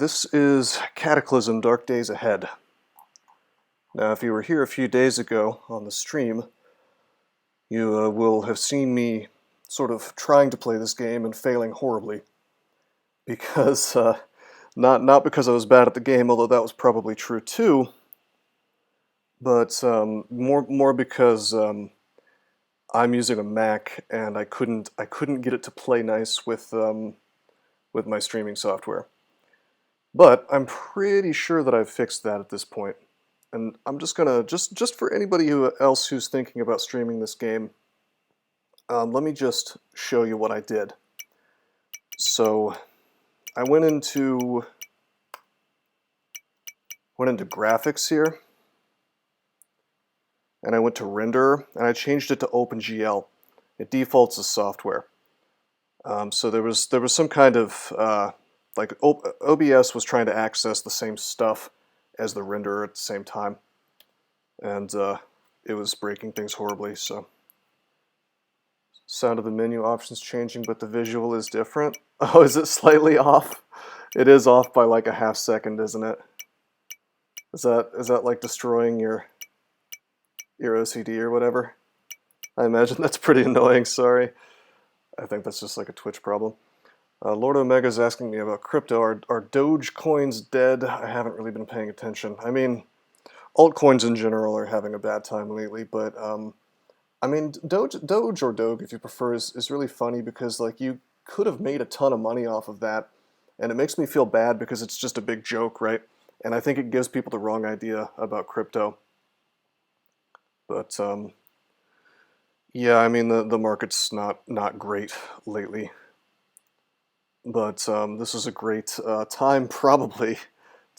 this is Cataclysm, Dark Days Ahead. Now, if you were here a few days ago on the stream, you will have seen me sort of trying to play this game and failing horribly. Because, not because I was bad at the game, although that was probably true too, but more because I'm using a Mac and I couldn't get it to play nice with my streaming software. But I'm pretty sure that I've fixed that at this point. And I'm just gonna, just for anybody else who's thinking about streaming this game, let me just show you what I did. So I went into graphics here, and I went to render, and I changed it to OpenGL. It defaults as software. So there was some kind of like OBS was trying to access the same stuff as the renderer at the same time, and it was breaking things horribly. So sound of the menu options changing, but the visual is different. Oh, is it slightly off? It is off by like a half second, isn't it? Is that like destroying your OCD or whatever? I imagine that's pretty annoying. Sorry. I think that's just like a Twitch problem. Lord Omega's asking me about crypto. Are Doge coins dead? I haven't really been paying attention. I mean, altcoins in general are having a bad time lately, but I mean, Doge or Doge, if you prefer, is really funny because like you could have made a ton of money off of that, and it makes me feel bad because it's just a big joke, right? And I think it gives people the wrong idea about crypto. But yeah, I mean the market's not great lately. But this is a great time probably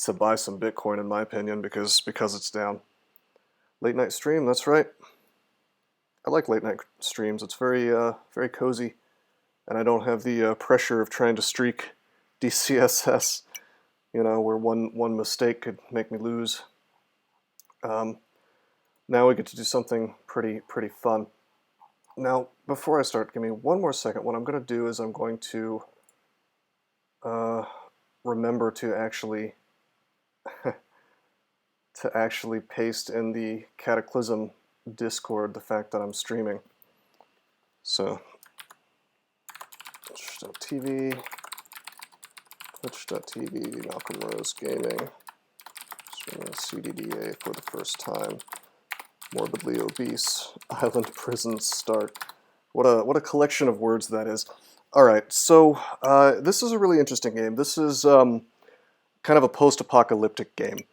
to buy some Bitcoin in my opinion because it's down. Late night stream, that's right. I like late night streams. It's very very cozy, and I don't have the pressure of trying to streak DCSS. You know, where one mistake could make me lose. Now we get to do something pretty fun. Now, before I start, give me one more second. What I'm going to do is I'm going to remember to actually paste in the Cataclysm Discord the fact that I'm streaming. So twitch.tv, Malcolm Rose Gaming, streaming CDDA for the first time. Morbidly obese, island prison start. What a collection of words that is. Alright, so this is a really interesting game. This is kind of a post-apocalyptic game.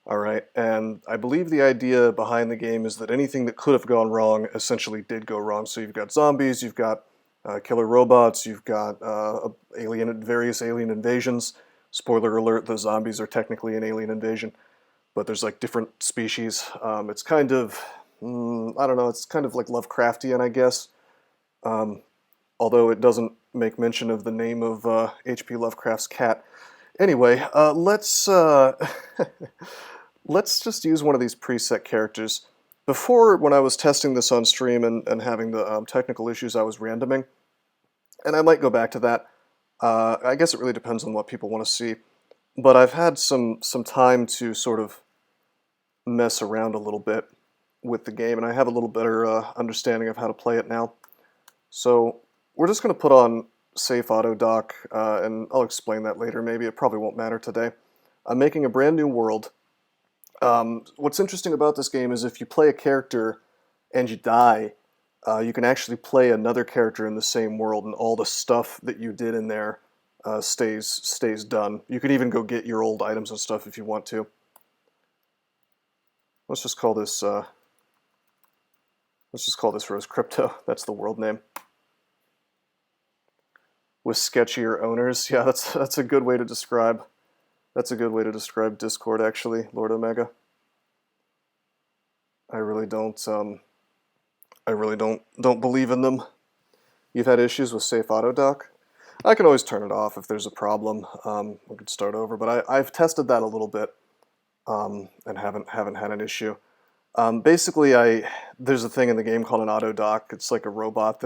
Alright, and I believe the idea behind the game is that anything that could have gone wrong essentially did go wrong. So you've got zombies, you've got killer robots, you've got various alien invasions. Spoiler alert, the zombies are technically an alien invasion, but there's like different species. It's kind of, I don't know, it's kind of like Lovecraftian, I guess. Although it doesn't make mention of the name of H.P. Lovecraft's cat. Anyway, let's just use one of these preset characters. Before, when I was testing this on stream and having the technical issues, I was randoming. And I might go back to that. I guess it really depends on what people want to see. But I've had some time to sort of mess around a little bit with the game, and I have a little better understanding of how to play it now. So we're just going to put on safe auto dock, and I'll explain that later. Maybe it probably won't matter today. I'm making a brand new world. What's interesting about this game is if you play a character and you die, you can actually play another character in the same world, and all the stuff that you did in there stays done. You could even go get your old items and stuff if you want to. Let's just call this Rose Crypto. That's the world name. With sketchier owners, yeah, that's a good way to describe. That's a good way to describe Discord, actually, Lord Omega. I really don't believe in them. You've had issues with safe auto dock? I can always turn it off if there's a problem. We could start over, but I've tested that a little bit, and haven't had an issue. Basically, there's a thing in the game called an auto dock. It's like a robot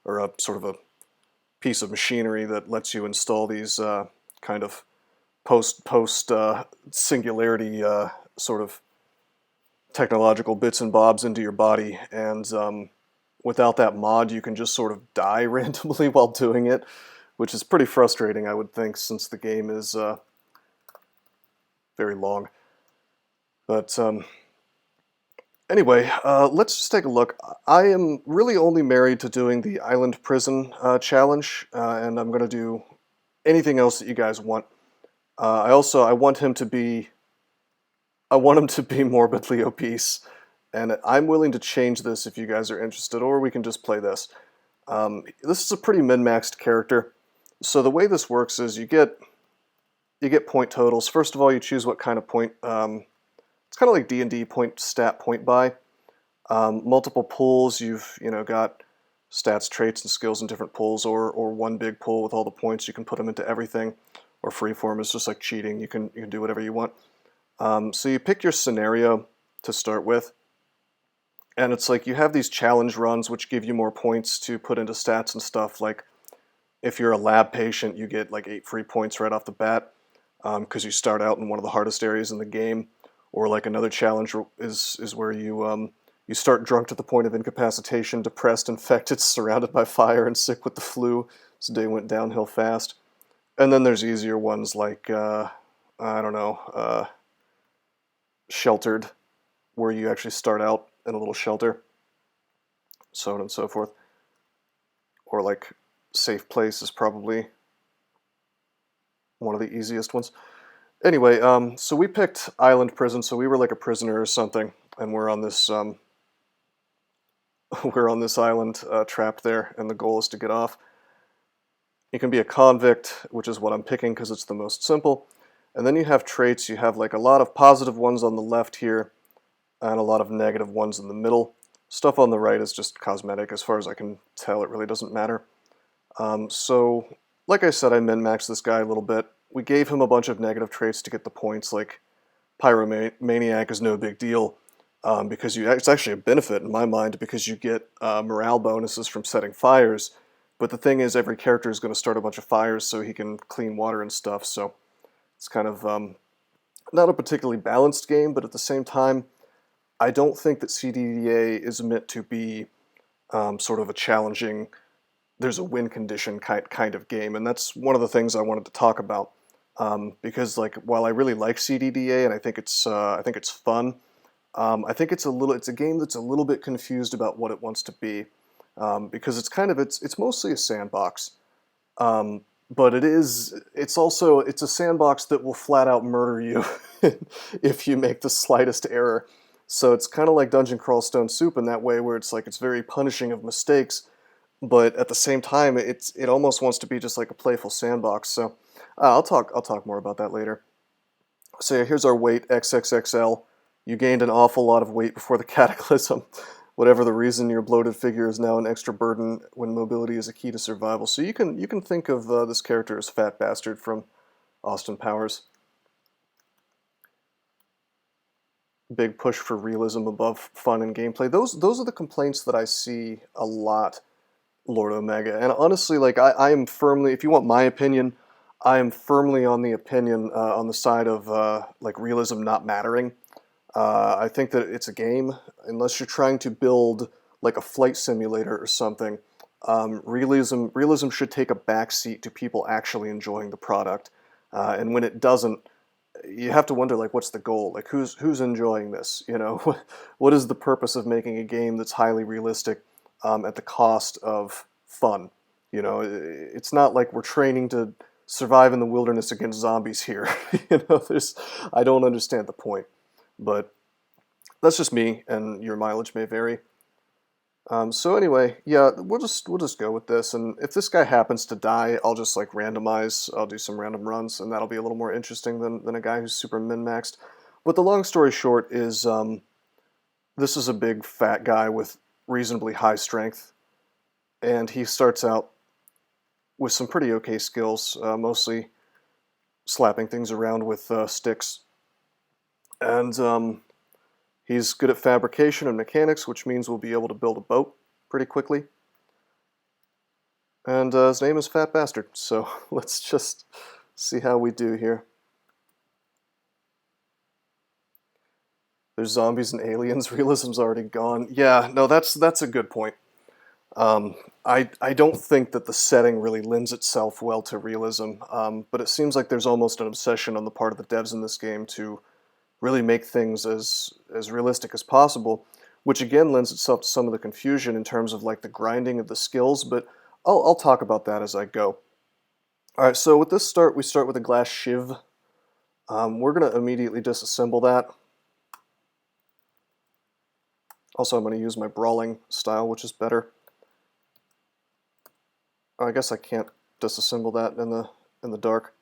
or a sort of a piece of machinery that lets you install these kind of post singularity sort of technological bits and bobs into your body, and without that mod, you can just sort of die randomly while doing it, which is pretty frustrating, I would think, since the game is very long. But anyway, let's just take a look. I am really only married to doing the Island Prison challenge, and I'm going to do anything else that you guys want. I want him to be morbidly obese, and I'm willing to change this if you guys are interested, or we can just play this. This is a pretty min-maxed character, so the way this works is you get point totals. First of all, you choose what kind of point. It's kind of like D&D point buy. Multiple pools. You've got stats, traits, and skills in different pools, or one big pool with all the points. You can put them into everything. Or freeform is just like cheating. You can do whatever you want. So you pick your scenario to start with, and it's like you have these challenge runs which give you more points to put into stats and stuff. Like if you're a lab patient, you get like 8 free points right off the bat because you start out in one of the hardest areas in the game. Or like another challenge is where you start drunk to the point of incapacitation, depressed, infected, surrounded by fire, and sick with the flu. This day went downhill fast. And then there's easier ones like, I don't know, sheltered, where you actually start out in a little shelter, so on and so forth. Or like safe place is probably one of the easiest ones. Anyway, so we picked Island Prison, so we were like a prisoner or something, and we're on this we're on this island trapped there, and the goal is to get off. You can be a convict, which is what I'm picking because it's the most simple. And then you have traits. You have like a lot of positive ones on the left here, and a lot of negative ones in the middle. Stuff on the right is just cosmetic. As far as I can tell, it really doesn't matter. So, like I said, I min-maxed this guy a little bit. We gave him a bunch of negative traits to get the points, like Pyromaniac is no big deal, because it's actually a benefit in my mind because you get morale bonuses from setting fires. But the thing is, every character is going to start a bunch of fires so he can clean water and stuff, so it's kind of not a particularly balanced game, but at the same time, I don't think that CDDA is meant to be sort of a challenging, there's a win condition kind of game, and that's one of the things I wanted to talk about. Because like while I really like CDDA and I think it's fun, I think it's a game that's a little bit confused about what it wants to be. Because it's mostly a sandbox, but it's a sandbox that will flat out murder you if you make the slightest error. So it's kind of like Dungeon Crawl Stone Soup in that way, where it's like it's very punishing of mistakes, but at the same time it almost wants to be just like a playful sandbox. So I'll talk more about that later. So yeah, here's our weight, XXXL. You gained an awful lot of weight before the Cataclysm. Whatever the reason, your bloated figure is now an extra burden when mobility is a key to survival. So you can think of this character as Fat Bastard from Austin Powers. Big push for realism above fun and gameplay. Those are the complaints that I see a lot, Lord Omega. And honestly, like I am firmly, if you want my opinion, I am firmly on the opinion on the side of like realism not mattering. I think that it's a game. Unless you're trying to build like a flight simulator or something, realism should take a backseat to people actually enjoying the product. And when it doesn't, you have to wonder, like, what's the goal? Like, who's enjoying this? You know, what is the purpose of making a game that's highly realistic at the cost of fun? You know, it's not like we're training to survive in the wilderness against zombies here. You know, I don't understand the point. But that's just me, and your mileage may vary. So anyway, yeah, we'll just go with this, and if this guy happens to die, I'll just like randomize. I'll do some random runs, and that'll be a little more interesting than a guy who's super min-maxed. But the long story short is, this is a big fat guy with reasonably high strength, and he starts out with some pretty okay skills, mostly slapping things around with sticks. And he's good at fabrication and mechanics, which means we'll be able to build a boat pretty quickly. And his name is Fat Bastard, so let's just see how we do here. There's zombies and aliens. Realism's already gone. Yeah, no, that's a good point. I don't think that the setting really lends itself well to realism, but it seems like there's almost an obsession on the part of the devs in this game to really make things as realistic as possible, which again lends itself to some of the confusion in terms of like the grinding of the skills, but I'll talk about that as I go. Alright, so with this we start with a glass shiv. We're going to immediately disassemble that. Also, I'm going to use my brawling style, which is better. Oh, I guess I can't disassemble that in the dark.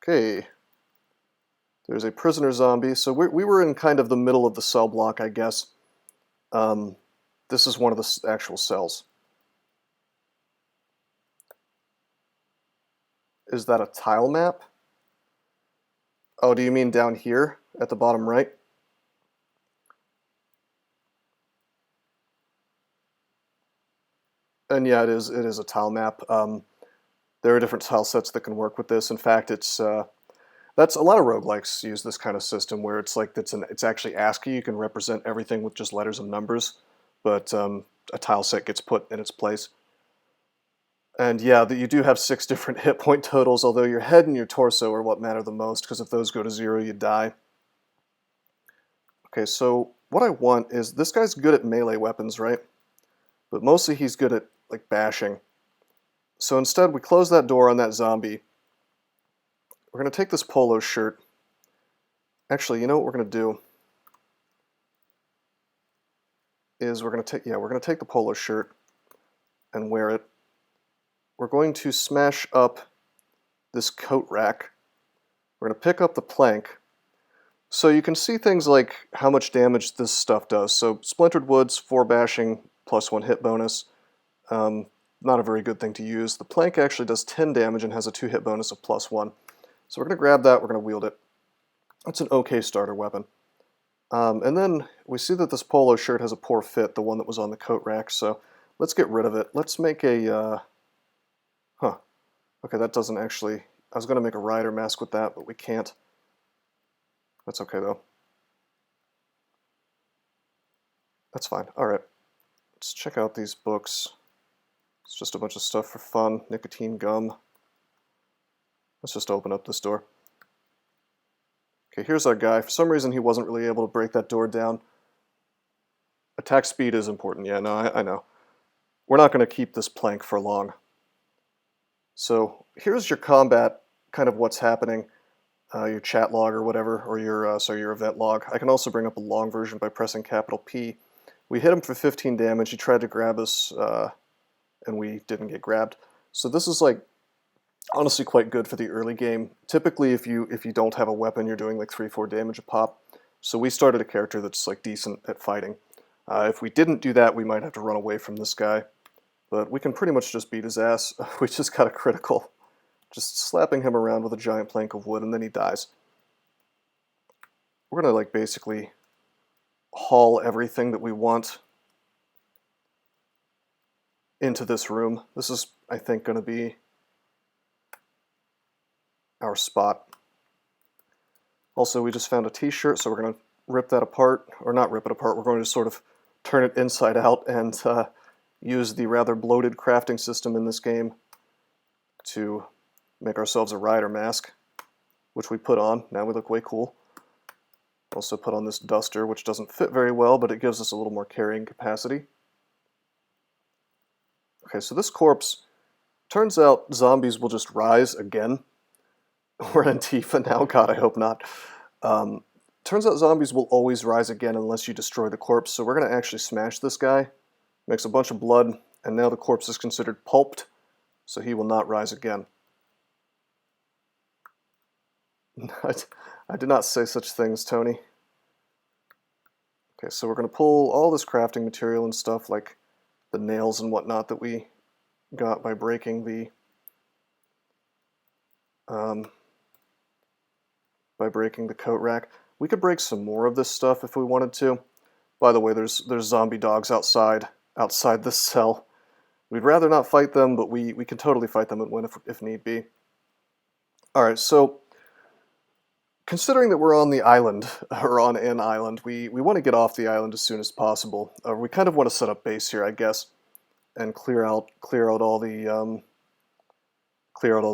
Okay. There's a prisoner zombie. So we were in kind of the middle of the cell block, I guess. This is one of the actual cells. Is that a tile map? Oh, do you mean down here at the bottom right? And yeah, it is a tile map. There are different tile sets that can work with this. In fact, it's that's a lot of roguelikes use this kind of system where it's like it's actually ASCII. You can represent everything with just letters and numbers, but a tile set gets put in its place. And yeah, you do have 6 different hit point totals, although your head and your torso are what matter the most, because if those go to 0, you die. Okay, so what I want is, this guy's good at melee weapons, right? But mostly he's good at like bashing. So instead, we close that door on that zombie. We're going to take this polo shirt. Actually, you know what we're going to do? Is we're going to take the polo shirt and wear it. We're going to smash up this coat rack. We're going to pick up the plank. So you can see things like how much damage this stuff does. So splintered woods, 4 bashing, +1 hit bonus. Not a very good thing to use. The plank actually does 10 damage and has a 2 hit bonus of +1. So we're going to grab that, we're going to wield it. It's an okay starter weapon. And then we see that this polo shirt has a poor fit, the one that was on the coat rack, so let's get rid of it. Let's make a, okay, that doesn't actually, I was going to make a rider mask with that, but we can't. That's okay though. That's fine. Alright, let's check out these books. It's just a bunch of stuff for fun. Nicotine gum. Let's just open up this door. Okay, here's our guy. For some reason, he wasn't really able to break that door down. Attack speed is important. Yeah, no, I know. We're not going to keep this plank for long. So here's your combat, kind of what's happening. Your chat log or whatever, or your event log. I can also bring up a long version by pressing capital P. We hit him for 15 damage. He tried to grab us, and we didn't get grabbed. So this is like honestly quite good for the early game. Typically, if you don't have a weapon, you're doing like 3-4 damage a pop. So we started a character that's like decent at fighting. If we didn't do that, we might have to run away from this guy. But we can pretty much just beat his ass. We just got a critical. Just slapping him around with a giant plank of wood, and then he dies. We're gonna like basically haul everything that we want into this room. This is, I think, gonna be our spot. Also, we just found a t-shirt, so we're going to rip that apart, or not rip it apart, we're going to sort of turn it inside out and use the rather bloated crafting system in this game to make ourselves a rider mask, which we put on. Now we look way cool. Also put on this duster, which doesn't fit very well, but it gives us a little more carrying capacity. Okay, so this corpse, turns out zombies will just rise again. We're Antifa now, God, I hope not. Turns out zombies will always rise again unless you destroy the corpse, so we're going to actually smash this guy. Makes a bunch of blood, and now the corpse is considered pulped, so he will not rise again. I did not say such things, Tony. Okay, so we're going to pull all this crafting material and stuff, like the nails and whatnot that we got by breaking the coat rack. We could break some more of this stuff if we wanted to. By the way, there's zombie dogs outside this cell. We'd rather not fight them, but we can totally fight them and win if need be. Alright, so considering that we're on the island, or on an island, we want to get off the island as soon as possible. We kind of want to set up base here, I guess, and clear out all the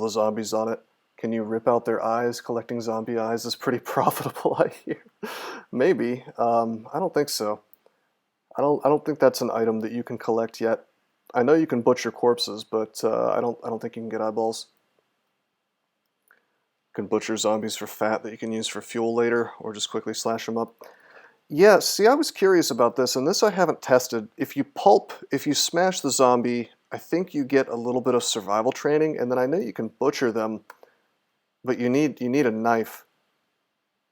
zombies on it. Can you rip out their eyes? Collecting zombie eyes is pretty profitable, I hear. Maybe. I don't think so. I don't think that's an item that you can collect yet. I know you can butcher corpses, but I don't think you can get eyeballs. You can butcher zombies for fat that you can use for fuel later, or just quickly slash them up. Yeah, see, I was curious about this, and this I haven't tested. If you smash the zombie, I think you get a little bit of survival training, and then I know you can butcher them, but you need a knife.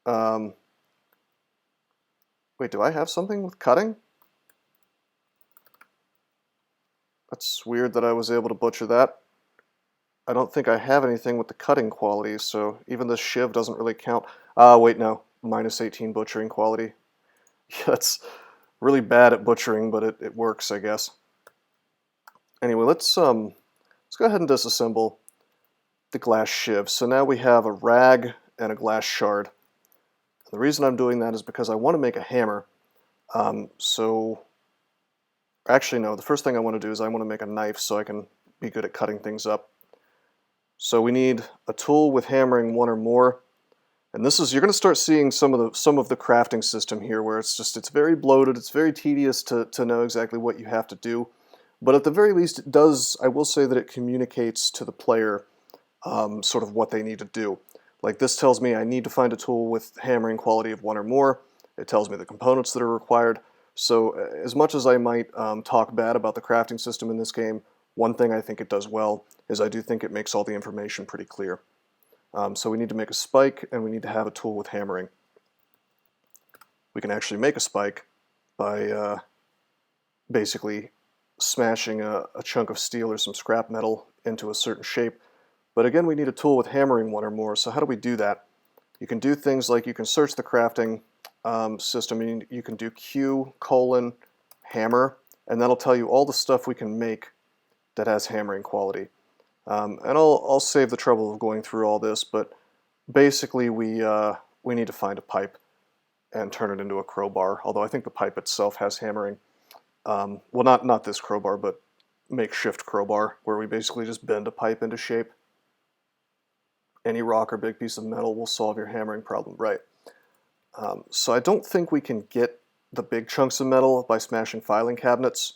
Wait, do I have something with cutting? That's weird that I was able to butcher that. I don't think I have anything with the cutting quality, so even the shiv doesn't really count. Wait, no. -18 butchering quality. Yeah, that's really bad at butchering, but it works, I guess. Anyway, let's go ahead and disassemble the glass shiv. So now we have a rag and a glass shard. The reason I'm doing that is because I want to make a hammer. Actually, no, the first thing I want to do is I want to make a knife so I can be good at cutting things up. So we need a tool with hammering 1 or more. And this is, you're going to start seeing some of the crafting system here where it's very bloated, it's very tedious to know exactly what you have to do. But at the very least it does, I will say that it communicates to the player sort of what they need to do. Like this tells me I need to find a tool with hammering quality of 1 or more. It tells me the components that are required. So as much as I might talk bad about the crafting system in this game, one thing I think it does well is I do think it makes all the information pretty clear. So we need to make a spike, and we need to have a tool with hammering. We can actually make a spike by basically smashing a chunk of steel or some scrap metal into a certain shape. But again, we need a tool with hammering 1 or more, so how do we do that? You can do things like you can search the crafting system, and you can do Q:hammer, and that'll tell you all the stuff we can make that has hammering quality. And I'll save the trouble of going through all this, but basically we need to find a pipe and turn it into a crowbar, although I think the pipe itself has hammering. Well, not this crowbar, but makeshift crowbar, where we basically just bend a pipe into shape. Any rock or big piece of metal will solve your hammering problem, right? So I don't think we can get the big chunks of metal by smashing filing cabinets,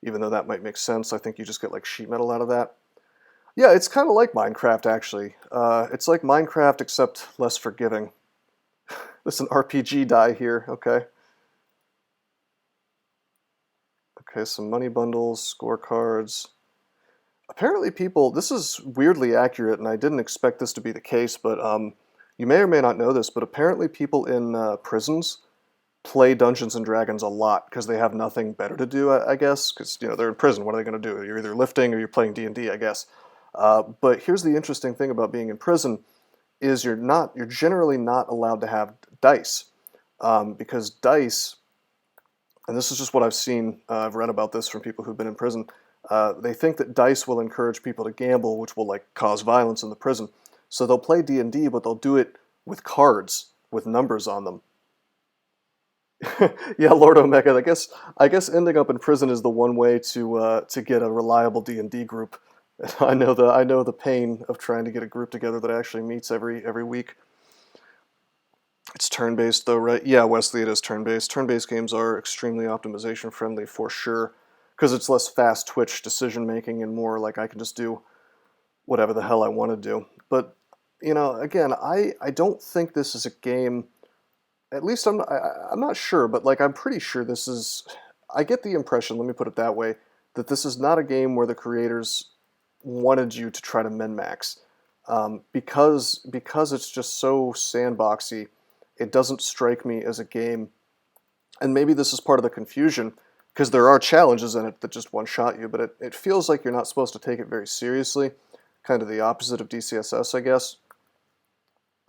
even though that might make sense. I think you just get like sheet metal out of that. Yeah, it's kind of like Minecraft, actually. It's like Minecraft, except less forgiving. There's an RPG die here, okay. Okay, some money bundles, scorecards. Apparently people, this is weirdly accurate, and I didn't expect this to be the case, but you may or may not know this, but apparently people in prisons play Dungeons and Dragons a lot because they have nothing better to do, I guess, because they're in prison. What are they going to do? You're either lifting or you're playing D&D, I guess. But here's the interesting thing about being in prison is you're generally not allowed to have dice, because dice, and this is just what I've seen, I've read about this from people who've been in prison. They think that dice will encourage people to gamble, which will like cause violence in the prison. So they'll play D&D, but they'll do it with cards with numbers on them. Yeah, Lord Omega. I guess ending up in prison is the one way to get a reliable D&D group. I know the pain of trying to get a group together that actually meets every week. It's turn-based though, right? Yeah, Wesley, it is turn-based. Turn-based games are extremely optimization friendly for sure, because it's less fast twitch decision making and more like I can just do whatever the hell I want to do. But again, I don't think this is a game. At least I'm not sure, but like I'm pretty sure this is. I get the impression, let me put it that way, that this is not a game where the creators wanted you to try to min-max, because it's just so sandboxy. It doesn't strike me as a game, and maybe this is part of the confusion, because there are challenges in it that just one-shot you, but it feels like you're not supposed to take it very seriously, kind of the opposite of DCSS, I guess.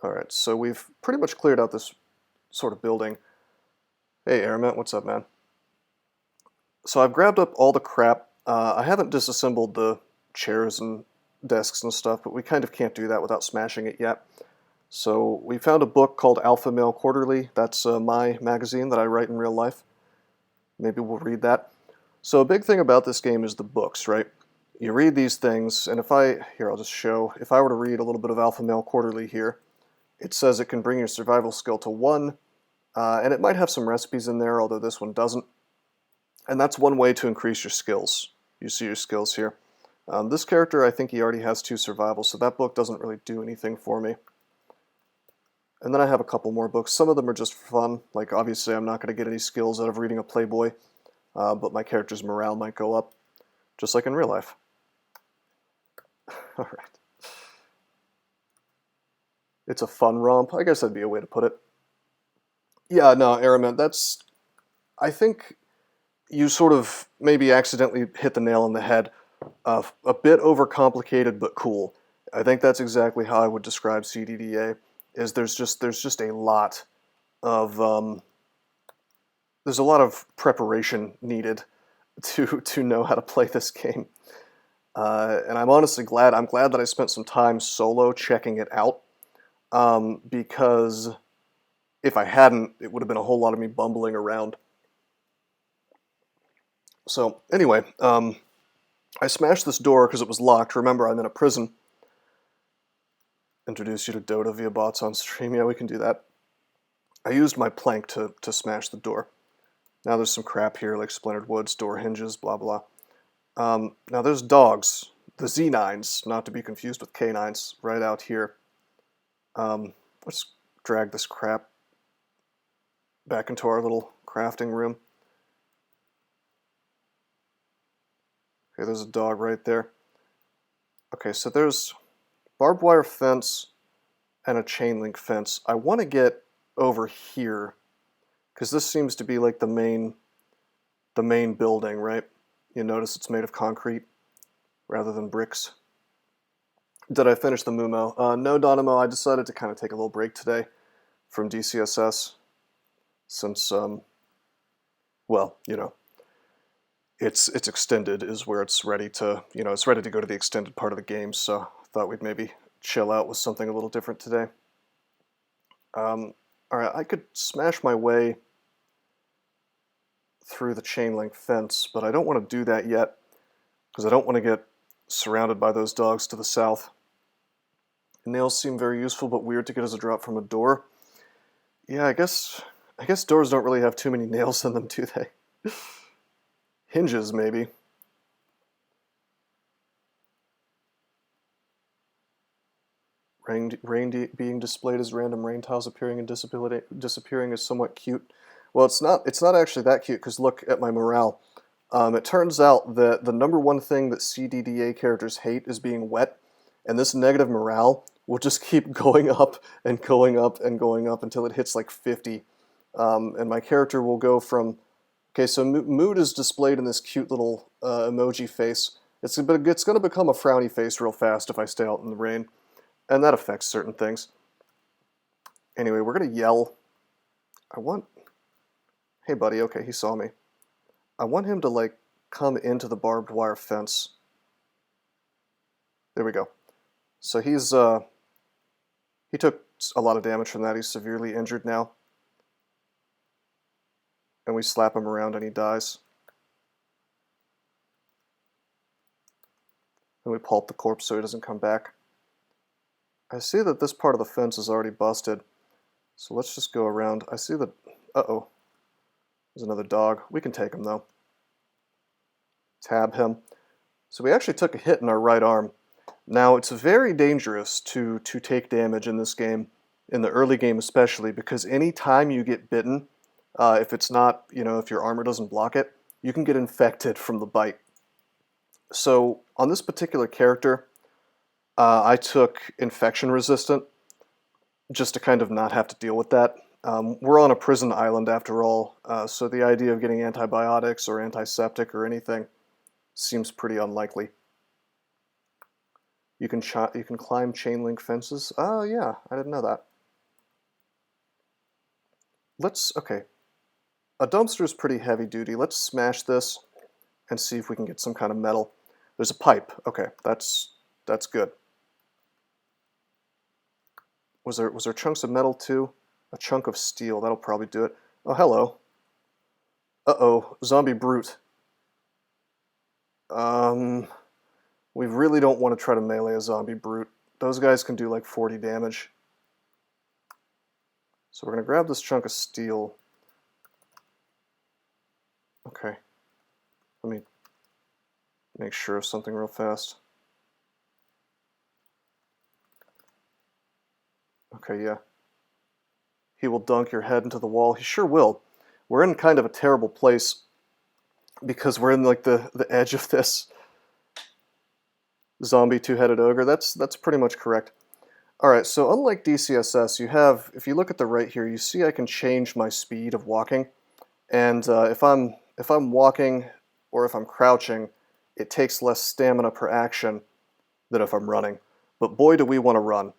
Alright, so we've pretty much cleared out this sort of building. Hey, Airmet, what's up, man? So I've grabbed up all the crap. I haven't disassembled the chairs and desks and stuff, but we kind of can't do that without smashing it yet. So we found a book called Alpha Male Quarterly. That's my magazine that I write in real life. Maybe we'll read that. So a big thing about this game is the books, right? You read these things, and here I'll just show, if I were to read a little bit of Alpha Male Quarterly here, it says it can bring your survival skill to 1, and it might have some recipes in there, although this one doesn't. And that's one way to increase your skills. You see your skills here. This character, I think he already has 2 survival, so that book doesn't really do anything for me. And then I have a couple more books. Some of them are just for fun. Like, obviously, I'm not going to get any skills out of reading a Playboy, but my character's morale might go up, just like in real life. All right. It's a fun romp. I guess that'd be a way to put it. Yeah, no, Aramet, that's... I think you sort of maybe accidentally hit the nail on the head. A bit overcomplicated, but cool. I think that's exactly how I would describe CDDA. Is there's just a lot of there's a lot of preparation needed to know how to play this game, and I'm honestly glad. I'm glad that I spent some time solo checking it out, because if I hadn't, it would have been a whole lot of me bumbling around. So anyway, I smashed this door because it was locked. Remember, I'm in a prison. Introduce you to Dota via bots on stream. Yeah, we can do that. I used my plank to smash the door. Now there's some crap here, like splintered woods, door hinges, blah blah. Now there's dogs, the Z9s, not to be confused with K9s, right out here. Let's drag this crap back into our little crafting room. Okay, there's a dog right there. Okay, so there's barbed wire fence and a chain link fence. I want to get over here because this seems to be like the main building, right? You notice it's made of concrete rather than bricks. Did I finish the Mumo? No, Donimo. I decided to kind of take a little break today from DCSS since, well, you know, it's extended is where it's ready to, you know, it's ready to go to the extended part of the game. So I thought we'd maybe chill out with something a little different today. All right, I could smash my way through the chain link fence, but I don't want to do that yet because I don't want to get surrounded by those dogs to the south. Nails seem very useful, but weird to get as a drop from a door. Yeah, I guess doors don't really have too many nails in them, do they? Hinges, maybe. Rain being displayed as random rain tiles appearing and disappearing is somewhat cute. Well, it's not actually that cute, because look at my morale. It turns out that the #1 thing that CDDA characters hate is being wet, and this negative morale will just keep going up and going up and going up until it hits like 50. And my character will go from... Okay, so mood is displayed in this cute little emoji face. It's going to become a frowny face real fast if I stay out in the rain. And that affects certain things. Anyway, we're going to yell. Hey buddy, okay, he saw me. I want him to, like, come into the barbed wire fence. There we go. So he took a lot of damage from that. He's severely injured now. And we slap him around and he dies. And we pulp the corpse so he doesn't come back. I see that this part of the fence is already busted. So let's just go around. I see that... Uh-oh. There's another dog. We can take him, though. Tab him. So we actually took a hit in our right arm. Now, it's very dangerous to take damage in this game, in the early game especially, because any time you get bitten, if it's not, you know, if your armor doesn't block it, you can get infected from the bite. So, on this particular character, I took infection resistant, just to kind of not have to deal with that. We're on a prison island after all, so the idea of getting antibiotics or antiseptic or anything seems pretty unlikely. You can climb chain link fences. Oh yeah, I didn't know that. Okay. A dumpster is pretty heavy duty. Let's smash this and see if we can get some kind of metal. There's a pipe. Okay, that's good. Was there chunks of metal too? A chunk of steel, that'll probably do it. Oh, hello. Uh-oh, zombie brute. We really don't want to try to melee a zombie brute. Those guys can do like 40 damage. So we're going to grab this chunk of steel. Okay. Let me make sure of something real fast. Okay, yeah. He will dunk your head into the wall. He sure will. We're in kind of a terrible place because we're in like the edge of this zombie two-headed ogre. That's pretty much correct. Alright, so unlike DCSS, you have, if you look at the right here, you see I can change my speed of walking. And if I'm walking or if I'm crouching, it takes less stamina per action than if I'm running. But boy, do we want to run.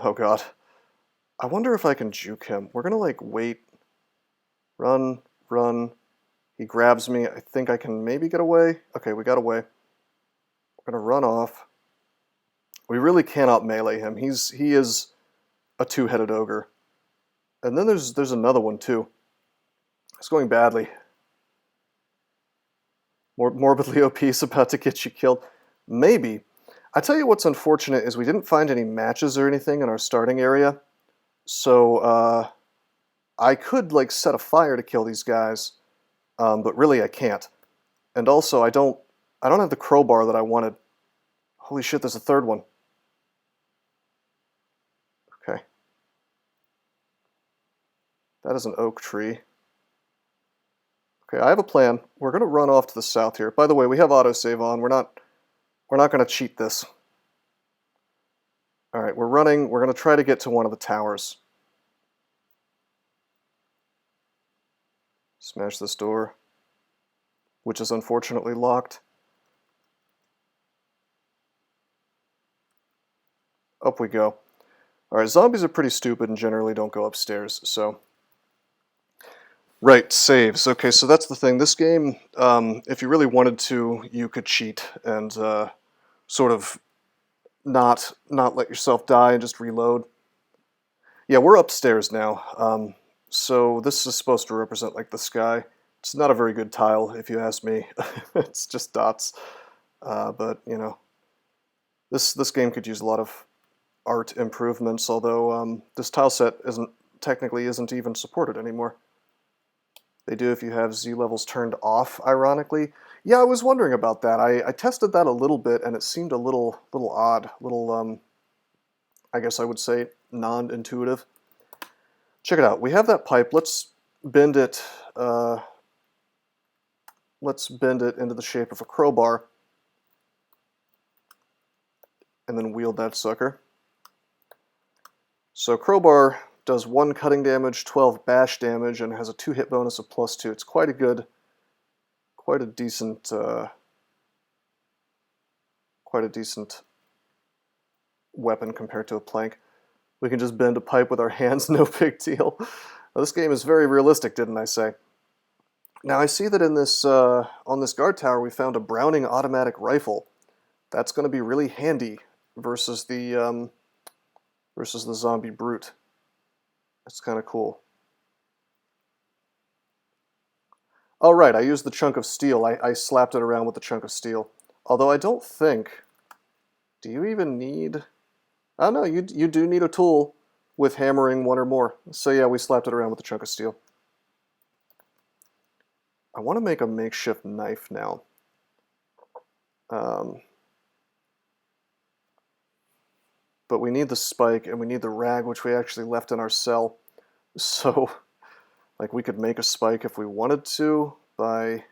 Oh god. I wonder if I can juke him. We're gonna like wait. Run, run. He grabs me. I think I can maybe get away. Okay, we got away. We're gonna run off. We really cannot melee him. He is a two-headed ogre. And then there's another one too. It's going badly. Morbidly obese, about to get you killed. Maybe. I tell you what's unfortunate is we didn't find any matches or anything in our starting area. So I could like set a fire to kill these guys, but really I can't. And also I don't have the crowbar that I wanted. Holy shit, there's a third one. Okay. That is an oak tree. Okay, I have a plan. We're going to run off to the south here. By the way, we have autosave on. We're not going to cheat this. All right, we're running. We're going to try to get to one of the towers. Smash this door, which is unfortunately locked. Up we go. All right, zombies are pretty stupid and generally don't go upstairs, so... Right, saves. Okay, so that's the thing. This game, if you really wanted to, you could cheat and sort of not let yourself die and just reload. Yeah, we're upstairs now. So this is supposed to represent like the sky. It's not a very good tile, if you ask me. It's just dots. But you know, this game could use a lot of art improvements. Although this tile set technically isn't even supported anymore. They do if you have Z levels turned off, ironically. Yeah, I was wondering about that. I tested that a little bit, and it seemed a little odd. I guess I would say, non-intuitive. Check it out. We have that pipe. Let's bend it. Let's bend it into the shape of a crowbar. And then wield that sucker. So crowbar does 1 cutting damage, 12 bash damage, and has a 2-hit bonus of +2. It's quite a decent weapon compared to a plank. We can just bend a pipe with our hands, no big deal. Now, this game is very realistic, didn't I say? Now I see that in this on this guard tower we found a Browning automatic rifle. That's going to be really handy versus the zombie brute. That's kind of cool. Oh right, I used the chunk of steel. I slapped it around with the chunk of steel. Although I don't think... Do you even need... Oh no, you do need a tool with hammering 1 or more. So yeah, we slapped it around with the chunk of steel. I want to make a makeshift knife now. But we need the spike and we need the rag, which we actually left in our cell. So, like, we could make a spike if we wanted to by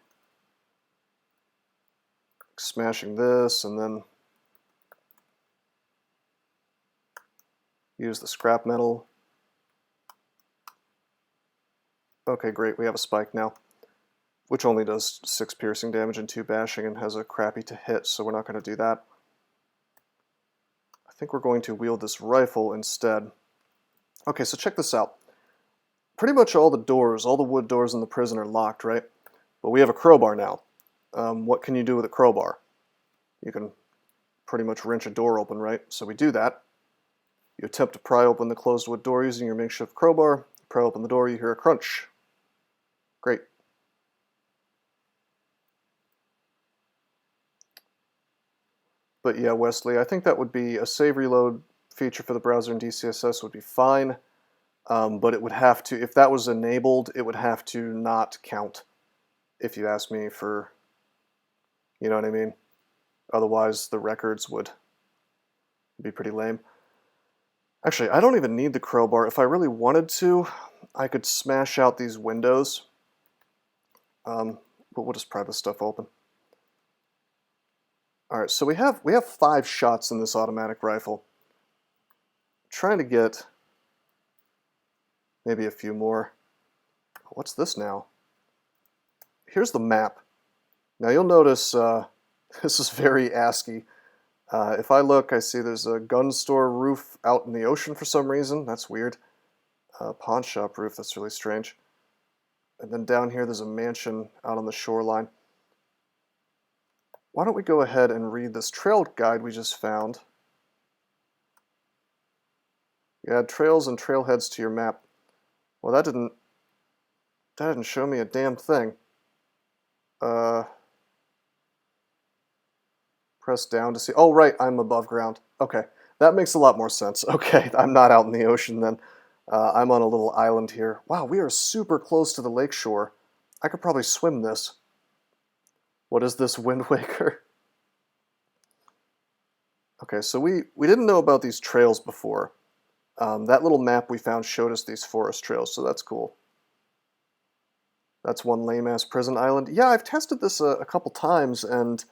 smashing this and then use the scrap metal. Okay, great, we have a spike now, which only does 6 piercing damage and 2 bashing and has a crappy to hit, so we're not going to do that. I think we're going to wield this rifle instead. Okay, so check this out. Pretty much all the doors, all the wood doors in the prison are locked, right? But we have a crowbar now. What can you do with a crowbar? You can pretty much wrench a door open, right? So we do that. You attempt to pry open the closed wood door using your makeshift crowbar. You pry open the door, you hear a crunch. Great. But yeah, Wesley, I think that would be a save reload feature for the browser in DCSS would be fine. But it would have to, if that was enabled, it would have to not count, if you ask me for, you know what I mean? Otherwise, the records would be pretty lame. Actually, I don't even need the crowbar. If I really wanted to, I could smash out these windows. But we'll just pry this stuff open. All right, so we have 5 shots in this automatic rifle. I'm trying to get maybe a few more. What's this now? Here's the map. Now you'll notice this is very ASCII. If I look, I see there's a gun store roof out in the ocean for some reason. That's weird. Pawn shop roof, that's really strange. And then down here there's a mansion out on the shoreline. Why don't we go ahead and read this trail guide we just found. You add trails and trailheads to your map. Well, that didn't show me a damn thing. Press down to see. Oh, right, I'm above ground. Okay, that makes a lot more sense. Okay, I'm not out in the ocean then. I'm on a little island here. Wow, we are super close to the lakeshore. I could probably swim this. What is this, Wind Waker? Okay, so we didn't know about these trails before. That little map we found showed us these forest trails, so that's cool. That's one lame-ass prison island. Yeah, I've tested this a couple times, and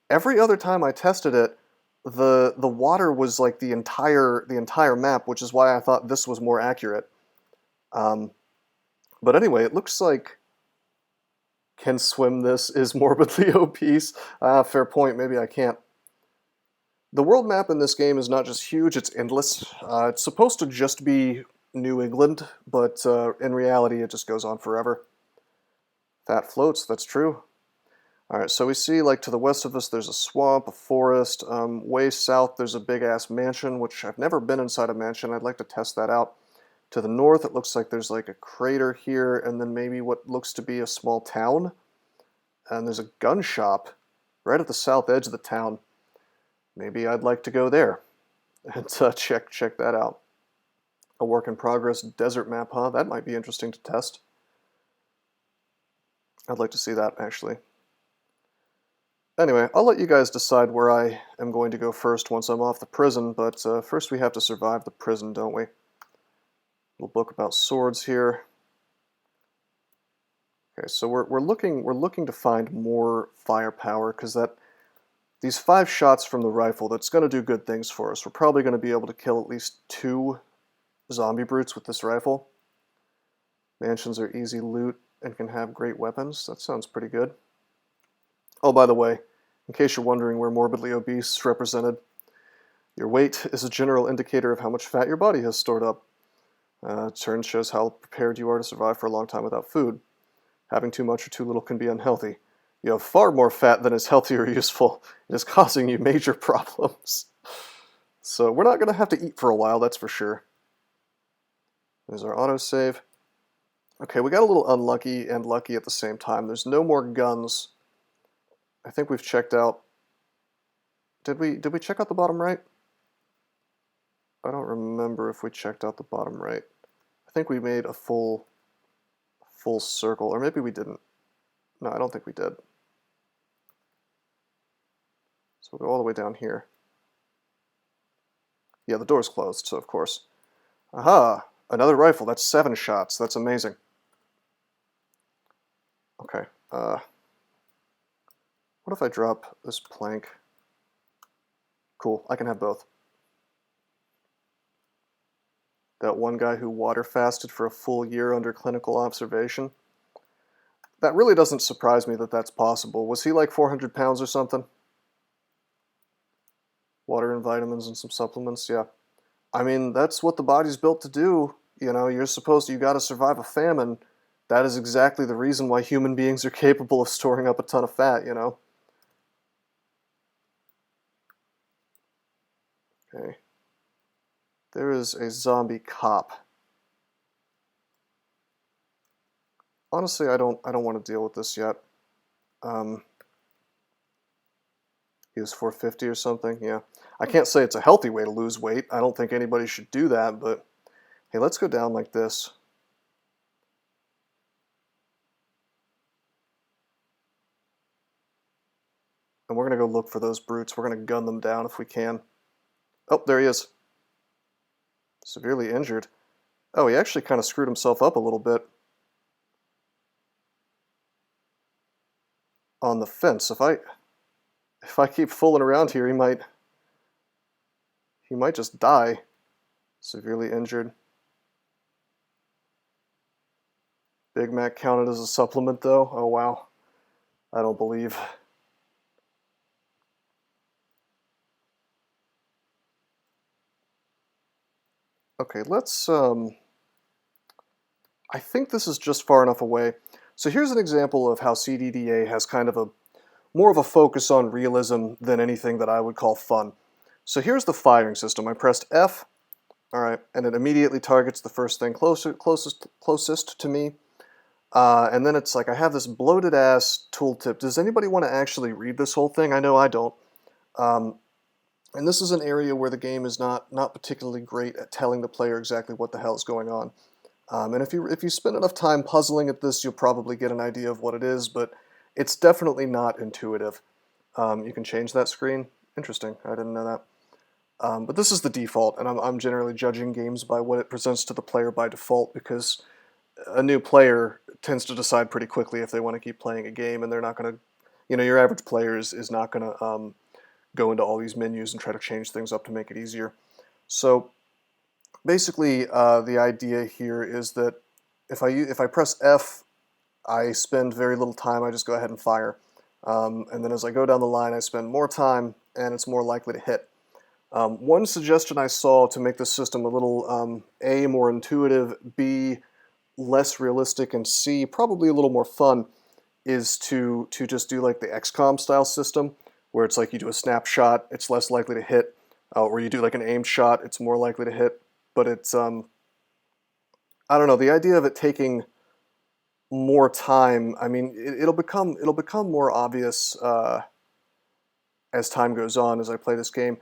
every other time I tested it, the water was like the entire map, which is why I thought this was more accurate. But anyway, it looks like can swim this is morbidly obese. Fair point, maybe I can't. The world map in this game is not just huge, it's endless. It's supposed to just be New England, but in reality it just goes on forever. That floats, that's true. Alright, so we see, like, to the west of us there's a swamp, a forest. Way south there's a big-ass mansion, which I've never been inside a mansion. I'd like to test that out. To the north it looks like there's, like, a crater here, and then maybe what looks to be a small town. And there's a gun shop right at the south edge of the town. Maybe I'd like to go there and check that out. A work-in-progress desert map, huh? That might be interesting to test. I'd like to see that, actually. Anyway, I'll let you guys decide where I am going to go first once I'm off the prison, but first we have to survive the prison, don't we? Little book about swords here. Okay, so we're looking to find more firepower, because these 5 shots from the rifle, that's going to do good things for us. We're probably going to be able to kill at least 2 zombie brutes with this rifle. Mansions are easy loot and can have great weapons. That sounds pretty good. Oh, by the way, in case you're wondering where morbidly obese is represented, your weight is a general indicator of how much fat your body has stored up. Turn shows how prepared you are to survive for a long time without food. Having too much or too little can be unhealthy. You have far more fat than is healthy or useful. It is causing you major problems. So we're not going to have to eat for a while, that's for sure. There's our autosave. Okay, we got a little unlucky and lucky at the same time. There's no more guns. I think we've checked out... Did we check out the bottom right? I don't remember if we checked out the bottom right. I think we made a full circle, or maybe we didn't. No, I don't think we did. So we'll go all the way down here. Yeah, the door's closed, so of course. Aha! Another rifle. That's 7 shots. That's amazing. Okay. What if I drop this plank? Cool. I can have both. That one guy who water fasted for a full year under clinical observation. That really doesn't surprise me that that's possible. Was he like 400 pounds or something? Water and vitamins and some supplements, yeah. I mean, that's what the body's built to do. You know, you gotta survive a famine. That is exactly the reason why human beings are capable of storing up a ton of fat, you know? Okay. There is a zombie cop. Honestly, I don't want to deal with this yet. He was 450 or something, yeah. I can't say it's a healthy way to lose weight. I don't think anybody should do that, but hey, let's go down like this. And we're going to go look for those brutes. We're going to gun them down if we can. Oh, there he is. Severely injured. Oh, he actually kind of screwed himself up a little bit on the fence. If I keep fooling around here, he might just die. Severely injured. Big Mac counted as a supplement, though? Oh, wow. I don't believe. Okay, let's, I think this is just far enough away. So here's an example of how CDDA has kind of more of a focus on realism than anything that I would call fun. So here's the firing system. I pressed F, alright, and it immediately targets the first thing closest to me. And then it's like I have this bloated ass tooltip. Does anybody want to actually read this whole thing? I know I don't. And this is an area where the game is not particularly great at telling the player exactly what the hell is going on. And if you spend enough time puzzling at this, you'll probably get an idea of what it is, but it's definitely not intuitive. You can change that screen. Interesting, I didn't know that. But this is the default, and I'm generally judging games by what it presents to the player by default, because a new player tends to decide pretty quickly if they want to keep playing a game, and they're not going to, your average player is not going to go into all these menus and try to change things up to make it easier. So basically, the idea here is that if I press F, I spend very little time. I just go ahead and fire, and then as I go down the line, I spend more time, and it's more likely to hit. One suggestion I saw to make this system a little A, more intuitive, B, less realistic, and C, probably a little more fun, is to just do like the XCOM style system, where it's like you do a snapshot, it's less likely to hit, or you do like an aimed shot, it's more likely to hit. But it's I don't know, the idea of it taking more time. I mean, it'll become more obvious as time goes on as I play this game.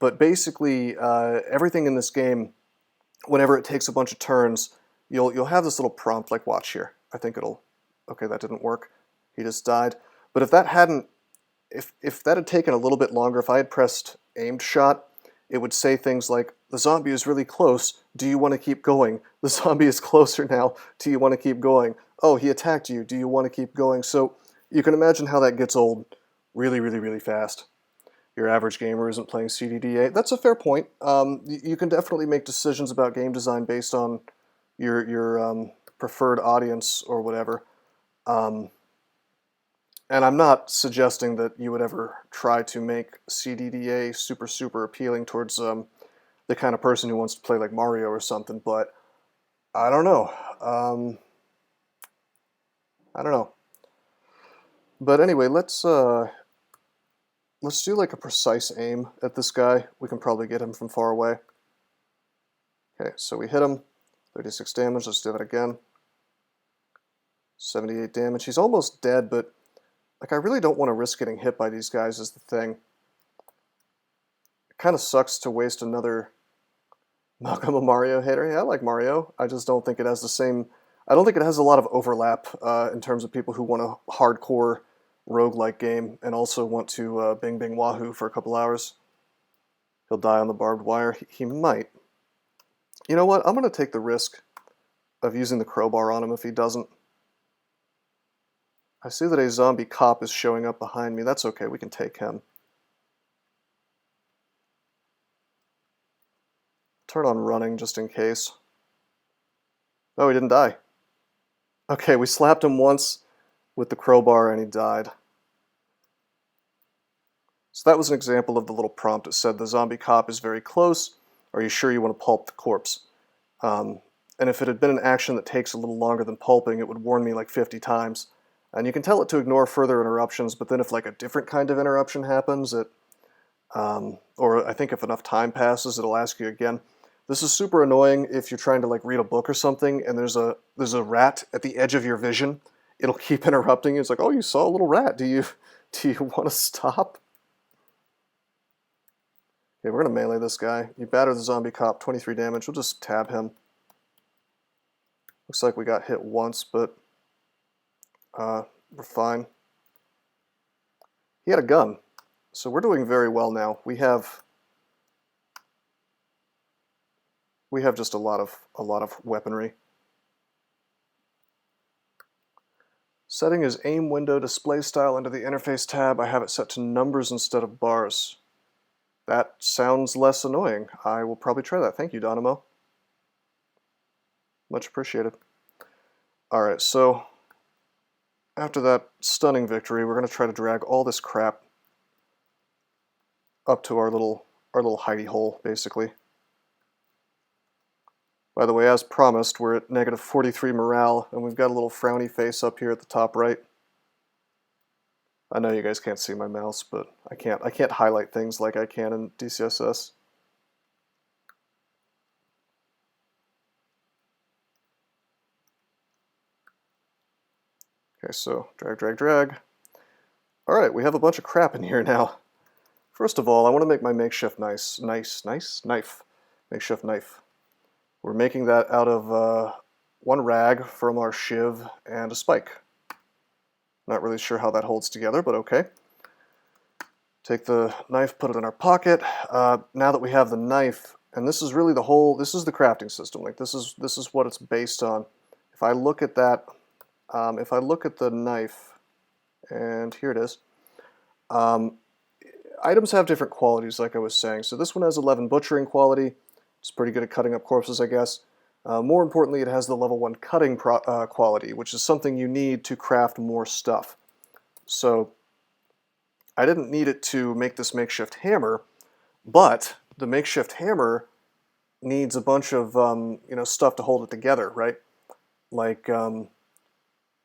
But basically, everything in this game, whenever it takes a bunch of turns, you'll have this little prompt like, watch here. I think it'll. Okay, that didn't work. He just died. But if that hadn't, if that had taken a little bit longer, if I had pressed aimed shot, it would say things like, the zombie is really close. Do you want to keep going? The zombie is closer now. Do you want to keep going? Oh, he attacked you. Do you want to keep going? So you can imagine how that gets old really, really, really fast. Your average gamer isn't playing CDDA. That's a fair point. You can definitely make decisions about game design based on your preferred audience or whatever. And I'm not suggesting that you would ever try to make CDDA super, super appealing towards the kind of person who wants to play like Mario or something, but I don't know. I don't know. But anyway, let's do like a precise aim at this guy. We can probably get him from far away. Okay, so we hit him. 36 damage. Let's do that again. 78 damage. He's almost dead, but like I really don't want to risk getting hit by these guys is the thing. It kind of sucks to waste another Malcolm a Mario hater. Yeah, I like Mario. I just don't think it has the same... I don't think it has a lot of overlap in terms of people who want a hardcore roguelike game and also want to bing bing wahoo for a couple hours. He'll die on the barbed wire. He might. You know what? I'm going to take the risk of using the crowbar on him if he doesn't. I see that a zombie cop is showing up behind me. That's okay, we can take him. Turn on running just in case. Oh, he didn't die. Okay, we slapped him once with the crowbar and he died. So that was an example of the little prompt. It said the zombie cop is very close. Are you sure you want to pulp the corpse? And if it had been an action that takes a little longer than pulping, it would warn me like 50 times. And you can tell it to ignore further interruptions, but then if like a different kind of interruption happens, or I think if enough time passes, it'll ask you again. This is super annoying if you're trying to like read a book or something and there's a rat at the edge of your vision. It'll keep interrupting you. It's like, oh, you saw a little rat. Do you want to stop? Okay, we're gonna melee this guy. You batter the zombie cop, 23 damage. We'll just tab him. Looks like we got hit once, but we're fine. He had a gun, so we're doing very well now. We have just a lot of weaponry. Setting is aim window display style under the interface tab. I have it set to numbers instead of bars. That sounds less annoying. I will probably try that. Thank you, Donimo. Much appreciated. Alright, so after that stunning victory, we're going to try to drag all this crap up to our little hidey hole, basically. By the way, as promised, we're at negative 43 morale, and we've got a little frowny face up here at the top right. I know you guys can't see my mouse, but I can't highlight things like I can in DCSS. Okay, so drag, drag, drag. Alright, we have a bunch of crap in here now. First of all, I want to make my makeshift knife. Makeshift knife. We're making that out of one rag from our shiv and a spike. Not really sure how that holds together, but okay. Take the knife, put it in our pocket. Now that we have the knife, and this is really this is the crafting system. Like this is what it's based on. If I look at that, if I look at the knife, and here it is. Items have different qualities, like I was saying. So this one has 11 butchering quality. It's pretty good at cutting up corpses, I guess. More importantly, it has the level 1 cutting quality, which is something you need to craft more stuff. So I didn't need it to make this makeshift hammer, but the makeshift hammer needs a bunch of stuff to hold it together, right? Like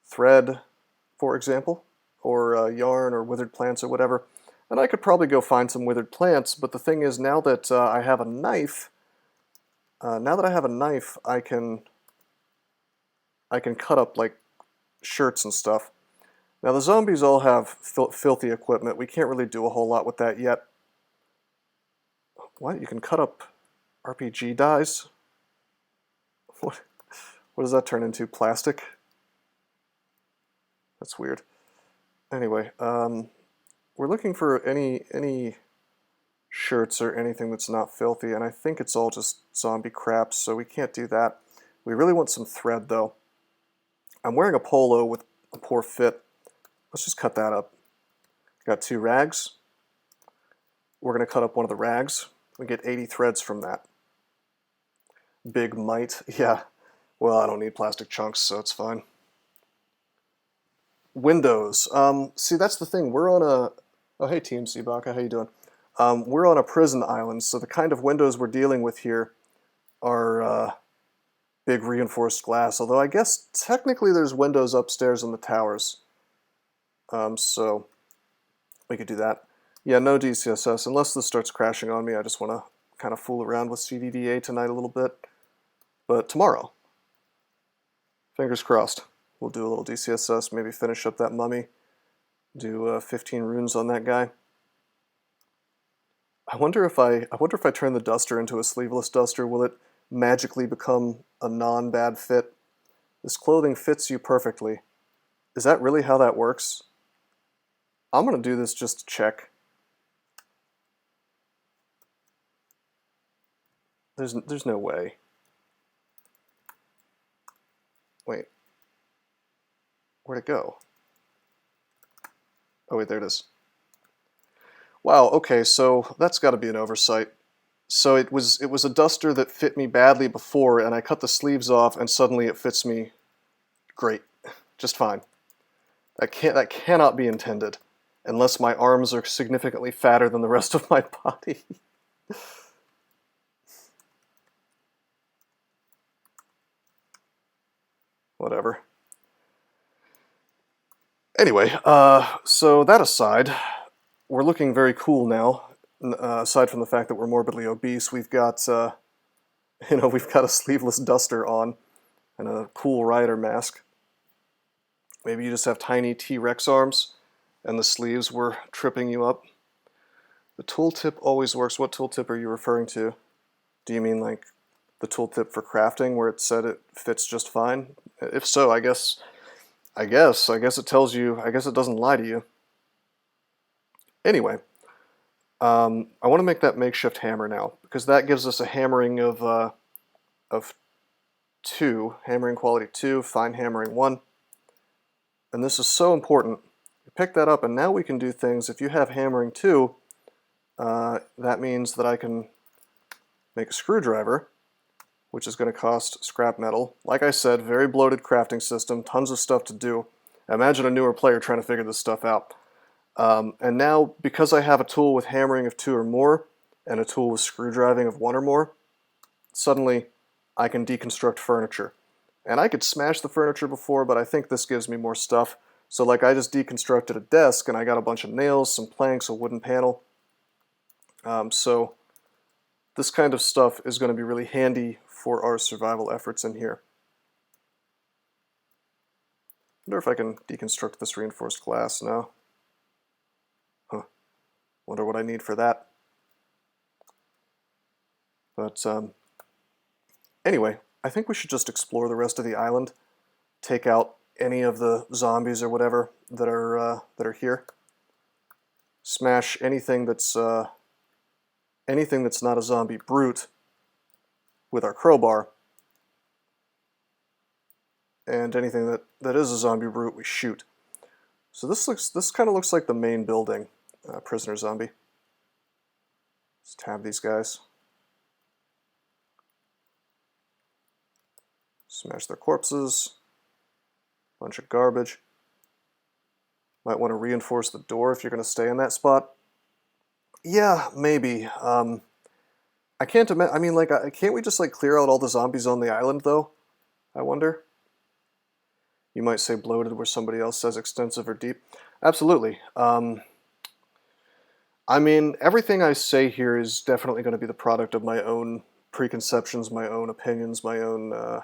thread, for example, or yarn or withered plants or whatever. And I could probably go find some withered plants, but the thing is, now that I have a knife, I can cut up like shirts and stuff. Now the zombies all have filthy equipment. We can't really do a whole lot with that yet. What? You can cut up RPG dies? What does that turn into? Plastic? That's weird. Anyway, we're looking for any shirts or anything that's not filthy, and I think it's all just zombie crap, so we can't do that. We really want some thread, though. I'm wearing a polo with a poor fit. Let's just cut that up. Got 2 rags. We're going to cut up one of the rags. We get 80 threads from that. Big mite. Yeah. Well, I don't need plastic chunks, so it's fine. Windows. See, that's the thing. We're on a... Oh, hey, Team Seabaka. How you doing? We're on a prison island, so the kind of windows we're dealing with here are big reinforced glass, although I guess technically there's windows upstairs in the towers. So we could do that. Yeah, no DCSS. Unless this starts crashing on me, I just want to kind of fool around with CDDA tonight a little bit. But tomorrow, fingers crossed, we'll do a little DCSS, maybe finish up that mummy, do 15 runes on that guy. I wonder if I turn the duster into a sleeveless duster, will it magically become a non-bad fit? This clothing fits you perfectly. Is that really how that works? I'm gonna do this just to check. There's no way. Wait. Where'd it go? Oh wait, there it is. Wow, okay, so that's got to be an oversight. So it was a duster that fit me badly before, and I cut the sleeves off, and suddenly it fits me great, just fine. That cannot be intended, unless my arms are significantly fatter than the rest of my body. Whatever. Anyway, so that aside, we're looking very cool now. Aside from the fact that we're morbidly obese, we've got You know, we've got a sleeveless duster on and a cool rider mask. Maybe you just have tiny T-Rex arms and the sleeves were tripping you up. The tooltip always works. What tooltip are you referring to? Do you mean like the tooltip for crafting where it said it fits just fine? If so, I guess it tells you, I guess it doesn't lie to you. Anyway, I want to make that makeshift hammer now because that gives us a hammering of 2, hammering quality 2, fine hammering 1. And this is so important. You pick that up and now we can do things. If you have hammering 2, that means that I can make a screwdriver, which is going to cost scrap metal. Like I said, very bloated crafting system, tons of stuff to do. Imagine a newer player trying to figure this stuff out. And now, because I have a tool with hammering of 2 or more, and a tool with screwdriving of 1 or more, suddenly I can deconstruct furniture. And I could smash the furniture before, but I think this gives me more stuff. So like I just deconstructed a desk, and I got a bunch of nails, some planks, a wooden panel. So this kind of stuff is going to be really handy for our survival efforts in here. I wonder if I can deconstruct this reinforced glass now. Huh. Wonder what I need for that. But anyway, I think we should just explore the rest of the island, take out any of the zombies or whatever that are here, smash anything that's not a zombie brute with our crowbar, and anything that is a zombie brute we shoot. So this kind of looks like the main building, prisoner zombie. Let's tab these guys. Smash their corpses. Bunch of garbage. Might want to reinforce the door if you're going to stay in that spot. Yeah, maybe. I can't imagine. I mean, like, can't we just like clear out all the zombies on the island, though? I wonder. You might say bloated where somebody else says extensive or deep. Absolutely. I mean, everything I say here is definitely going to be the product of my own preconceptions, my own opinions, my own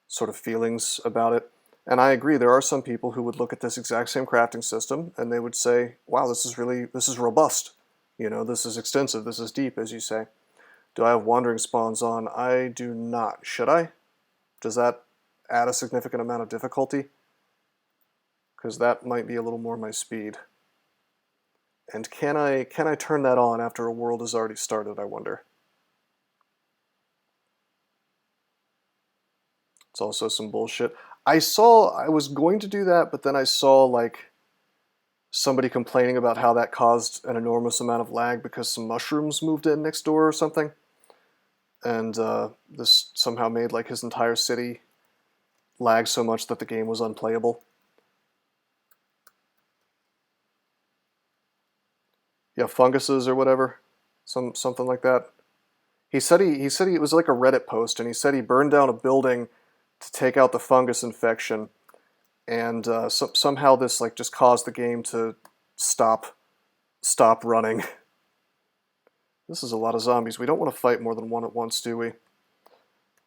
sort of feelings about it. And I agree, there are some people who would look at this exact same crafting system and they would say, wow, this is robust. You know, this is extensive, this is deep, as you say. Do I have wandering spawns on? I do not. Should I? Does that add a significant amount of difficulty? Because that might be a little more my speed. And can I turn that on after a world has already started, I wonder? It's also some bullshit. I was going to do that, but then I saw like somebody complaining about how that caused an enormous amount of lag because some mushrooms moved in next door or something. And this somehow made like his entire city lag so much that the game was unplayable. Yeah, funguses or whatever. Something like that. He said it was like a Reddit post, and he said he burned down a building to take out the fungus infection, and somehow this like just caused the game to stop running. This is a lot of zombies. We don't want to fight more than one at once, do we?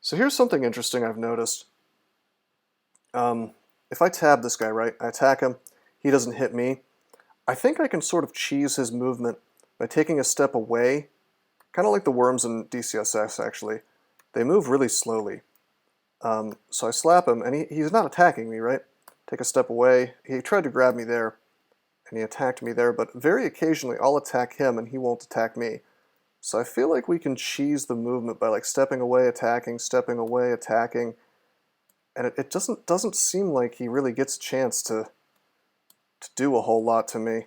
So here's something interesting I've noticed. If I tab this guy, right, I attack him, he doesn't hit me. I think I can sort of cheese his movement by taking a step away, kind of like the worms in DCSS, actually. They move really slowly. So I slap him, and he's not attacking me, right? Take a step away. He tried to grab me there, and he attacked me there, but very occasionally I'll attack him, and he won't attack me. So I feel like we can cheese the movement by like stepping away, attacking, and it doesn't seem like he really gets a chance to do a whole lot to me.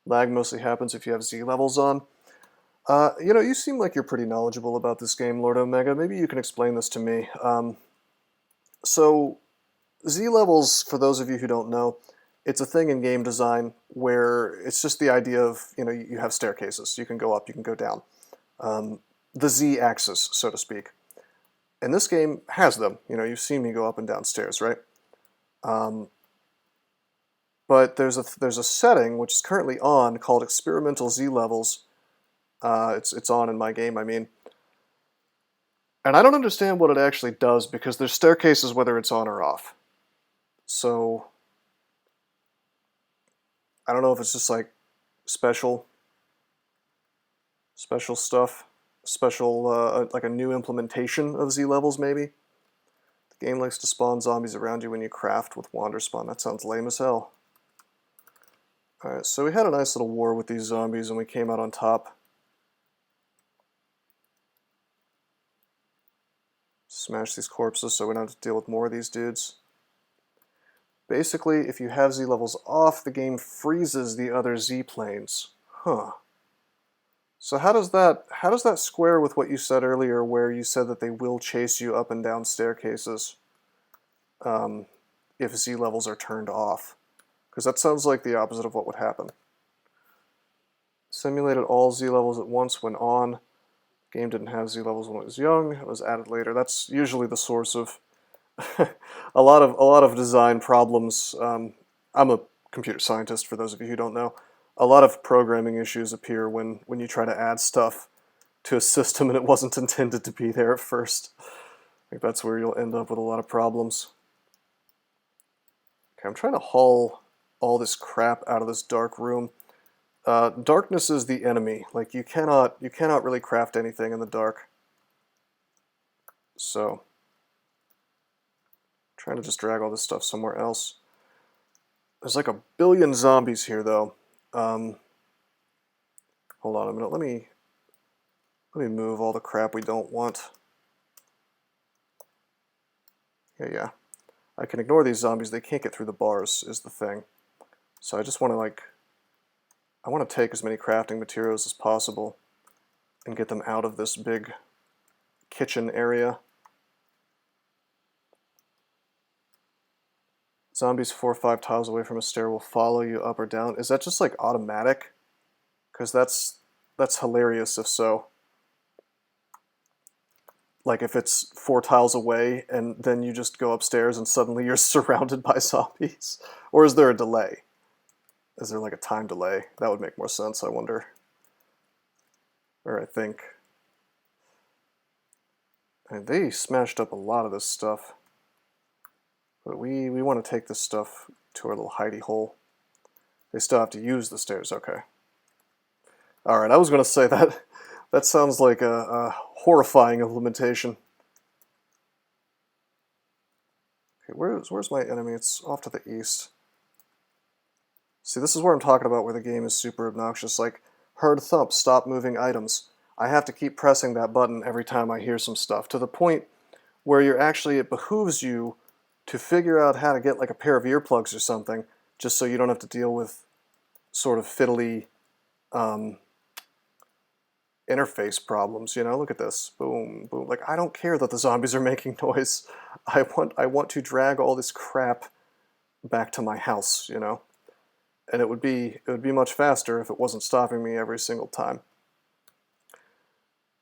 Lag mostly happens if you have Z levels on. You know, you seem like you're pretty knowledgeable about this game, Lord Omega. Maybe you can explain this to me. So, Z levels, for those of you who don't know, it's a thing in game design where it's just the idea of, you know, you have staircases. You can go up, you can go down. The Z axis, so to speak. And this game has them. You know, you've seen me go up and down stairs, right? But there's a setting which is currently on called experimental Z levels, It's on in my game, I mean. And I don't understand what it actually does, because there's staircases whether it's on or off. So I don't know if it's just like special stuff, like a new implementation of Z levels maybe. The game likes to spawn zombies around you when you craft with wander spawn. That sounds lame as hell. Alright, so we had a nice little war with these zombies and we came out on top. Smash these corpses so we don't have to deal with more of these dudes. Basically, if you have Z levels off, the game freezes the other Z planes. Huh. So how does that square with what you said earlier, where you said that they will chase you up and down staircases if Z levels are turned off? Because that sounds like the opposite of what would happen. Simulated all Z levels at once when on. Game didn't have Z levels when it was young. It was added later. That's usually the source of a lot of design problems. I'm a computer scientist, for those of you who don't know. A lot of programming issues appear when you try to add stuff to a system and it wasn't intended to be there at first. I think that's where you'll end up with a lot of problems. Okay, I'm trying to haul all this crap out of this dark room. Darkness is the enemy. Like, you cannot really craft anything in the dark. So trying to just drag all this stuff somewhere else. There's like a billion zombies here, though. Hold on a minute. Let me move all the crap we don't want. Yeah. I can ignore these zombies. They can't get through the bars, is the thing. So I just want to I want to take as many crafting materials as possible and get them out of this big kitchen area. Zombies 4 or 5 tiles away from a stair will follow you up or down. Is that just like automatic? Because that's hilarious if so. Like if it's 4 tiles away and then you just go upstairs and suddenly you're surrounded by zombies. Or is there a delay? Is there like a time delay? That would make more sense, I wonder. Or I think. And they smashed up a lot of this stuff. But we want to take this stuff to our little hidey hole. They still have to use the stairs, okay. Alright, I was going to say that sounds like a horrifying implementation. Okay, where's my enemy? It's off to the east. See, this is where I'm talking about where the game is super obnoxious. Like, hard thump, stop moving items. I have to keep pressing that button every time I hear some stuff, to the point where it behooves you to figure out how to get like a pair of earplugs or something, just so you don't have to deal with sort of fiddly interface problems, you know? Look at this. Boom, boom. Like, I don't care that the zombies are making noise. I want to drag all this crap back to my house, you know? And it would be much faster if it wasn't stopping me every single time.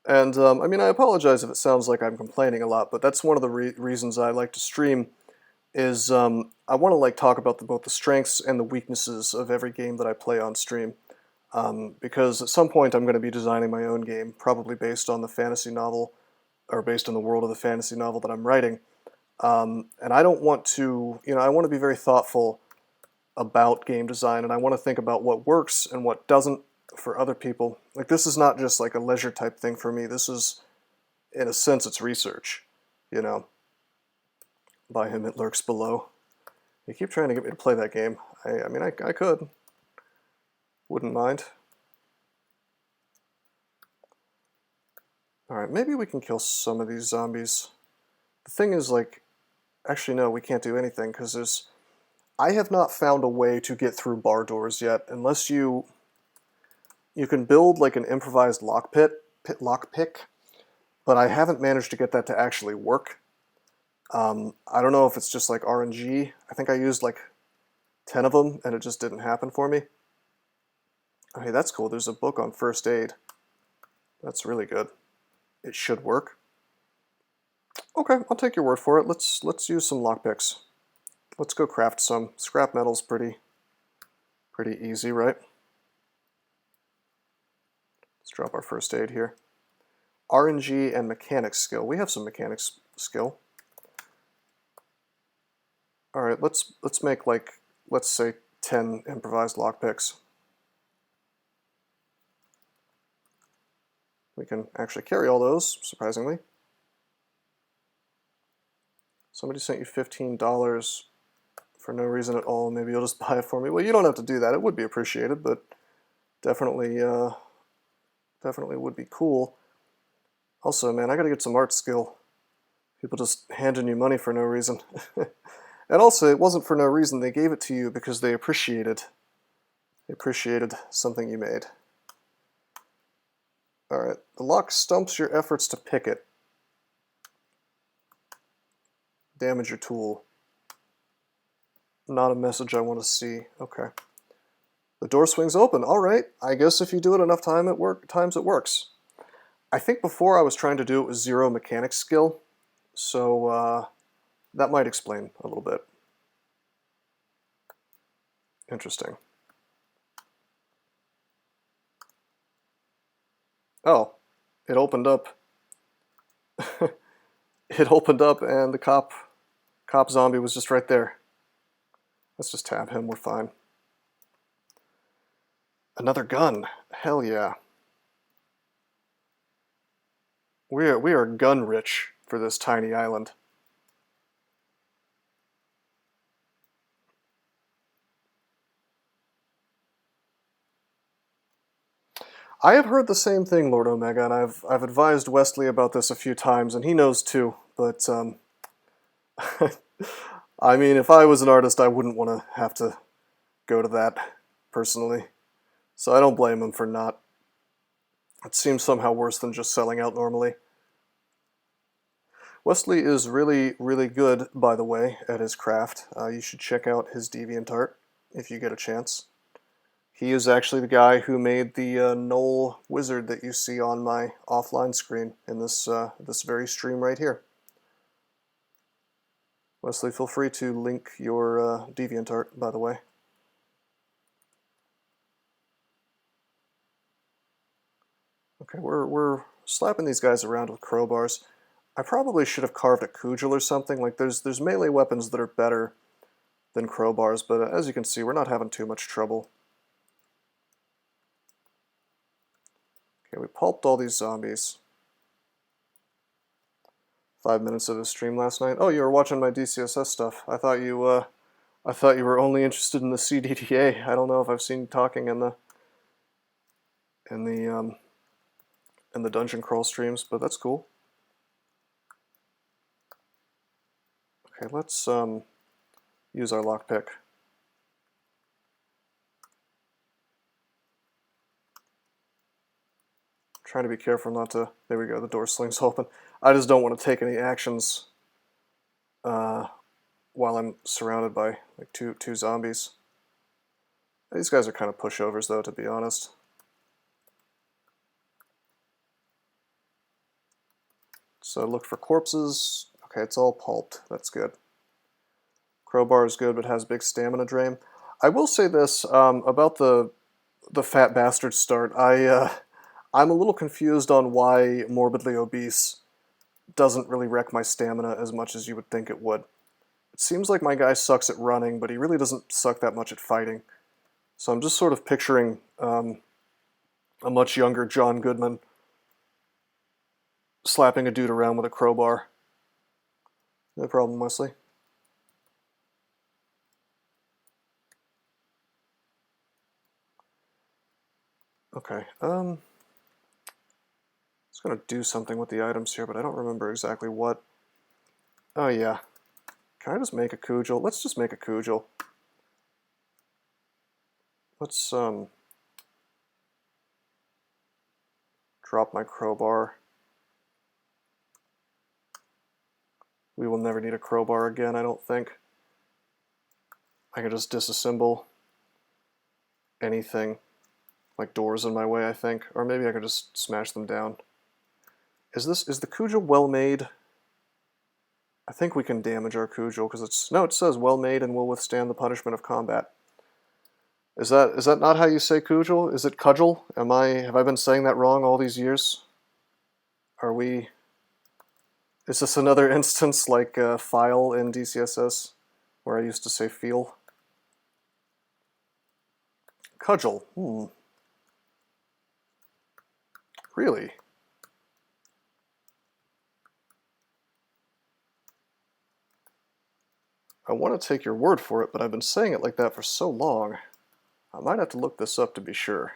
And, I mean, I apologize if it sounds like I'm complaining a lot, but that's one of the reasons I like to stream, is I want to like talk about both the strengths and the weaknesses of every game that I play on stream. Because at some point I'm going to be designing my own game, probably based on the fantasy novel, or based on the world of the fantasy novel that I'm writing. And I don't want to, I want to be very thoughtful about game design, and I want to think about what works and what doesn't for other people. Like, this is not just like a leisure type thing for me. This is, in a sense, it's research, you know. By him it lurks below. You keep trying to get me to play that game. I mean, I could. Wouldn't mind. Alright, maybe we can kill some of these zombies. The thing is, like, actually no, we can't do anything, because I have not found a way to get through bar doors yet, unless you can build like an improvised lockpick, but I haven't managed to get that to actually work. I don't know if it's just like RNG. I think I used like 10 of them and it just didn't happen for me. Okay, that's cool. There's a book on first aid. That's really good. It should work. Okay, I'll take your word for it. Let's use some lockpicks. Let's go craft some. Scrap metal's pretty easy, right? Let's drop our first aid here. RNG and mechanics skill. We have some mechanics skill. All right, let's make like, let's say 10 improvised lockpicks. We can actually carry all those, surprisingly. Somebody sent you $15 for no reason at all. Maybe you'll just buy it for me. Well, you don't have to do that. It would be appreciated, but definitely, definitely would be cool. Also, man, I gotta get some art skill. People just handing you money for no reason. And also, it wasn't for no reason. They gave it to you because they appreciated something you made. Alright, the lock stumps your efforts to pick it. Damage your tool. Not a message I want to see. Okay. The door swings open. Alright, I guess if you do it enough times it works. I think before I was trying to do it with 0 mechanics skill, so that might explain a little bit. Interesting. Oh, it opened up. It opened up and the cop zombie was just right there. Let's just tab him, we're fine. Another gun. Hell yeah. We are gun rich for this tiny island. I have heard the same thing, Lord Omega, and I've advised Wesley about this a few times, and he knows too, but I mean, if I was an artist, I wouldn't want to have to go to that, personally. So I don't blame him for not. It seems somehow worse than just selling out normally. Wesley is really, really good, by the way, at his craft. You should check out his DeviantArt if you get a chance. He is actually the guy who made the Knoll wizard that you see on my offline screen in this this very stream right here. Wesley, feel free to link your DeviantArt, by the way. Okay, we're slapping these guys around with crowbars. I probably should have carved a cudgel or something. Like there's melee weapons that are better than crowbars, but as you can see, we're not having too much trouble. Okay, we pulped all these zombies. 5 minutes of the stream last night. Oh, you were watching my DCSS stuff. I thought you were only interested in the CDDA. I don't know if I've seen you talking in the dungeon crawl streams, but that's cool. Okay, let's use our lockpick. Trying to be careful not to. There we go. The door slings open. I just don't want to take any actions while I'm surrounded by like two zombies. These guys are kind of pushovers, though, to be honest. So look for corpses. Okay, it's all pulped. That's good. Crowbar is good, but has big stamina drain. I will say this about the fat bastard start. I'm a little confused on why morbidly obese doesn't really wreck my stamina as much as you would think it would. It seems like my guy sucks at running, but he really doesn't suck that much at fighting. So I'm just sort of picturing a much younger John Goodman slapping a dude around with a crowbar. No problem, Wesley. Okay, I was going to do something with the items here, but I don't remember exactly what. Oh yeah. Can I just make a cudgel? Let's just make a cudgel. Let's drop my crowbar. We will never need a crowbar again, I don't think. I can just disassemble anything, like doors in my way, I think. Or maybe I could just smash them down. Is the cudgel well made? I think we can damage our cudgel because it says well made and will withstand the punishment of combat. Is that not how you say cudgel? Is it cudgel? Have I been saying that wrong all these years? Are we? Is this another instance like file in DCSS where I used to say feel? Cudgel. Really? I want to take your word for it, but I've been saying it like that for so long. I might have to look this up to be sure.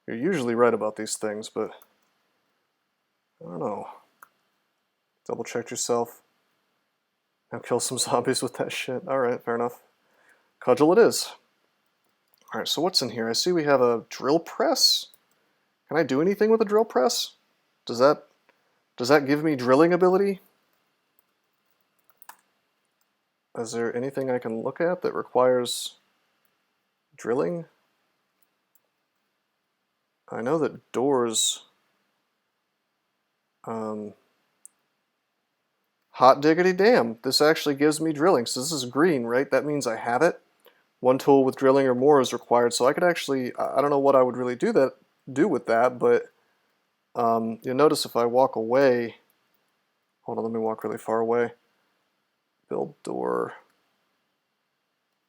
You're usually right about these things, but I don't know. Double check yourself. Now kill some zombies with that shit. Alright, fair enough. Cudgel it is. Alright, so what's in here? I see we have a drill press. Can I do anything with a drill press? Does that give me drilling ability? Is there anything I can look at that requires drilling? I know that doors... hot diggity damn, this actually gives me drilling. So this is green, right? That means I have it. One tool with drilling or more is required, so I could actually... I don't know what I would really do with that, but you'll notice if I walk away... Hold on, let me walk really far away. Build door...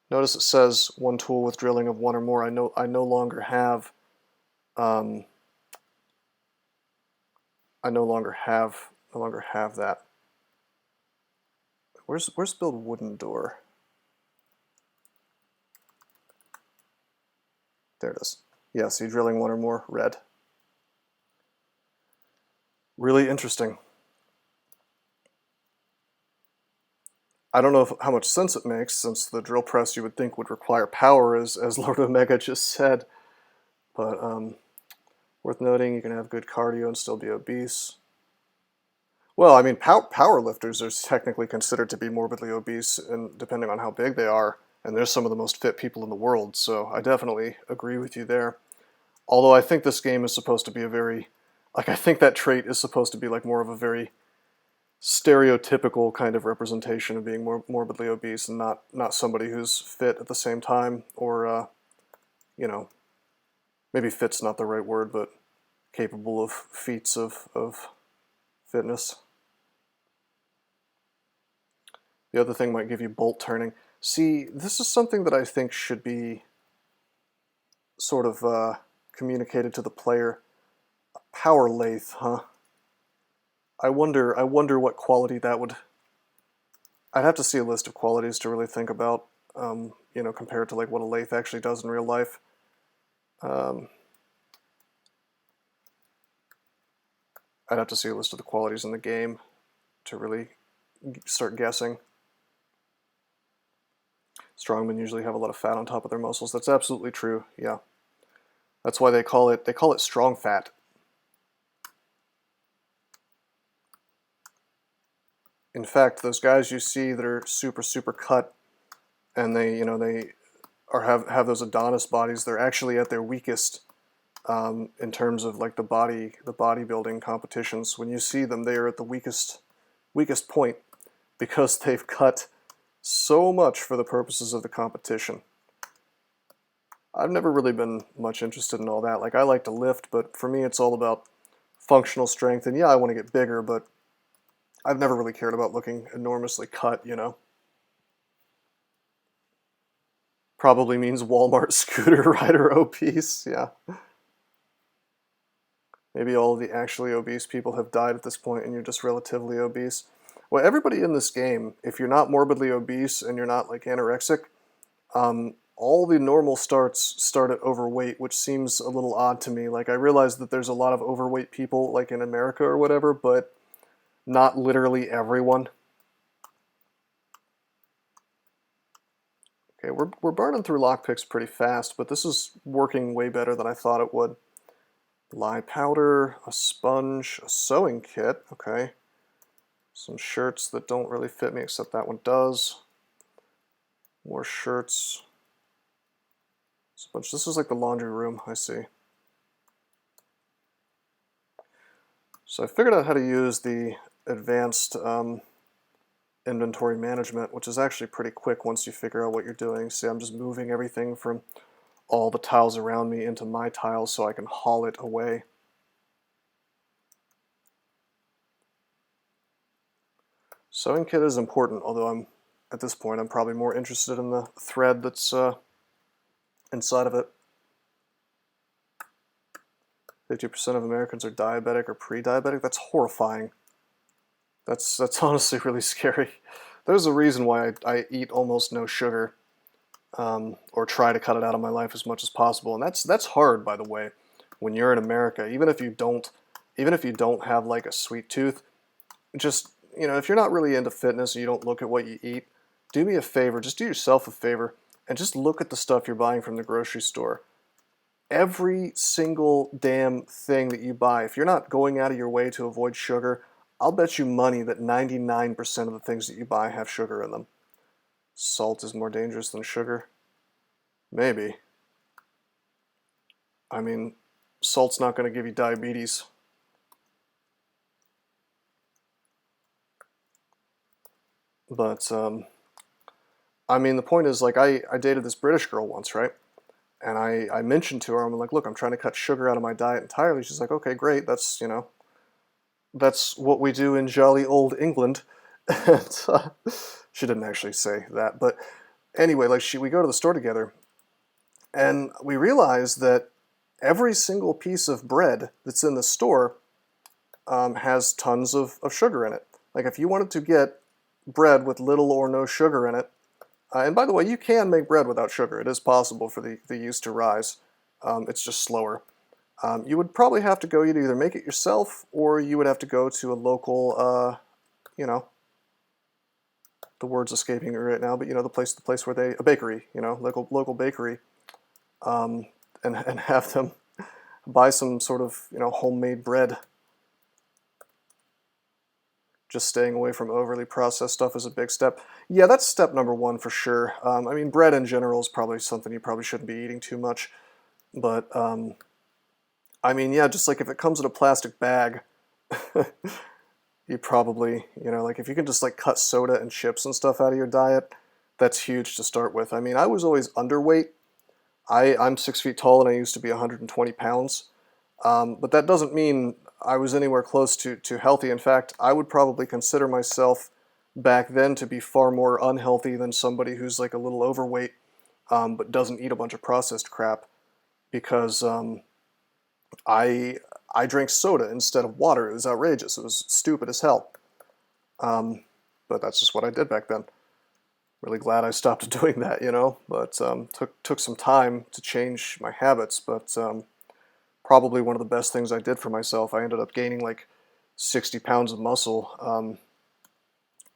Notice it says one tool with drilling of one or more. I no longer have I no longer have that. Where's build wooden door? There it is. Yeah, see, drilling one or more, red. Really interesting. I don't know how much sense it makes, since the drill press you would think would require power, as Lord Omega just said. But worth noting, you can have good cardio and still be obese. Well, I mean, power lifters are technically considered to be morbidly obese, and depending on how big they are, and they're some of the most fit people in the world, so I definitely agree with you there. Although I think this game is supposed to be a very... Like, I think that trait is supposed to be like more of a very stereotypical kind of representation of being morbidly obese, and not somebody who's fit at the same time, or you know, maybe fit's not the right word, but capable of feats of fitness. The other thing might give you bolt turning. See, this is something that I think should be sort of communicated to the player. Power lathe, huh? I wonder what quality that would... I'd have to see a list of qualities to really think about, you know, compared to like what a lathe actually does in real life. I'd have to see a list of the qualities in the game to really start guessing. Strongmen usually have a lot of fat on top of their muscles. That's absolutely true, yeah. That's why they call it strong fat. In fact, those guys you see that are super cut, and they have those Adonis bodies, they're actually at their weakest in terms of like the bodybuilding competitions. When you see them, they are at the weakest point, because they've cut so much for the purposes of the competition. I've never really been much interested in all that. Like, I like to lift, but for me it's all about functional strength, and yeah, I want to get bigger, but I've never really cared about looking enormously cut, you know. Probably means Walmart scooter rider obese, yeah. Maybe all of the actually obese people have died at this point and you're just relatively obese. Well, everybody in this game, if you're not morbidly obese and you're not like anorexic, all the normal starts start at overweight, which seems a little odd to me. Like, I realize that there's a lot of overweight people like in America or whatever, but not literally everyone. Okay, we're burning through lockpicks pretty fast, but this is working way better than I thought it would. Lye powder, a sponge, a sewing kit, okay. Some shirts that don't really fit me, except that one does. More shirts. Sponge. This is like the laundry room, I see. So I figured out how to use the advanced inventory management, which is actually pretty quick once you figure out what you're doing. See, I'm just moving everything from all the tiles around me into my tiles so I can haul it away. Sewing kit is important, although at this point I'm probably more interested in the thread that's inside of it. 50% of Americans are diabetic or pre-diabetic. That's horrifying. That's honestly really scary. There's a reason why I eat almost no sugar, or try to cut it out of my life as much as possible. And that's hard, by the way, when you're in America. Even if you don't have like a sweet tooth, just, you know, if you're not really into fitness and you don't look at what you eat, do me a favor, just do yourself a favor, and just look at the stuff you're buying from the grocery store. Every single damn thing that you buy, if you're not going out of your way to avoid sugar, I'll bet you money that 99% of the things that you buy have sugar in them. Salt is more dangerous than sugar? Maybe. I mean, salt's not going to give you diabetes. But, I mean, the point is, like, I dated this British girl once, right? And I mentioned to her, I'm like, look, I'm trying to cut sugar out of my diet entirely. She's like, okay, great. That's, you know, that's what we do in jolly old England. And, she didn't actually say that. But anyway, like, we go to the store together, and we realize that every single piece of bread that's in the store has tons of sugar in it. Like, if you wanted to get bread with little or no sugar in it, and by the way, you can make bread without sugar. It is possible for the yeast to rise. It's just slower. You would probably have to go, you'd either make it yourself, or you would have to go to a local, you know, the word's escaping me right now, but you know, the place where a bakery, you know, local bakery, and have them buy some sort of, you know, homemade bread. Just staying away from overly processed stuff is a big step. Yeah, that's step number one for sure. I mean, bread in general is probably something you probably shouldn't be eating too much. But, I mean, yeah, just like if it comes in a plastic bag, you probably, you know, like if you can just like cut soda and chips and stuff out of your diet, that's huge to start with. I mean, I was always underweight. I'm 6 feet tall and I used to be 120 pounds. But that doesn't mean I was anywhere close to healthy. In fact, I would probably consider myself back then to be far more unhealthy than somebody who's like a little overweight, but doesn't eat a bunch of processed crap, because I drank soda instead of water. It was outrageous. It was stupid as hell. But that's just what I did back then. Really glad I stopped doing that, you know. But took some time to change my habits, but probably one of the best things I did for myself. I ended up gaining like 60 pounds of muscle,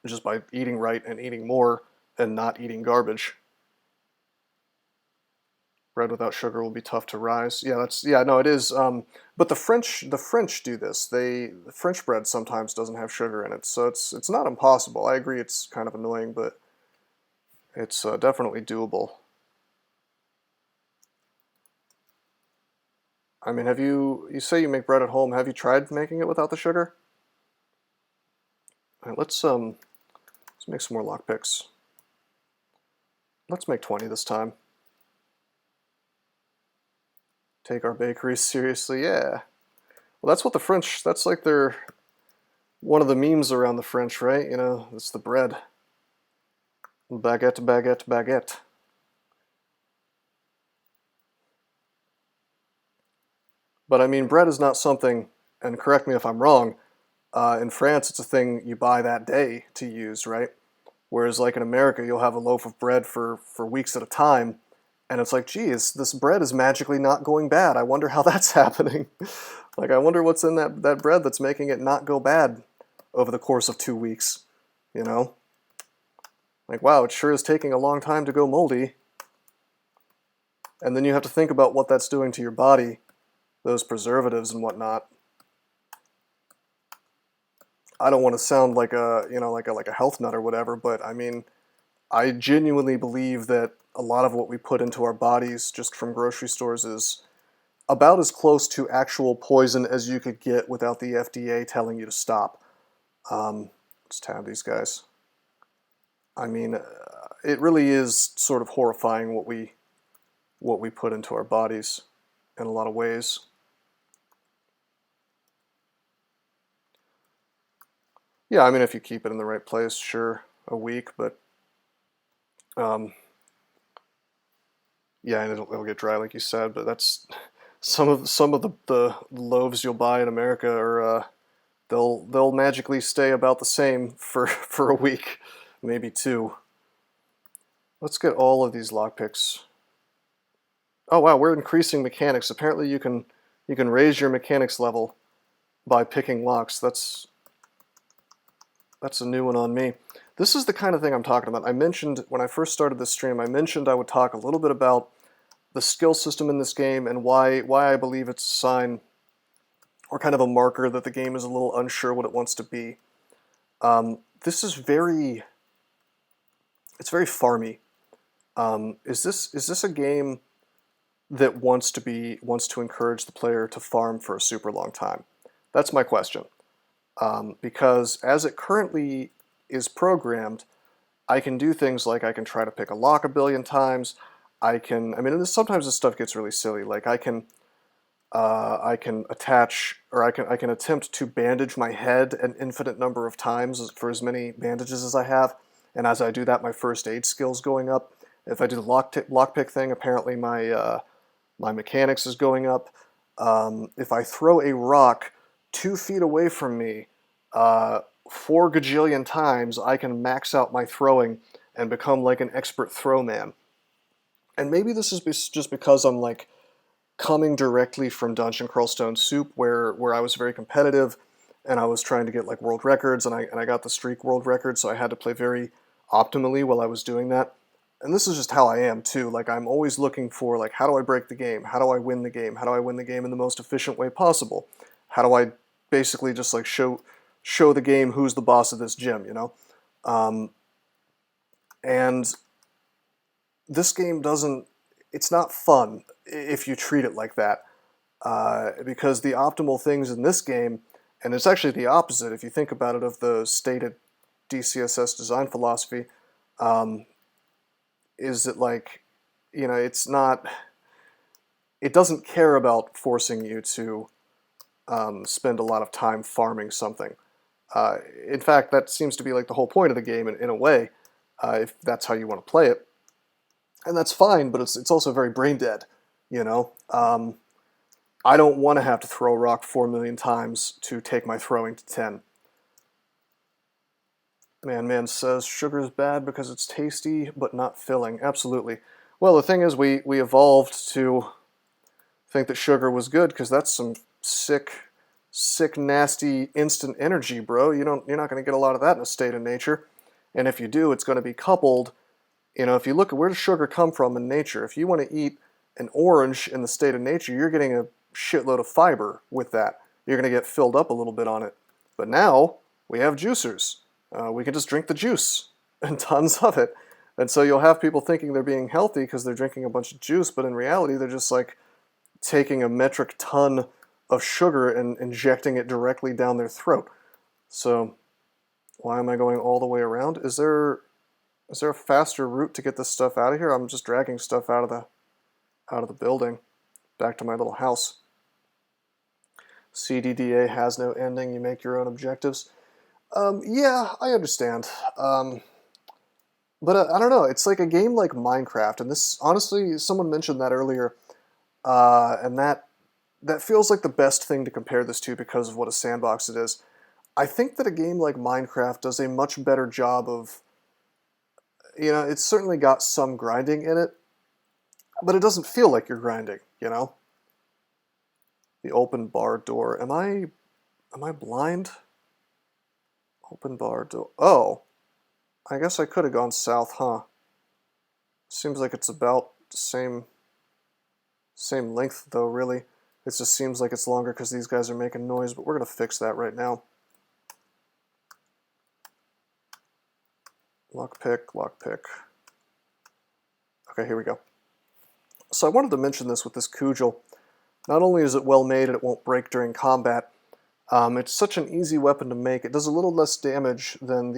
just by eating right and eating more and not eating garbage. Bread without sugar will be tough to rise. Yeah, no, it is. But the French do this. The French bread sometimes doesn't have sugar in it, so it's not impossible. I agree, it's kind of annoying, but it's definitely doable. I mean, you say you make bread at home. Have you tried making it without the sugar? All right, let's make some more lockpicks. Let's make 20 this time. Take our bakeries seriously, yeah. Well, that's what the French, that's like one of the memes around the French, right? You know, it's the bread. Baguette, baguette, baguette. But I mean, bread is not something, and correct me if I'm wrong, in France it's a thing you buy that day to use, right? Whereas like in America, you'll have a loaf of bread for weeks at a time, and it's like, geez, this bread is magically not going bad. I wonder how that's happening. Like, I wonder what's in that bread that's making it not go bad over the course of 2 weeks, you know? Like, wow, it sure is taking a long time to go moldy. And then you have to think about what that's doing to your body, those preservatives and whatnot. I don't want to sound like a health nut or whatever, but I mean, I genuinely believe that a lot of what we put into our bodies just from grocery stores is about as close to actual poison as you could get without the FDA telling you to stop. Let's tab these guys. I mean, it really is sort of horrifying what we put into our bodies in a lot of ways. Yeah, I mean, if you keep it in the right place, sure, a week, but yeah, and it'll get dry, like you said. But that's some of the loaves you'll buy in America are they'll magically stay about the same for for a week, maybe two. Let's get all of these lockpicks. Oh wow, we're increasing mechanics. Apparently you can raise your mechanics level by picking locks. That's a new one on me. This is the kind of thing I'm talking about. I mentioned when I first started this stream, I mentioned I would talk a little bit about the skill system in this game and why I believe it's a sign or kind of a marker that the game is a little unsure what it wants to be. This is it's very farmy. Is this a game that wants to encourage the player to farm for a super long time? That's my question. Because as it currently is programmed, I can do things like I can try to pick a lock a billion times. I mean, sometimes this stuff gets really silly. Like I can attach, or I can attempt to bandage my head an infinite number of times for as many bandages as I have. And as I do that, my first aid skill's going up. If I do the lockpick thing, apparently my my mechanics is going up. If I throw a rock 2 feet away from me 4 gajillion times, I can max out my throwing and become like an expert throw man. And maybe this is just because I'm like coming directly from Dungeon Crawl Stone Soup, where I was very competitive and I was trying to get like world records, and I got the streak world record, so I had to play very optimally while I was doing that. And this is just how I am too. Like I'm always looking for like, how do I break the game? How do I win the game? How do I win the game in the most efficient way possible? How do I basically just like show the game who's the boss of this gym, you know? And this game doesn't, it's not fun if you treat it like that. Because the optimal things in this game, and it's actually the opposite if you think about it of the stated DCSS design philosophy, is that like, you know, it's not, it doesn't care about forcing you to spend a lot of time farming something. In fact, that seems to be like the whole point of the game in a way, if that's how you want to play it. And that's fine, but it's also very brain dead, you know? I don't want to have to throw a rock 4 million times to take my throwing to 10. Man says sugar's bad because it's tasty but not filling. Absolutely. Well, the thing is, we evolved to think that sugar was good because that's some sick, nasty instant energy, bro. You're not going to get a lot of that in a state of nature. And if you do, it's going to be coupled. You know, if you look at where does sugar come from in nature, if you want to eat an orange in the state of nature, you're getting a shitload of fiber with that. You're going to get filled up a little bit on it. But now we have juicers. We can just drink the juice and tons of it. And so you'll have people thinking they're being healthy because they're drinking a bunch of juice, but in reality they're just like taking a metric ton of sugar and injecting it directly down their throat. So why am I going all the way around? Is there a faster route to get this stuff out of here? I'm just dragging stuff out of the building back to my little house. CDDA has no ending. You make your own objectives. Yeah, I understand. But I don't know. It's like a game like Minecraft, and this honestly, someone mentioned that earlier, and that feels like the best thing to compare this to because of what a sandbox it is. I think that a game like Minecraft does a much better job of, you know, it's certainly got some grinding in it, but it doesn't feel like you're grinding, you know? The open bar door. Am I blind? Open bar door. Oh, I guess I could have gone south, huh? Seems like it's about the same length though, really. It just seems like it's longer because these guys are making noise, but we're going to fix that right now. Lockpick, lockpick. Okay, here we go. So I wanted to mention this with this cudgel. Not only is it well made and it won't break during combat, it's such an easy weapon to make. It does a little less damage than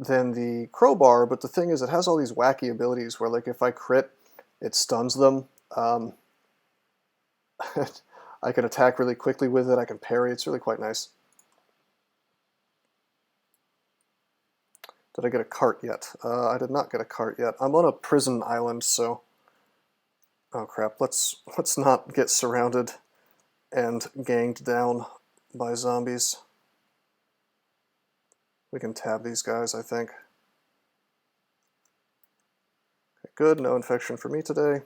than the crowbar, but the thing is it has all these wacky abilities where, like, if I crit, it stuns them. I can attack really quickly with it. I can parry. It's really quite nice. Did I get a cart yet? I did not get a cart yet. I'm on a prison island, so... Oh crap, let's not get surrounded and ganged down by zombies. We can tab these guys, I think. Okay, good, no infection for me today.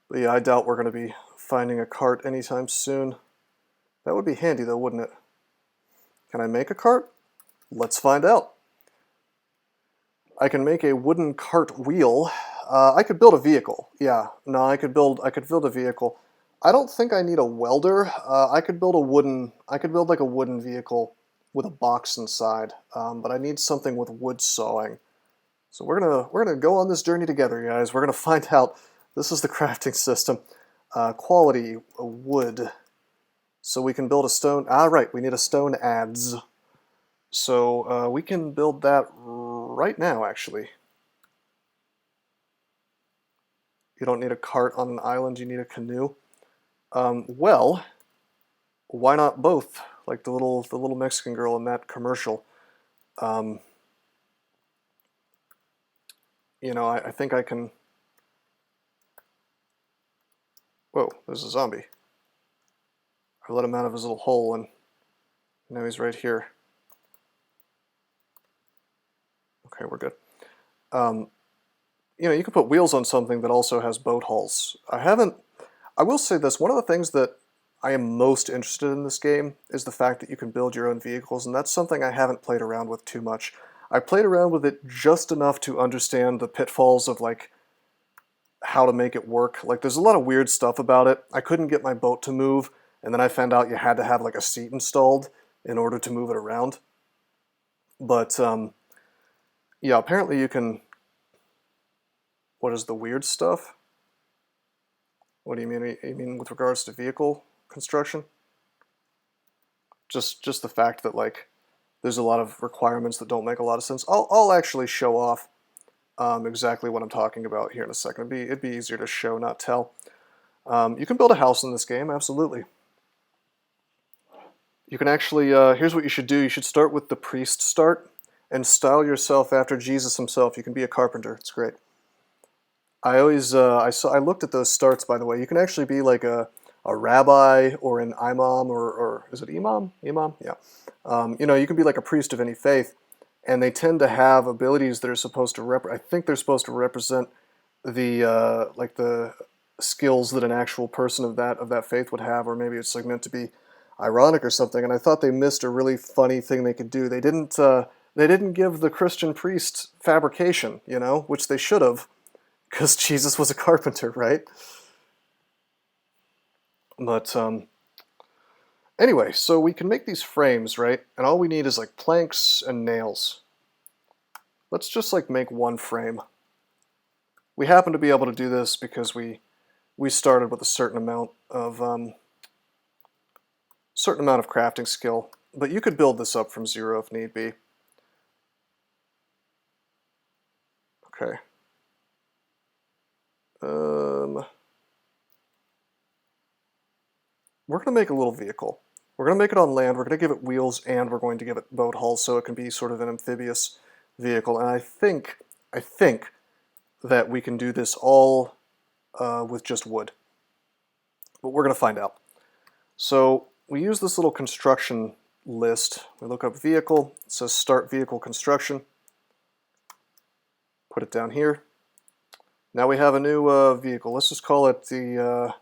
But yeah, I doubt we're going to be finding a cart anytime soon. That would be handy though, wouldn't it? Can I make a cart? Let's find out. I can make a wooden cart wheel. I could build a vehicle. Yeah, no, I could build a vehicle. I don't think I need a welder. I could build like a wooden vehicle with a box inside. But I need something with wood sawing. So we're gonna go on this journey together, guys. We're gonna find out. This is the crafting system. Quality wood. So we can build a stone. Right, we need a stone adze. So we can build that right now, actually. You don't need a cart on an island, you need a canoe. Well, why not both? Like the little Mexican girl in that commercial. You know, I think I can... Whoa, there's a zombie. I let him out of his little hole and now he's right here. Okay, we're good. You know, you can put wheels on something that also has boat hulls. I will say this, one of the things that I am most interested in this game is the fact that you can build your own vehicles, and that's something I haven't played around with too much. I played around with it just enough to understand the pitfalls of, like, how to make it work. Like, there's a lot of weird stuff about it. I couldn't get my boat to move, and then I found out you had to have, like, a seat installed in order to move it around. But, yeah, apparently you can... What is the weird stuff? What do you mean? You mean with regards to vehicle construction? Just the fact that, like, there's a lot of requirements that don't make a lot of sense. I'll actually show off exactly what I'm talking about here in a second. It'd be easier to show, not tell. You can build a house in this game, absolutely. You can actually, here's what you should do. You should start with the priest start and style yourself after Jesus himself. You can be a carpenter. It's great. I always, I looked at those starts, by the way. You can actually be like a rabbi or an imam, or is it imam? Imam? Yeah. You know, you can be like a priest of any faith, and they tend to have abilities that are supposed to I think they're supposed to represent the, like the skills that an actual person of that faith would have, or maybe it's like meant to be ironic or something, and I thought they missed a really funny thing they could do. They didn't give the Christian priest fabrication, you know, which they should have. Because Jesus was a carpenter, right? But, anyway, so we can make these frames, right? And all we need is, like, planks and nails. Let's just, like, make one frame. We happen to be able to do this because we started with a certain amount of crafting skill. But you could build this up from zero if need be. Okay. We're going to make a little vehicle. We're going to make it on land, we're going to give it wheels, and we're going to give it boat hulls so it can be sort of an amphibious vehicle. And I think that we can do this all with just wood. But we're going to find out. So we use this little construction list. We look up vehicle, it says start vehicle construction. Put it down here. Now we have a new vehicle. Let's just call it the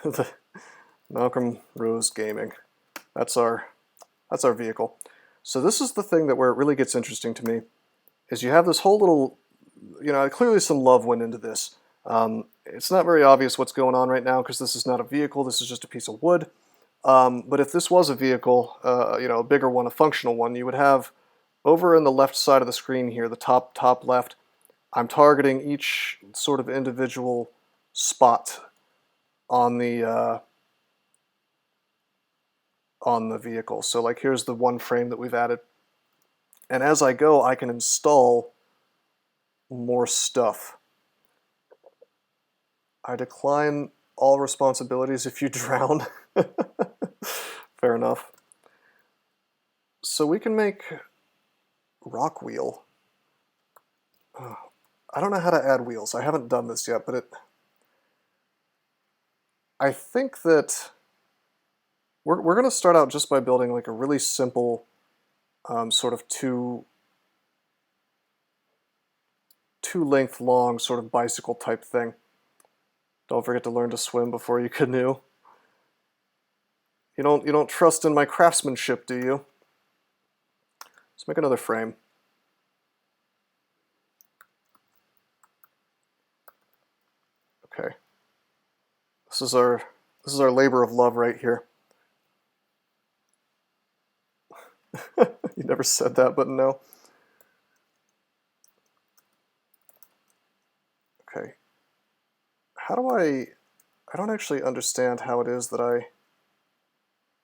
the Malcolm Rose Gaming. That's our vehicle. So this is the thing that where it really gets interesting to me, is you have this whole little, you know, clearly some love went into this. It's not very obvious what's going on right now because this is not a vehicle, this is just a piece of wood. But if this was a vehicle, you know, a bigger one, a functional one, you would have over in the left side of the screen here, the top left, I'm targeting each sort of individual spot on the on the vehicle. So like here's the one frame that we've added. And as I go, I can install more stuff. I decline all responsibilities if you drown. Fair enough. So we can make rock wheel. I don't know how to add wheels. I haven't done this yet, but I think that we're going to start out just by building like a really simple sort of two length long sort of bicycle type thing. Don't forget to learn to swim before you canoe. You don't trust in my craftsmanship, do you? Let's make another frame. Okay. This is our labor of love right here. You never said that, but no. Okay. How do I don't actually understand how it is that I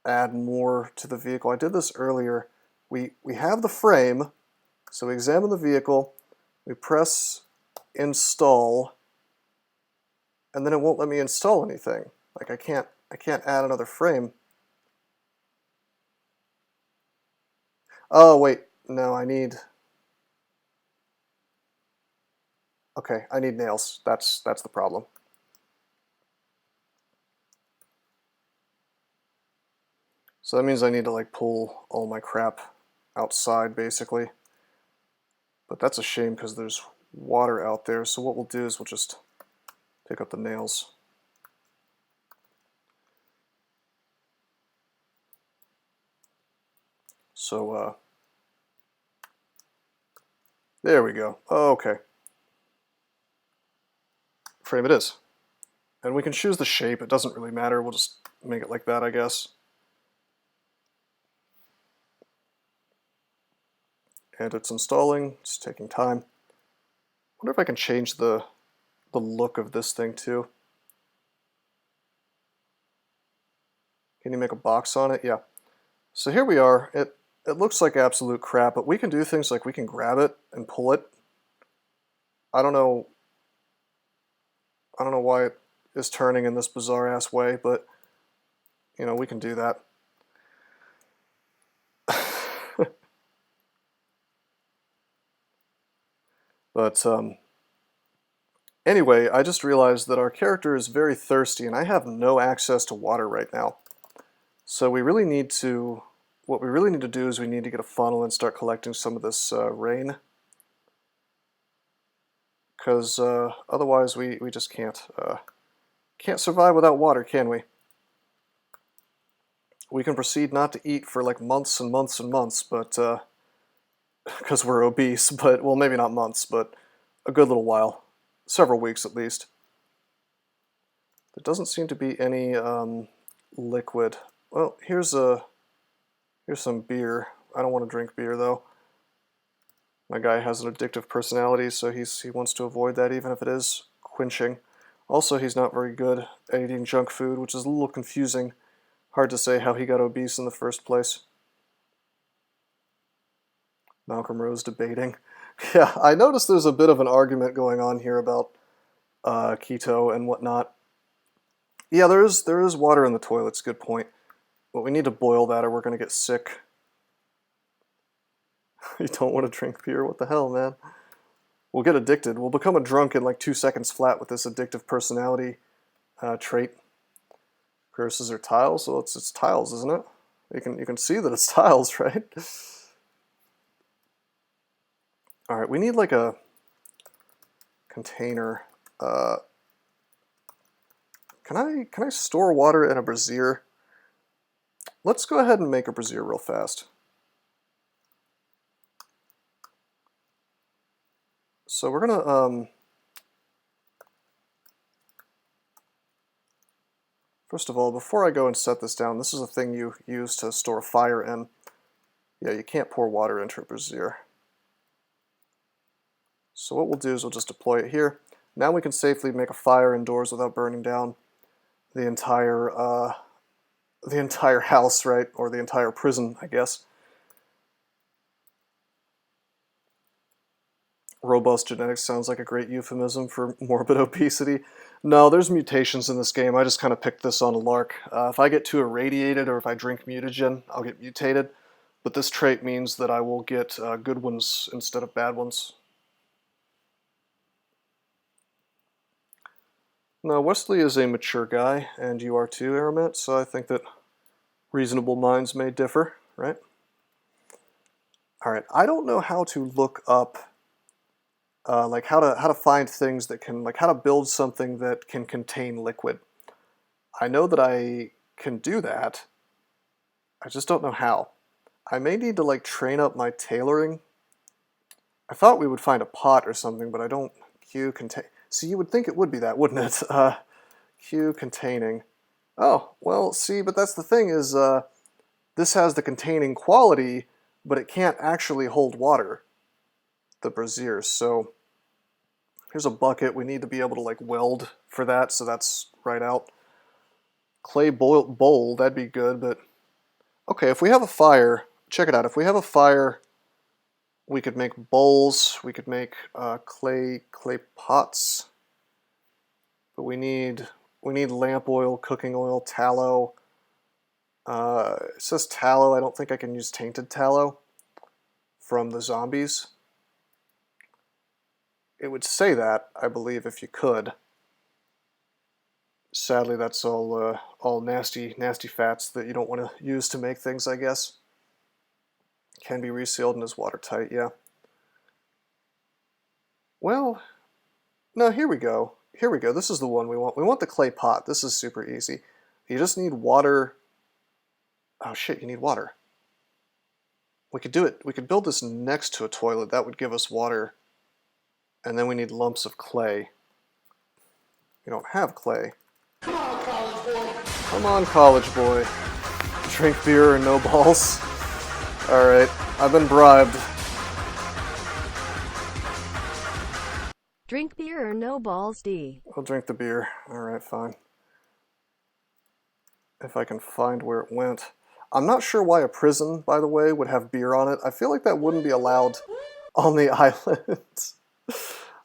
add more to the vehicle. I did this earlier. We have the frame, so we examine the vehicle, we press install, and then it won't let me install anything. Like I can't add another frame. Oh wait, no, I need. Okay, I need nails. That's the problem. So that means I need to like pull all my crap outside basically. But that's a shame because there's water out there. So what we'll do is we'll just pick up the nails. So there we go. Oh, okay. Frame it is. And we can choose the shape. It doesn't really matter. We'll just make it like that, I guess. And it's installing. It's taking time. I wonder if I can change the look of this thing too. Can you make a box on it? Yeah. So here we are. It looks like absolute crap, but we can do things like we can grab it and pull it. I don't know why it is turning in this bizarre ass way, but you know, we can do that. But anyway, I just realized that our character is very thirsty and I have no access to water right now. So we really need to, what we really need to do is we need to get a funnel and start collecting some of this rain. Because otherwise we just can't survive without water, can we? We can proceed not to eat for like months and months and months, but because we're obese, but well, maybe not months, but a good little while, several weeks at least. There doesn't seem to be any liquid. Well, here's some beer. I don't want to drink beer though. My guy has an addictive personality, so he wants to avoid that even if it is quenching. Also, he's not very good at eating junk food, which is a little confusing. Hard to say how he got obese in the first place. Malcolm Rose debating. Yeah, I noticed there's a bit of an argument going on here about keto and whatnot. Yeah, there is water in the toilets, good point. But we need to boil that or we're going to get sick. You don't want to drink beer? What the hell, man? We'll get addicted. We'll become a drunk in like 2 seconds flat with this addictive personality trait. Curses are tiles? Well, it's tiles, isn't it? You can see that it's tiles, right? All right, we need like a container. Can I store water in a brazier? Let's go ahead and make a brazier real fast. So we're gonna first of all, before I go and set this down, this is a thing you use to store fire in. Yeah, you can't pour water into a brazier. So what we'll do is we'll just deploy it here. Now we can safely make a fire indoors without burning down the entire the entire house, right? Or the entire prison, I guess. Robust genetics sounds like a great euphemism for morbid obesity. No, there's mutations in this game. I just kind of picked this on a lark. If I get too irradiated or if I drink mutagen, I'll get mutated. But this trait means that I will get good ones instead of bad ones. Now, Wesley is a mature guy, and you are too, Aramet, so I think that reasonable minds may differ, right? Alright, I don't know how to look up, like how to find things that can, like how to build something that can contain liquid. I know that I can do that, I just don't know how. I may need to like train up my tailoring. I thought we would find a pot or something, but I don't. Q contain. See, you would think it would be that, wouldn't it? Q containing. Oh, well, see, but that's the thing is, this has the containing quality, but it can't actually hold water, the brazier. So here's a bucket. We need to be able to like weld for that, so that's right out. Clay bowl, that'd be good, but okay, if we have a fire, check it out. If we have a fire, we could make bowls. We could make clay pots. But we need lamp oil, cooking oil, tallow. It says tallow. I don't think I can use tainted tallow from the zombies. It would say that, I believe, if you could. Sadly, that's all nasty fats that you don't want to use to make things, I guess. Can be resealed and is watertight, yeah. Well, no, here we go. Here we go. This is the one we want. We want the clay pot. This is super easy. You just need water. Oh shit, you need water. We could do it. We could build this next to a toilet. That would give us water. And then we need lumps of clay. We don't have clay. Come on, college boy. Come on, college boy. Drink beer and no balls. Alright, I've been bribed. Drink beer or no balls, D. I'll drink the beer. Alright, fine. If I can find where it went. I'm not sure why a prison, by the way, would have beer on it. I feel like that wouldn't be allowed on the island.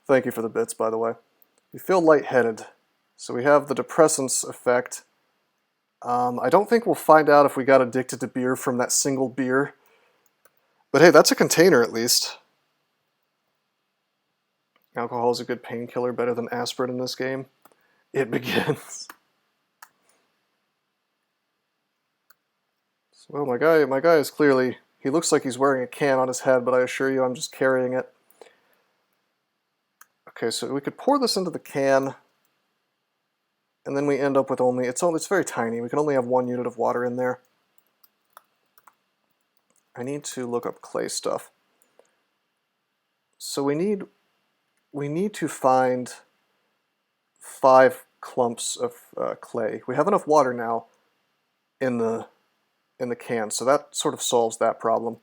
Thank you for the bits, by the way. You feel lightheaded. So we have the depressants effect. I don't think we'll find out if we got addicted to beer from that single beer. But hey, that's a container at least. Alcohol is a good painkiller, better than aspirin in this game. It begins. Well, my guy is clearly, he looks like he's wearing a can on his head, but I assure you I'm just carrying it. Okay, so we could pour this into the can, and then we end up with only, it's very tiny, we can only have 1 unit of water in there. I need to look up clay stuff. So we need to find 5 clumps of clay. We have enough water now in the can, so that sort of solves that problem.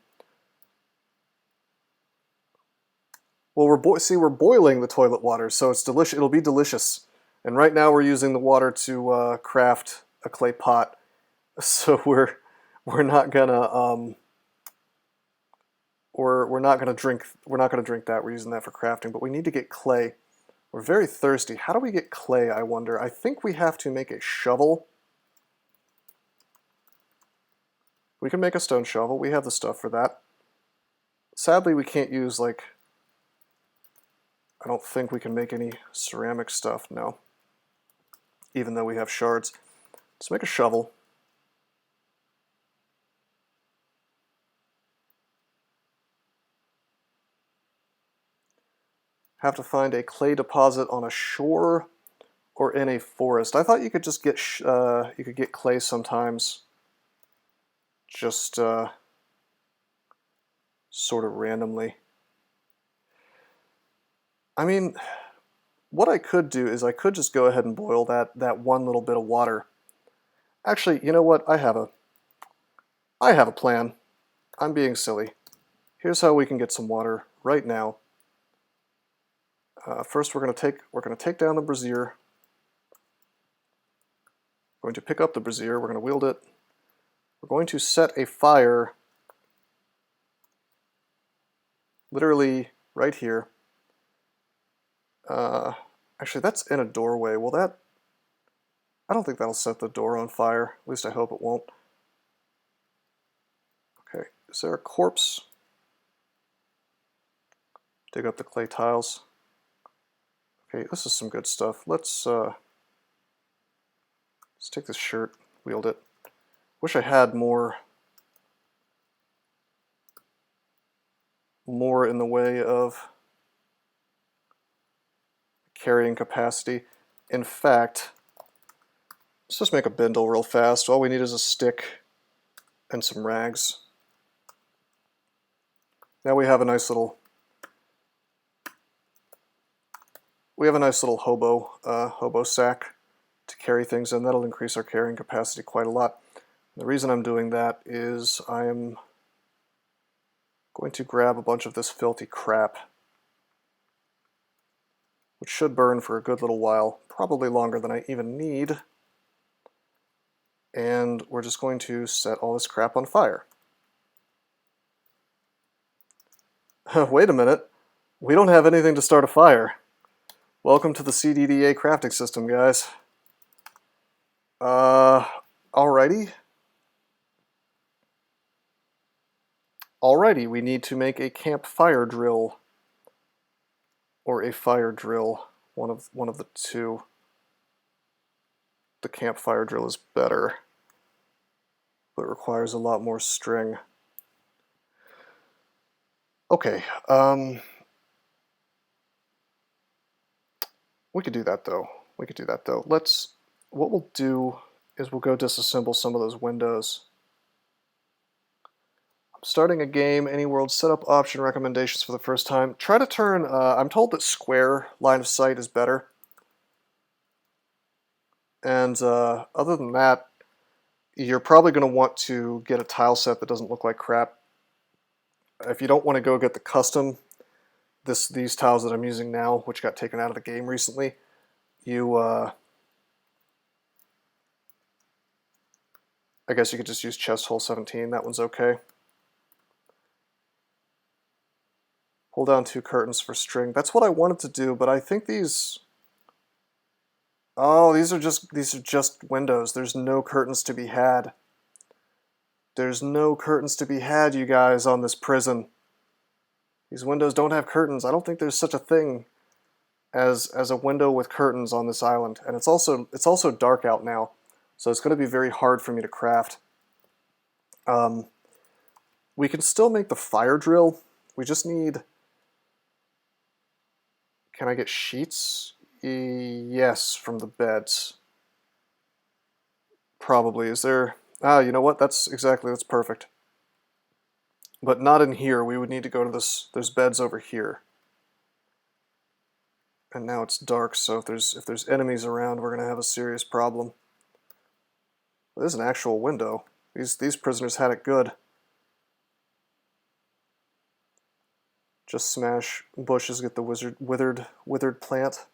Well, we're boiling the toilet water, so it's delicious. It'll be delicious. And right now we're using the water to craft a clay pot, so we're not gonna we're not gonna drink that. We're using that for crafting, but we need to get clay. We're very thirsty. How do we get clay, I wonder? I think we have to make a shovel. We can make a stone shovel. We have the stuff for that. Sadly, we can't use, like, I don't think we can make any ceramic stuff, no. Even though we have shards. Let's make a shovel. Have to find a clay deposit on a shore or in a forest. I thought you could just get clay sometimes, just sort of randomly. I mean, what I could do is I could just go ahead and boil that one little bit of water. Actually, you know what? I have a plan. I'm being silly. Here's how we can get some water right now. First, we're going to take down the brazier. We're going to pick up the brazier. We're going to wield it. we're going to set a fire literally right here. Actually, that's in a doorway. Will that... I don't think that'll set the door on fire. At least I hope it won't. Okay, is there a corpse? Dig up the clay tiles. Okay, this is some good stuff. Let's take this shirt, wield it. Wish I had more in the way of carrying capacity. In fact, let's just make a bindle real fast. All we need is a stick and some rags. Now we have a nice little hobo sack to carry things in. That'll increase our carrying capacity quite a lot. And the reason I'm doing that is I am going to grab a bunch of this filthy crap, which should burn for a good little while, probably longer than I even need. And we're just going to set all this crap on fire. Wait a minute, we don't have anything to start a fire. Welcome to the CDDA crafting system, guys. Alrighty. Alrighty, we need to make a campfire drill. Or a fire drill, one of the two. The campfire drill is better, but requires a lot more string. Okay, we could do that though. What we'll do is we'll go disassemble some of those windows. I'm starting a game, any world setup option recommendations for the first time. Try to turn, I'm told that square line of sight is better. And other than that, you're probably going to want to get a tile set that doesn't look like crap. If you don't want to go get the custom, these tiles that I'm using now, which got taken out of the game recently, I guess you could just use chest hole 17. That one's okay. Hold down 2 curtains for string. That's what I wanted to do, but I think these... Oh, these are just windows. There's no curtains to be had. There's no curtains to be had, you guys, on this prison. These windows don't have curtains. I don't think there's such a thing as a window with curtains on this island. And it's also dark out now, so it's going to be very hard for me to craft. We can still make the fire drill. We just need... Can I get sheets? Yes, from the beds. Probably. Is there... Ah, you know what? That's perfect. But not in here. We would need to go to this... There's beds over here. And now it's dark, so if there's enemies around, we're going to have a serious problem. Well, there's an actual window. These prisoners had it good. Just smash bushes, get the withered plant.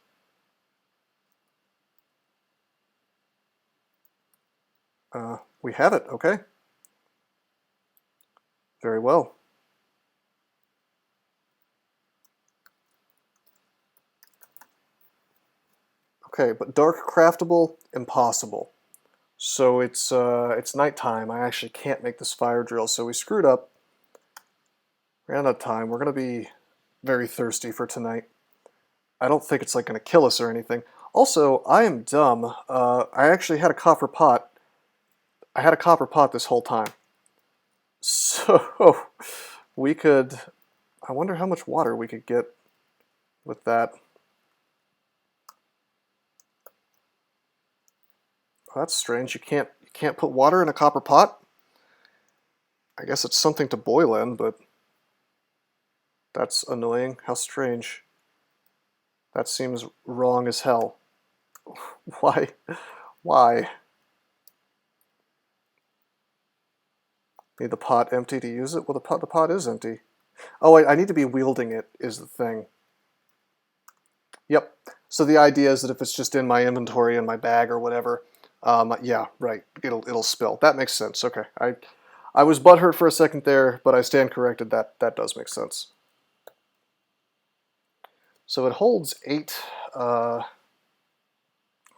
We have it, okay. Very well. Okay, but dark craftable, impossible. So it's nighttime. I actually can't make this fire drill, so we screwed up. Ran out of time. We're going to be very thirsty for tonight. I don't think it's like going to kill us or anything. Also, I am dumb. I actually had a copper pot. I had a copper pot this whole time. So we could... I wonder how much water we could get with that. Oh, that's strange. You can't put water in a copper pot? I guess it's something to boil in, but... That's annoying. How strange. That seems wrong as hell. Why? Why? Need the pot empty to use it? Well, the pot is empty. Oh, I need to be wielding it, is the thing. Yep. So the idea is that if it's just in my inventory, in my bag or whatever, Yeah, right. It'll spill. That makes sense. Okay. I was butthurt for a second there, but I stand corrected. That does make sense. So it holds 8. It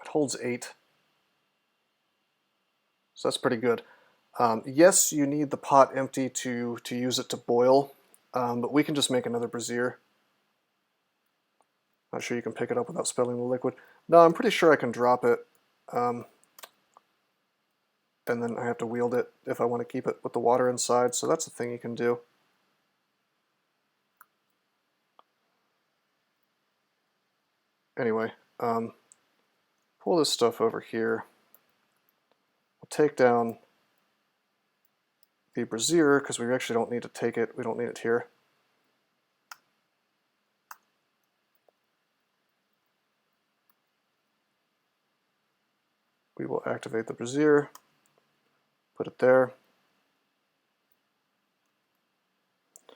holds 8. So that's pretty good. Yes, you need the pot empty to use it to boil, but we can just make another brazier. Not sure you can pick it up without spilling the liquid. No, I'm pretty sure I can drop it, and then I have to wield it if I want to keep it with the water inside, so that's a thing you can do. Anyway, pull this stuff over here. We'll take down the brazier, because we actually don't need to take it. We don't need it here. We will activate the brazier, put it there. I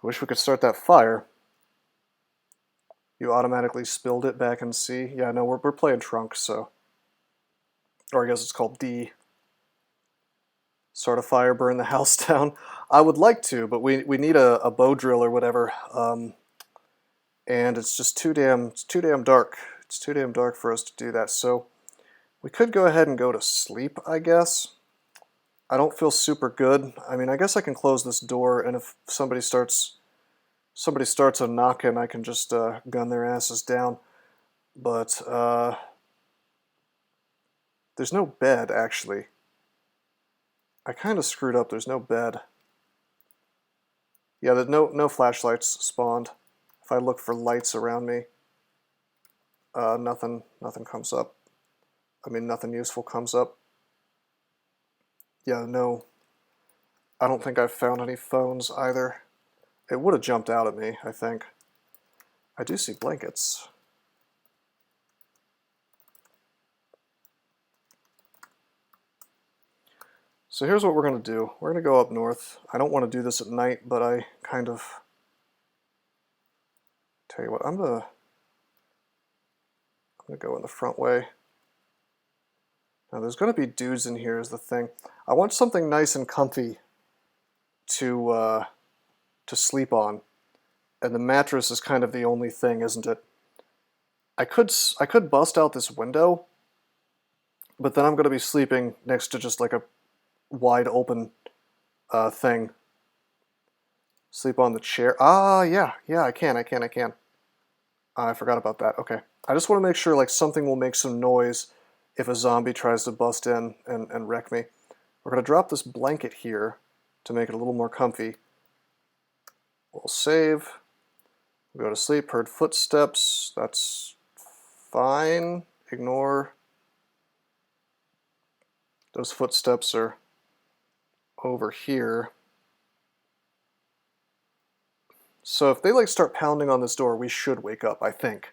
wish we could start that fire. You automatically spilled it back in C. Yeah, no, we're playing Trunk, so. Or I guess it's called D. Start a fire, burn the house down. I would like to, but we need a bow drill or whatever. And it's just too damn dark. It's too damn dark for us to do that. So we could go ahead and go to sleep, I guess. I don't feel super good. I mean, I guess I can close this door, and if somebody starts a knocking, I can just gun their asses down. But there's no bed, actually. I kind of screwed up. There's no bed. Yeah, there's no flashlights spawned. If I look for lights around me, nothing comes up. I mean, nothing useful comes up. Yeah, no. I don't think I've found any phones either. It would have jumped out at me, I think. I do see blankets. So here's what we're going to do. We're going to go up north. I don't want to do this at night, but I kind of... Tell you what, I'm going to go in the front way. Now there's going to be dudes in here is the thing. I want something nice and comfy to sleep on. And the mattress is kind of the only thing, isn't it? I could bust out this window, but then I'm going to be sleeping next to just like a wide open thing. Sleep on the chair. Ah, yeah, I can. I forgot about that. Okay. I just want to make sure like something will make some noise if a zombie tries to bust in and wreck me. We're going to drop this blanket here to make it a little more comfy. We'll save. We'll go to sleep. Heard footsteps. That's fine. Ignore. Those footsteps are over here. So if they like start pounding on this door, we should wake up, I think.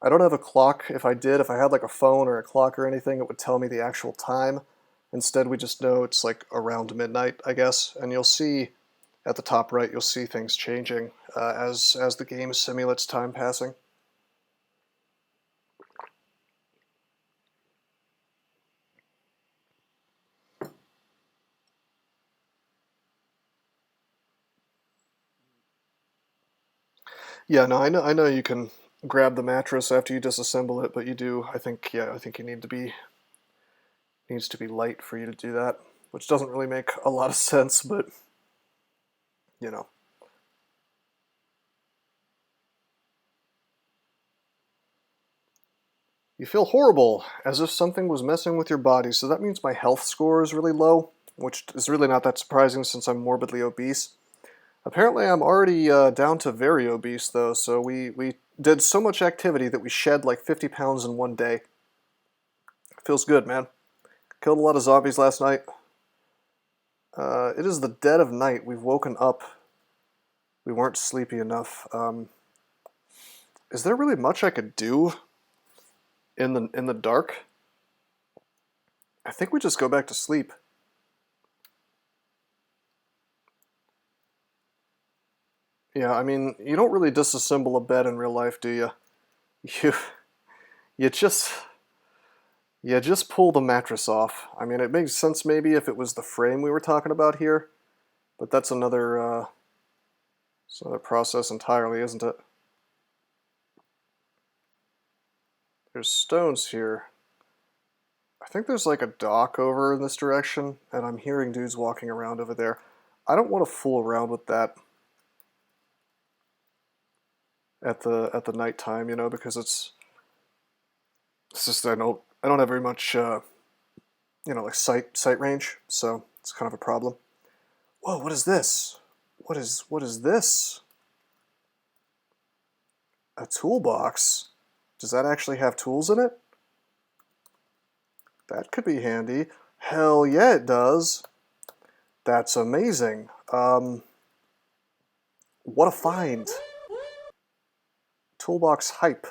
I don't have a clock. If I had like a phone or a clock or anything, it would tell me the actual time. Instead, we just know it's like around midnight, I guess. And you'll see at the top right, you'll see things changing as the game simulates time passing. Yeah, no, I know you can grab the mattress after you disassemble it, but you do, I think you needs to be light for you to do that, which doesn't really make a lot of sense, but you know. You feel horrible, as if something was messing with your body, so that means my health score is really low, which is really not that surprising since I'm morbidly obese. Apparently I'm already down to very obese, though, so we did so much activity that we shed like 50 pounds in one day. Feels good, man. Killed a lot of zombies last night. It is the dead of night. We've woken up. We weren't sleepy enough. Is there really much I could do in the dark? I think we just go back to sleep. Yeah, I mean, you don't really disassemble a bed in real life, do you? You you just you just pull the mattress off. I mean, it makes sense maybe if it was the frame we were talking about here, but that's it's another process entirely, isn't it? There's stones here. I think there's like a dock over in this direction, and I'm hearing dudes walking around over there. I don't want to fool around with that at the nighttime, you know, because it's just I don't have very much you know, like sight range, so it's kind of a problem. Whoa, what is this? What is this? A toolbox? Does that actually have tools in it? That could be handy. Hell yeah, it does. That's amazing. What a find. Toolbox hype.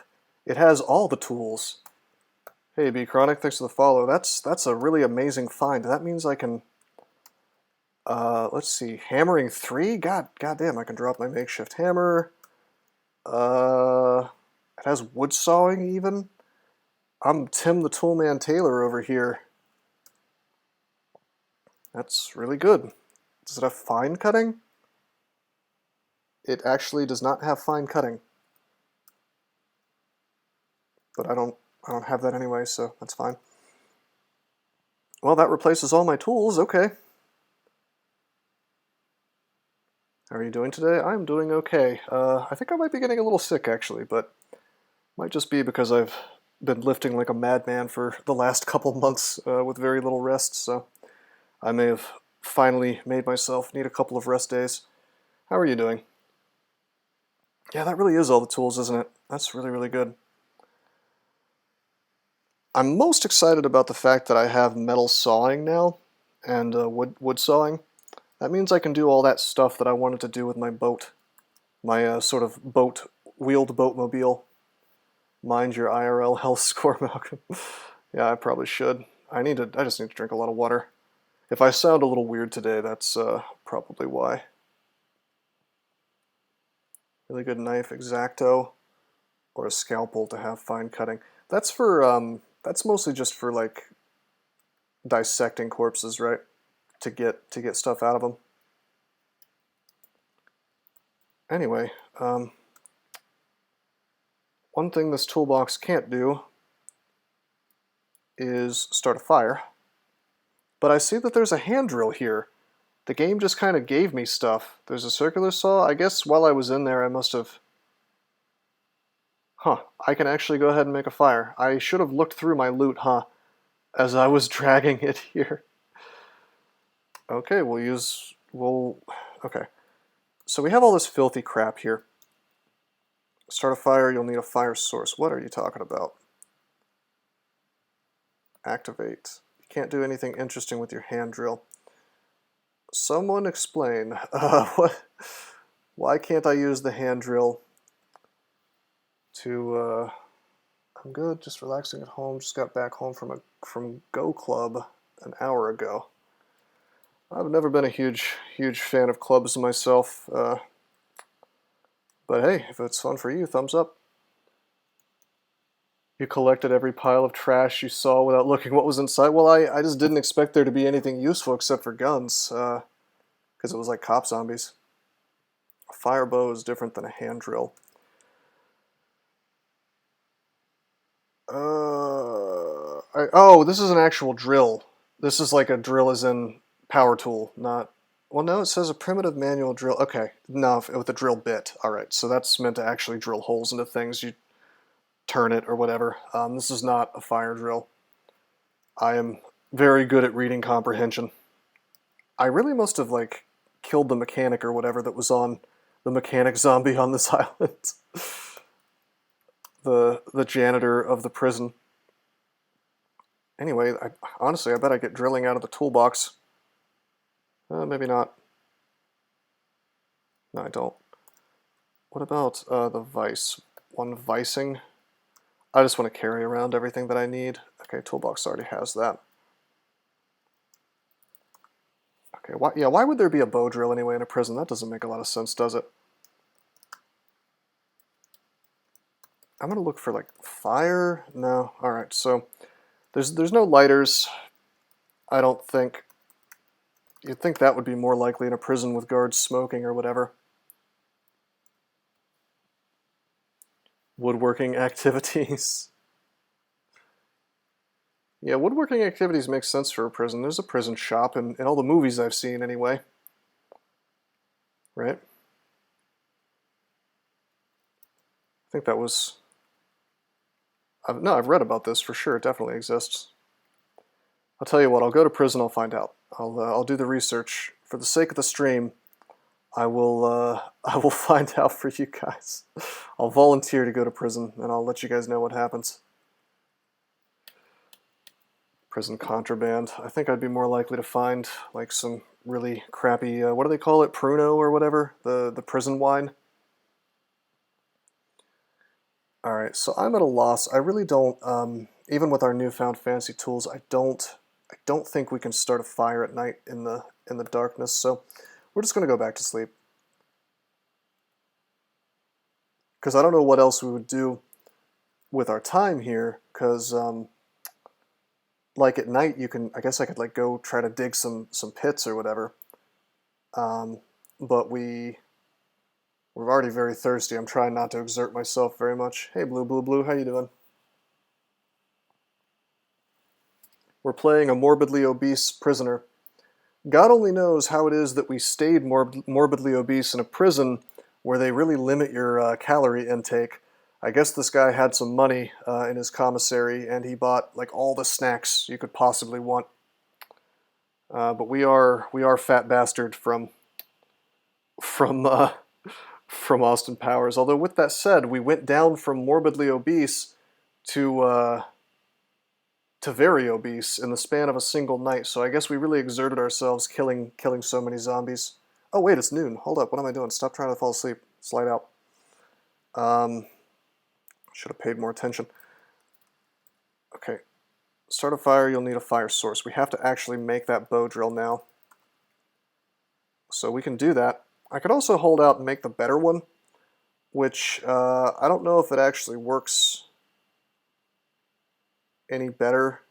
It has all the tools. Hey, B Chronic, thanks for the follow. That's a really amazing find. That means I can let's see, hammering 3? God damn, I can drop my makeshift hammer. It has wood sawing even. I'm Tim the Toolman Taylor over here. That's really good. Does it have fine cutting? It actually does not have fine cutting. But I don't have that anyway, so that's fine. Well, that replaces all my tools, okay. How are you doing today? I'm doing okay. I think I might be getting a little sick actually, but might just be because I've been lifting like a madman for the last couple months with very little rest, so I may have finally made myself need a couple of rest days. How are you doing? Yeah, that really is all the tools, isn't it? That's really, really good. I'm most excited about the fact that I have metal sawing now and wood sawing. That means I can do all that stuff that I wanted to do with my boat. My sort of wheeled boatmobile. Mind your IRL health score, Malcolm. Yeah, I probably should. I just need to drink a lot of water. If I sound a little weird today, that's probably why. Really good knife, X-Acto, or a scalpel to have fine cutting. That's that's mostly just for like dissecting corpses, right? To get stuff out of them. Anyway, one thing this toolbox can't do is start a fire. But I see that there's a hand drill here. The game just kind of gave me stuff. There's a circular saw. I guess while I was in there, I must have... Huh, I can actually go ahead and make a fire. I should have looked through my loot, huh, as I was dragging it here. Okay, okay. So we have all this filthy crap here. Start a fire, you'll need a fire source. What are you talking about? Activate. You can't do anything interesting with your hand drill. Someone explain. What? Why can't I use the hand drill to, I'm good, just relaxing at home. Just got back home from Go Club an hour ago. I've never been a huge fan of clubs myself, but hey, if it's fun for you, thumbs up. You collected every pile of trash you saw without looking what was inside. Well, I just didn't expect there to be anything useful except for guns, because it was like cop zombies. A fire bow is different than a hand drill. Oh, this is an actual drill. This is like a drill as in power tool, not... Well, no, it says a primitive manual drill. Okay, no, with a drill bit. Alright, so that's meant to actually drill holes into things. You turn it or whatever. This is not a fire drill. I am very good at reading comprehension. I really must have, like, killed the mechanic or whatever that was on the mechanic zombie on this island. The janitor of the prison. Anyway, honestly, I bet I get drilling out of the toolbox. Maybe not. No, I don't. What about the vice? One vicing? I just want to carry around everything that I need. Okay, toolbox already has that. Okay, why would there be a bow drill anyway in a prison? That doesn't make a lot of sense, does it? I'm gonna look for like fire. No, all right. So there's no lighters. I don't think. You'd think that would be more likely in a prison with guards smoking or whatever. Woodworking activities. Yeah, woodworking activities make sense for a prison. There's a prison shop in all the movies I've seen anyway. Right? I think that was... no, I've read about this for sure. It definitely exists. I'll tell you what, I'll go to prison, I'll find out. I'll do the research. For the sake of the stream, I will I will find out for you guys. I'll volunteer to go to prison, and I'll let you guys know what happens. Prison contraband. I think I'd be more likely to find like some really crappy, what do they call it, Pruno or whatever? The prison wine. Alright, so I'm at a loss. I really don't, even with our newfound fancy tools, I don't think we can start a fire at night in the darkness, so we're just going to go back to sleep. Because I don't know what else we would do with our time here, because, like at night you can, I guess I could like go try to dig some pits or whatever. But we're already very thirsty. I'm trying not to exert myself very much. Hey, Blue, how you doing? We're playing a morbidly obese prisoner. God only knows how it is that we stayed morbidly obese in a prison where they really limit your calorie intake. I guess this guy had some money in his commissary, and he bought like all the snacks you could possibly want. But we are fat bastard from Austin Powers. Although with that said, we went down from morbidly obese to very obese in the span of a single night. So I guess we really exerted ourselves killing so many zombies. Oh wait, it's noon. Hold up, what am I doing? Stop trying to fall asleep. Slide out. Should have paid more attention. Okay. Start a fire, you'll need a fire source. We have to actually make that bow drill now. So we can do that. I could also hold out and make the better one, which I don't know if it actually works any better.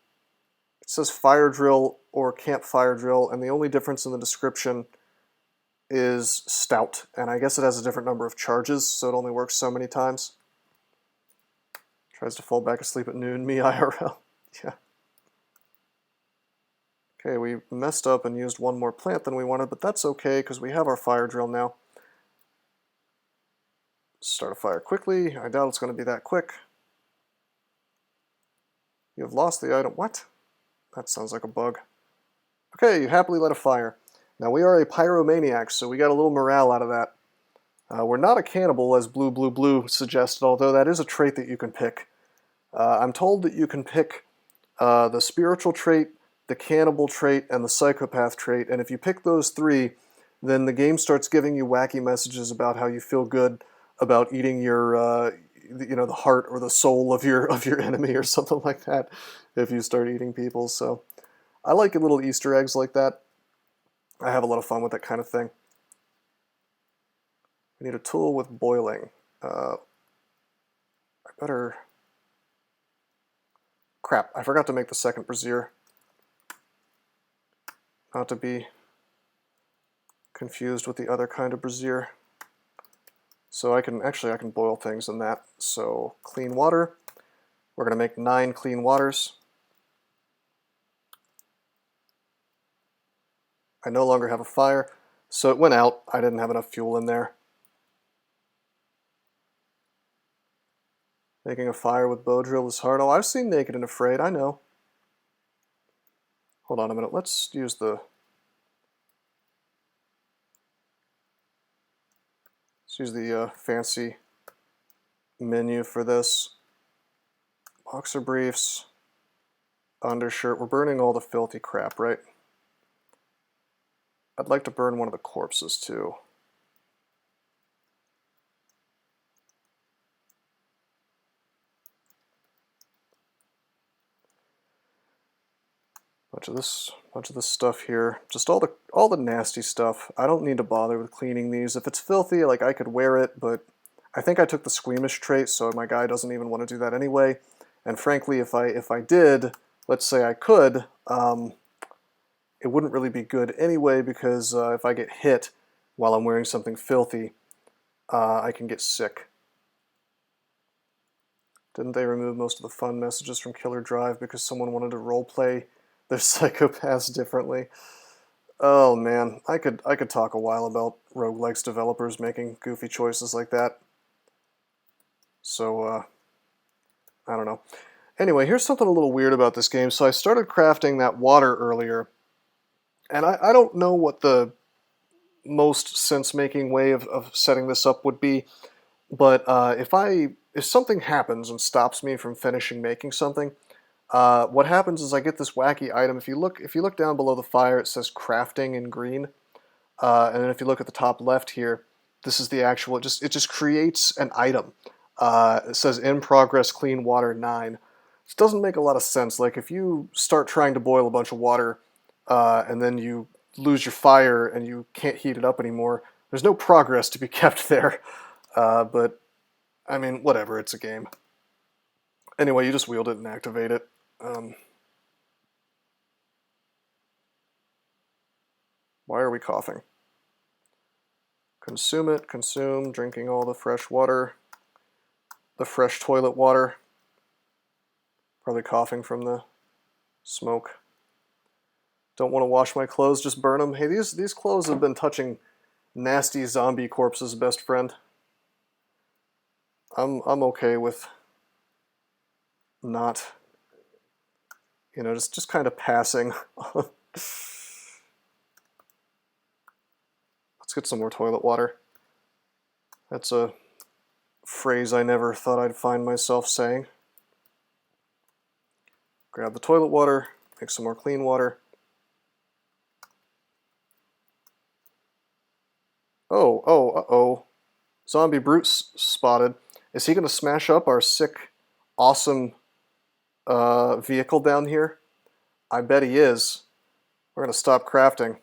It says fire drill or campfire drill, and the only difference in the description is stout, and I guess it has a different number of charges, so it only works so many times. Tries to fall back asleep at noon, me IRL. Yeah. Okay, we messed up and used one more plant than we wanted, but that's okay, because we have our fire drill now. Start a fire quickly. I doubt it's going to be that quick. You have lost the item. What? That sounds like a bug. Okay, you happily lit a fire. Now we are a pyromaniac, so we got a little morale out of that. We're not a cannibal, as Blue suggested, although that is a trait that you can pick. I'm told that you can pick the spiritual trait, the cannibal trait, and the psychopath trait, and if you pick those three, then the game starts giving you wacky messages about how you feel good about eating your, the heart or the soul of your enemy or something like that if you start eating people. So I like little Easter eggs like that. I have a lot of fun with that kind of thing. We need a tool with boiling. I better... Crap, I forgot to make the second brazier. Not to be confused with the other kind of brazier. So I can boil things in that. So clean water. We're going to make 9 clean waters. I no longer have a fire, so it went out. I didn't have enough fuel in there. Making a fire with bow drill is hard. Oh, I've seen Naked and Afraid, I know. Hold on a minute, let's use the... fancy menu for this. Boxer briefs, undershirt. We're burning all the filthy crap, right? I'd like to burn one of the corpses too. Bunch of this stuff here. Just all the nasty stuff. I don't need to bother with cleaning these. If it's filthy, like I could wear it, but I think I took the squeamish trait, so my guy doesn't even want to do that anyway. And frankly, if I did, let's say I could, it wouldn't really be good anyway, because if I get hit while I'm wearing something filthy, I can get sick. Didn't they remove most of the fun messages from Killer Drive because someone wanted to roleplay their psychopaths differently? Oh man, I could talk a while about roguelikes developers making goofy choices like that. So, I don't know. Anyway, here's something a little weird about this game. So I started crafting that water earlier, and I don't know what the most sense-making way of setting this up would be, but if something happens and stops me from finishing making something, what happens is I get this wacky item. If you look down below the fire, it says crafting in green, and then if you look at the top left here, this is the actual. It just creates an item. It says in progress clean water 9. This doesn't make a lot of sense. Like if you start trying to boil a bunch of water, and then you lose your fire and you can't heat it up anymore, there's no progress to be kept there. But I mean, whatever. It's a game. Anyway, you just wield it and activate it. Why are we coughing? Consume it, consume, drinking all the fresh water, the fresh toilet water. Probably coughing from the smoke. Don't want to wash my clothes, just burn them. Hey, these clothes have been touching nasty zombie corpses, best friend. I'm okay with not, just kind of passing. Let's get some more toilet water. That's a phrase I never thought I'd find myself saying. Grab the toilet water, make some more clean water. Oh, uh-oh. Zombie brute spotted. Is he going to smash up our sick, awesome vehicle down here? I bet he is. We're going to stop crafting.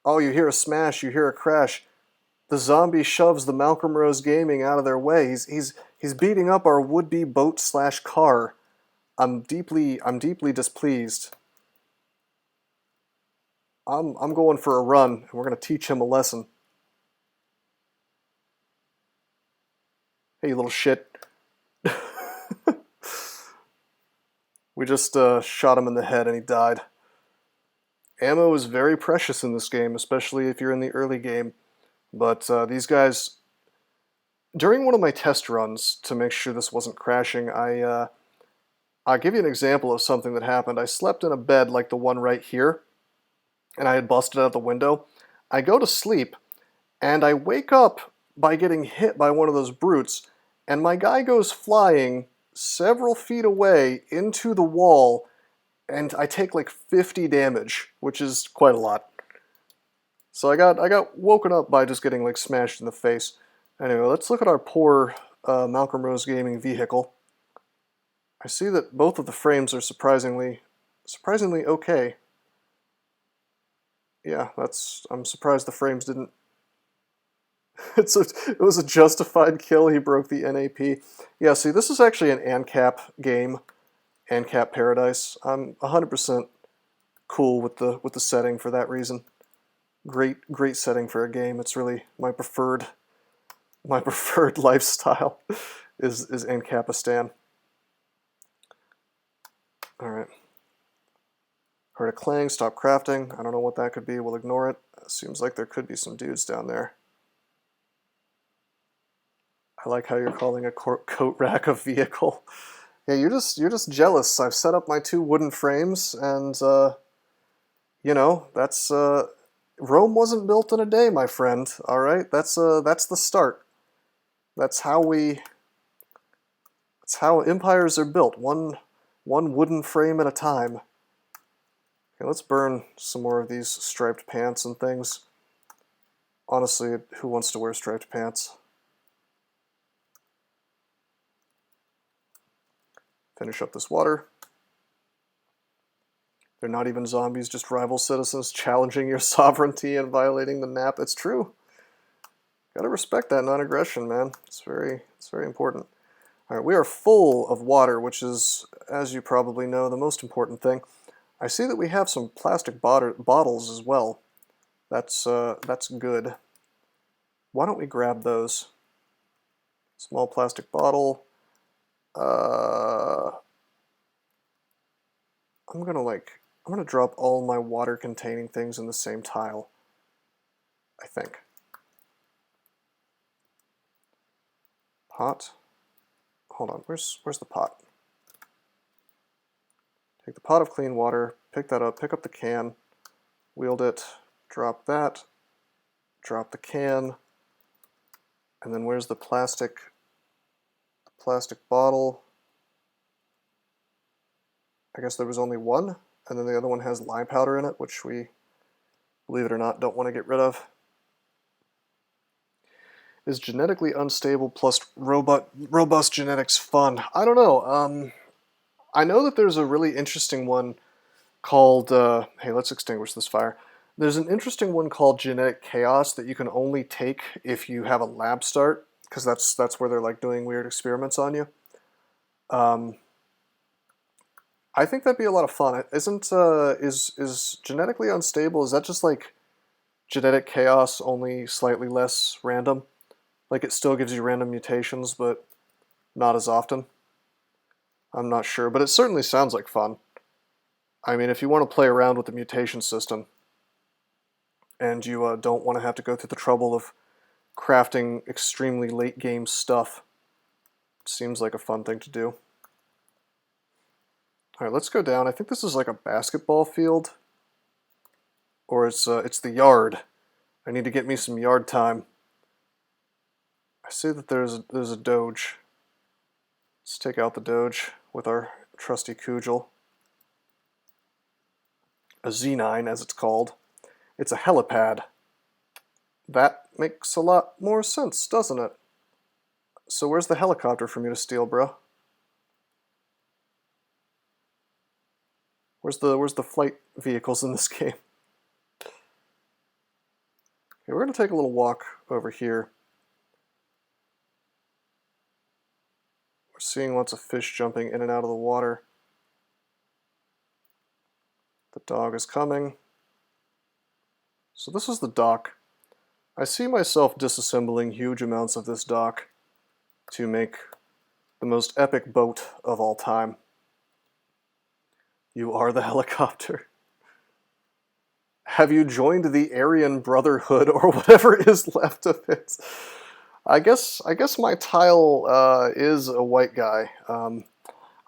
Oh, you hear a smash, you hear a crash. The zombie shoves the Malcolm Rose Gaming out of their way. He's beating up our would-be boat/car. I'm deeply displeased. I'm going for a run, and we're going to teach him a lesson. Hey, you little shit. We just shot him in the head and he died. Ammo is very precious in this game, especially if you're in the early game. But these guys, during one of my test runs to make sure this wasn't crashing, I'll give you an example of something that happened. I slept in a bed like the one right here, and I had busted out the window. I go to sleep, and I wake up by getting hit by one of those brutes, and my guy goes flying several feet away into the wall, and I take like 50 damage, which is quite a lot. So I got woken up by just getting like smashed in the face. Anyway, let's look at our poor Malcolm Rose Gaming vehicle. I see that both of the frames are surprisingly okay. Yeah, I'm surprised the frames didn't. It was a justified kill. He broke the NAP. Yeah, see, this is actually an ANCAP game, ANCAP Paradise. I'm 100% cool with the setting for that reason. Great setting for a game. It's really my preferred lifestyle is Ancapistan. All right. Heard a clang. Stop crafting. I don't know what that could be. We'll ignore it. Seems like there could be some dudes down there. I like how you're calling a coat rack a vehicle. Yeah, you're just jealous. I've set up my 2 wooden frames, and that's Rome wasn't built in a day, my friend. All right, that's the start. That's how empires are built, one wooden frame at a time. Okay, let's burn some more of these striped pants and things. Honestly, who wants to wear striped pants? Finish up this water. They're not even zombies, just rival citizens challenging your sovereignty and violating the map. It's true. Gotta respect that non-aggression, man. It's very important. All right, we are full of water, which is, as you probably know, the most important thing. I see that we have some plastic bottles as well. That's good. Why don't we grab those? Small plastic bottle. I'm gonna drop all my water-containing things in the same tile. I think. Pot. Hold on. Where's the pot? Take the pot of clean water. Pick that up. Pick up the can. Wield it. Drop that. Drop the can. And then where's the plastic bottle? I guess there was only one, and then the other one has lye powder in it, which we, believe it or not, don't want to get rid of. Is genetically unstable plus robust genetics fun? I don't know. I know that there's a really interesting one called, hey, let's extinguish this fire. There's an interesting one called genetic chaos that you can only take if you have a lab start, because that's where they're like doing weird experiments on you. I think that'd be a lot of fun. Is genetically unstable, is that just like genetic chaos, only slightly less random? Like it still gives you random mutations, but not as often? I'm not sure, but it certainly sounds like fun. I mean, if you want to play around with the mutation system, and you don't want to have to go through the trouble of crafting extremely late game stuff, it seems like a fun thing to do. Alright, let's go down. I think this is like a basketball field. Or it's the yard. I need to get me some yard time. I see that there's a Doge. Let's take out the Doge with our trusty cudgel. A Z9, as it's called. It's a helipad. That makes a lot more sense, doesn't it? So where's the helicopter for me to steal, bro? Where's the flight vehicles in this game? Okay, we're gonna take a little walk over here. We're seeing lots of fish jumping in and out of the water. The dog is coming. So this is the dock. I see myself disassembling huge amounts of this dock to make the most epic boat of all time. You are the helicopter. Have you joined the Aryan Brotherhood or whatever is left of it? I guess my tile is a white guy.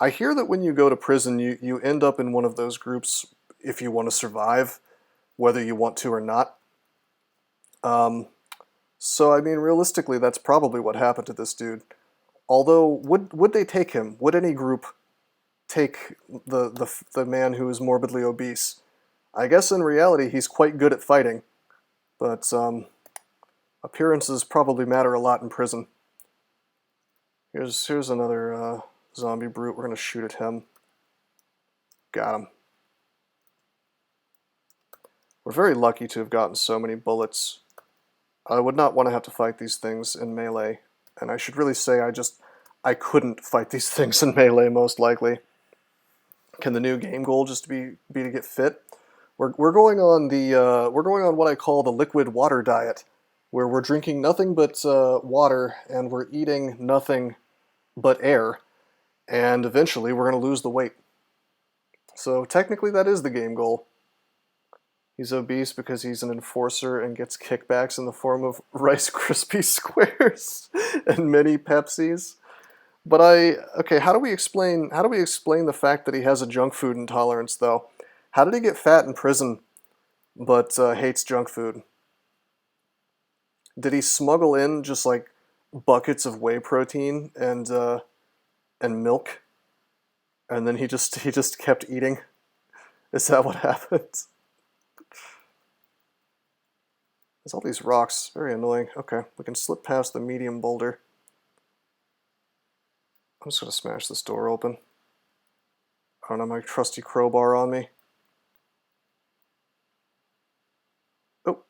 I hear that when you go to prison, you end up in one of those groups if you want to survive, whether you want to or not. So I mean, realistically, that's probably what happened to this dude. Although, would they take him? Would any group take the man who is morbidly obese? I guess in reality he's quite good at fighting, but appearances probably matter a lot in prison. Here's another zombie brute. We're gonna shoot at him. Got him. We're very lucky to have gotten so many bullets. I would not want to have to fight these things in melee, and I should really say I couldn't fight these things in melee most likely. Can the new game goal just be to get fit? We're going on what I call the liquid water diet, where we're drinking nothing but water and we're eating nothing but air, and eventually we're going to lose the weight. So technically that is the game goal. He's obese because he's an enforcer and gets kickbacks in the form of Rice Krispie squares and mini Pepsis. But okay, how do we explain the fact that he has a junk food intolerance though? How did he get fat in prison but hates junk food? Did he smuggle in just like buckets of whey protein and milk, and then he just kept eating? Is that what happened? There's all these rocks, very annoying. Okay, we can slip past the medium boulder. I'm just gonna smash this door open. I don't have my trusty crowbar on me. Oh,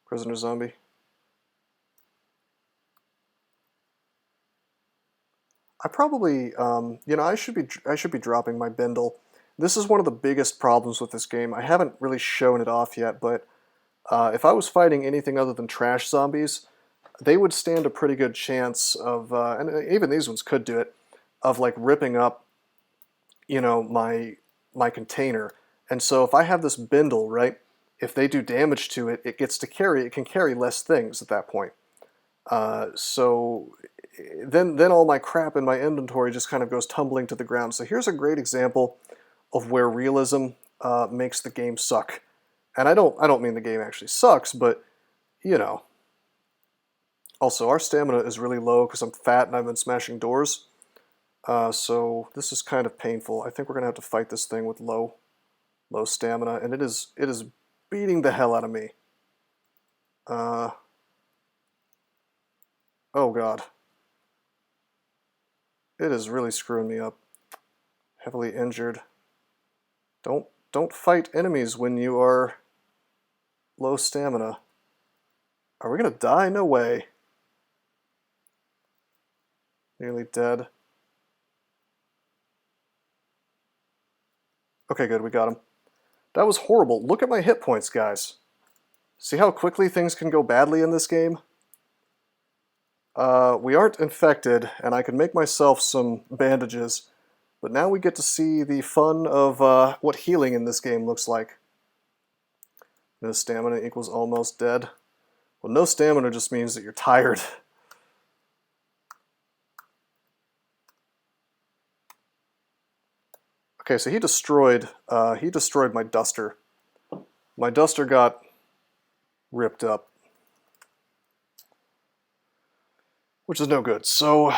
prisoner zombie. I probably, you know, I should be dropping my bindle. This is one of the biggest problems with this game. I haven't really shown it off yet, but if I was fighting anything other than trash zombies, they would stand a pretty good chance of, and even these ones could do it, of like ripping up, you know, my container. And so if I have this bindle, right, if they do damage to it, it can carry less things at that point. So then all my crap in my inventory just kind of goes tumbling to the ground. So here's a great example of where realism makes the game suck. And I don't mean the game actually sucks, but you know. Also, our stamina is really low because I'm fat and I've been smashing doors. So this is kind of painful. I think we're gonna have to fight this thing with low stamina, and it is beating the hell out of me. Oh god, it is really screwing me up. Heavily injured. Don't fight enemies when you are low stamina. Are we gonna die? No way. Nearly dead. Okay, good, we got him. That was horrible. Look at my hit points, guys. See how quickly things can go badly in this game? We aren't infected, and I can make myself some bandages, but now we get to see the fun of what healing in this game looks like. No stamina equals almost dead. Well, no stamina just means that you're tired. Okay, so he destroyed my duster. My duster got ripped up, which is no good. So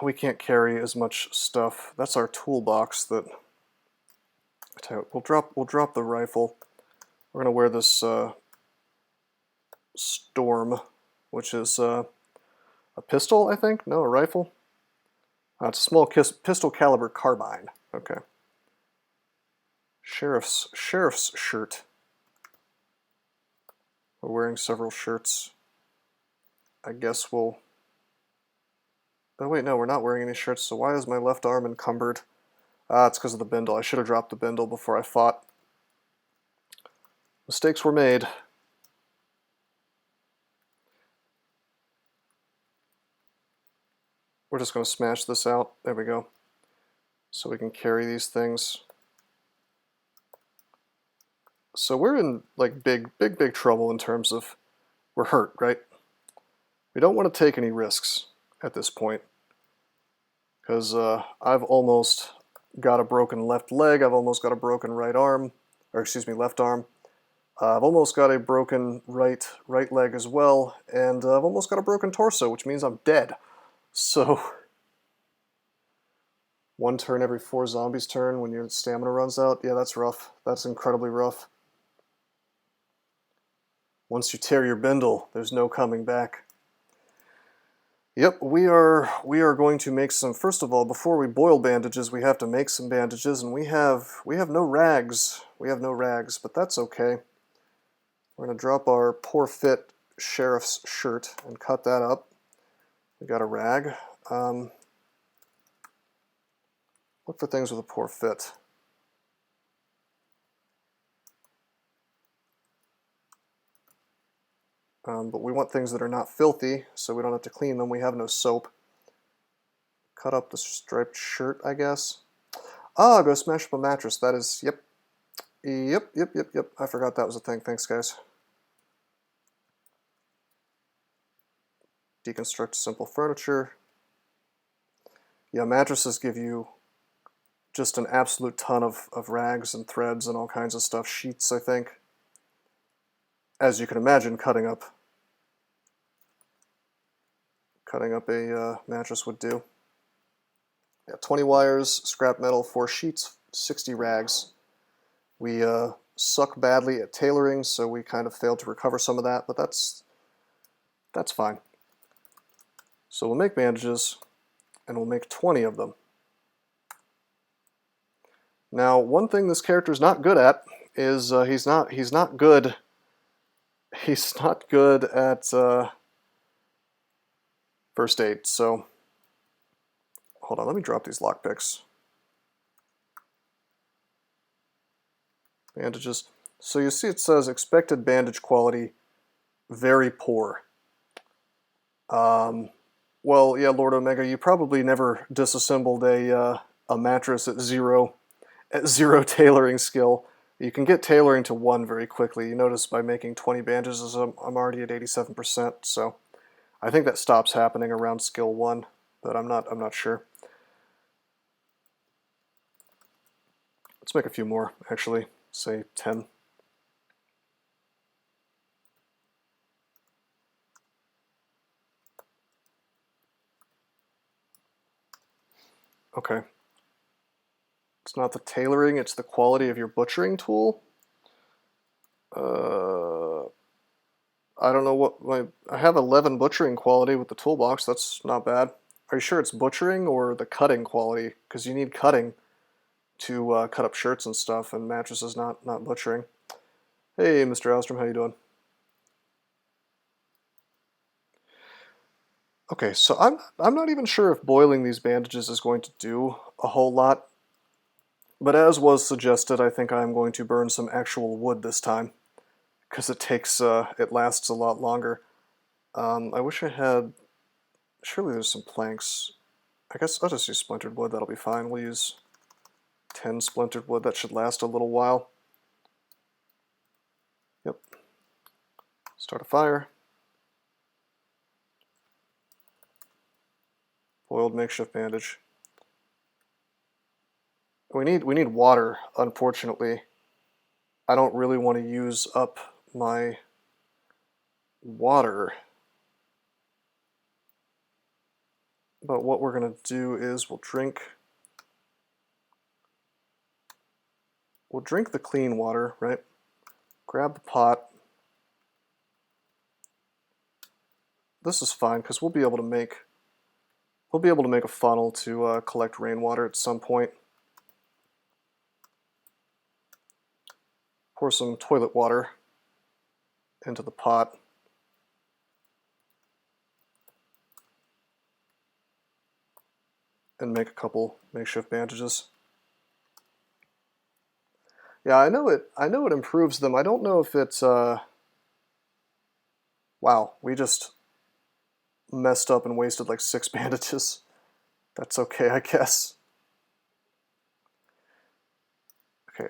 we can't carry as much stuff. That's our toolbox. That we'll drop the rifle. We're gonna wear this storm, which is a pistol, I think. No, a rifle. It's a small pistol caliber carbine. Okay. Sheriff's shirt. We're wearing several shirts. I guess we'll... Oh wait, no, we're not wearing any shirts, so why is my left arm encumbered? It's because of the bindle. I should have dropped the bindle before I fought. Mistakes were made. We're just going to smash this out. There we go. So we can carry these things. So we're in like big trouble in terms of we're hurt, right? We don't want to take any risks at this point because I've almost got a broken left leg. I've almost got a broken right arm, or excuse me, left arm. I've almost got a broken right leg as well, and I've almost got a broken torso, which means I'm dead. So one turn every 4 zombies turn when your stamina runs out. Yeah, that's rough. That's incredibly rough. Once you tear your bindle, there's no coming back. Yep, we are going to make some. First of all, before we boil bandages, we have to make some bandages, and we have no rags. We have no rags, but that's okay. We're gonna drop our poor fit sheriff's shirt and cut that up. We got a rag. Look for things with a poor fit. But we want things that are not filthy, so we don't have to clean them. We have no soap. Cut up the striped shirt, I guess. Go smash up a mattress. That is, yep. Yep. I forgot that was a thing. Thanks, guys. Deconstruct simple furniture. Yeah, mattresses give you just an absolute ton of rags and threads and all kinds of stuff. Sheets, I think. As you can imagine, cutting up a mattress would do. Yeah, 20 wires, scrap metal, 4 sheets, 60 rags. We suck badly at tailoring, so we kind of failed to recover some of that, but that's fine. So we'll make bandages, and we'll make 20 of them. Now, one thing this character's not good at is he's not good. He's not good at first aid. So hold on, let me drop these lockpicks. Bandages. So you see it says expected bandage quality, very poor. Well, yeah, Lord Omega, you probably never disassembled a mattress at zero tailoring skill. You can get tailoring to 1 very quickly. You notice by making 20 bandages, I'm already at 87%. So I think that stops happening around skill 1, but I'm not sure. Let's make a few more, actually. Say 10. Okay. It's not the tailoring, it's the quality of your butchering tool. I don't know what I have 11 butchering quality with the toolbox. That's not bad. Are you sure it's butchering or the cutting quality? Because you need cutting to cut up shirts and stuff, and mattresses not butchering. Hey, Mr. Alstrom, how you doing? Okay, so I'm not even sure if boiling these bandages is going to do a whole lot. But as was suggested, I think I'm going to burn some actual wood this time, because it lasts a lot longer. I wish I had, surely there's some planks. I guess I'll just use splintered wood, that'll be fine. We'll use 10 splintered wood, that should last a little while. Yep. Start a fire. Boiled makeshift bandage. We need water, unfortunately. I don't really want to use up my water. But what we're going to do is we'll drink the clean water, right? Grab the pot. This is fine because we'll be able to make a funnel to collect rainwater at some point. Pour some toilet water into the pot. And make a couple makeshift bandages. Yeah, I know it improves them. I don't know if it's wow, we just messed up and wasted like 6 bandages. That's okay, I guess. Okay,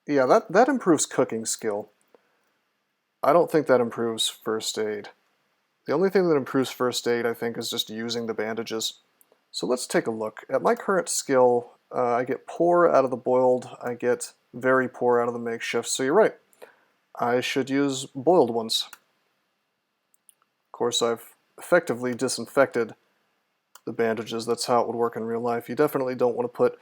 yeah, that improves cooking skill. I don't think that improves first aid. The only thing that improves first aid, I think, is just using the bandages. So let's take a look. At my current skill, I get poor out of the boiled, I get very poor out of the makeshift, so you're right. I should use boiled ones. Of course, I've effectively disinfected the bandages. That's how it would work in real life. You definitely don't want to put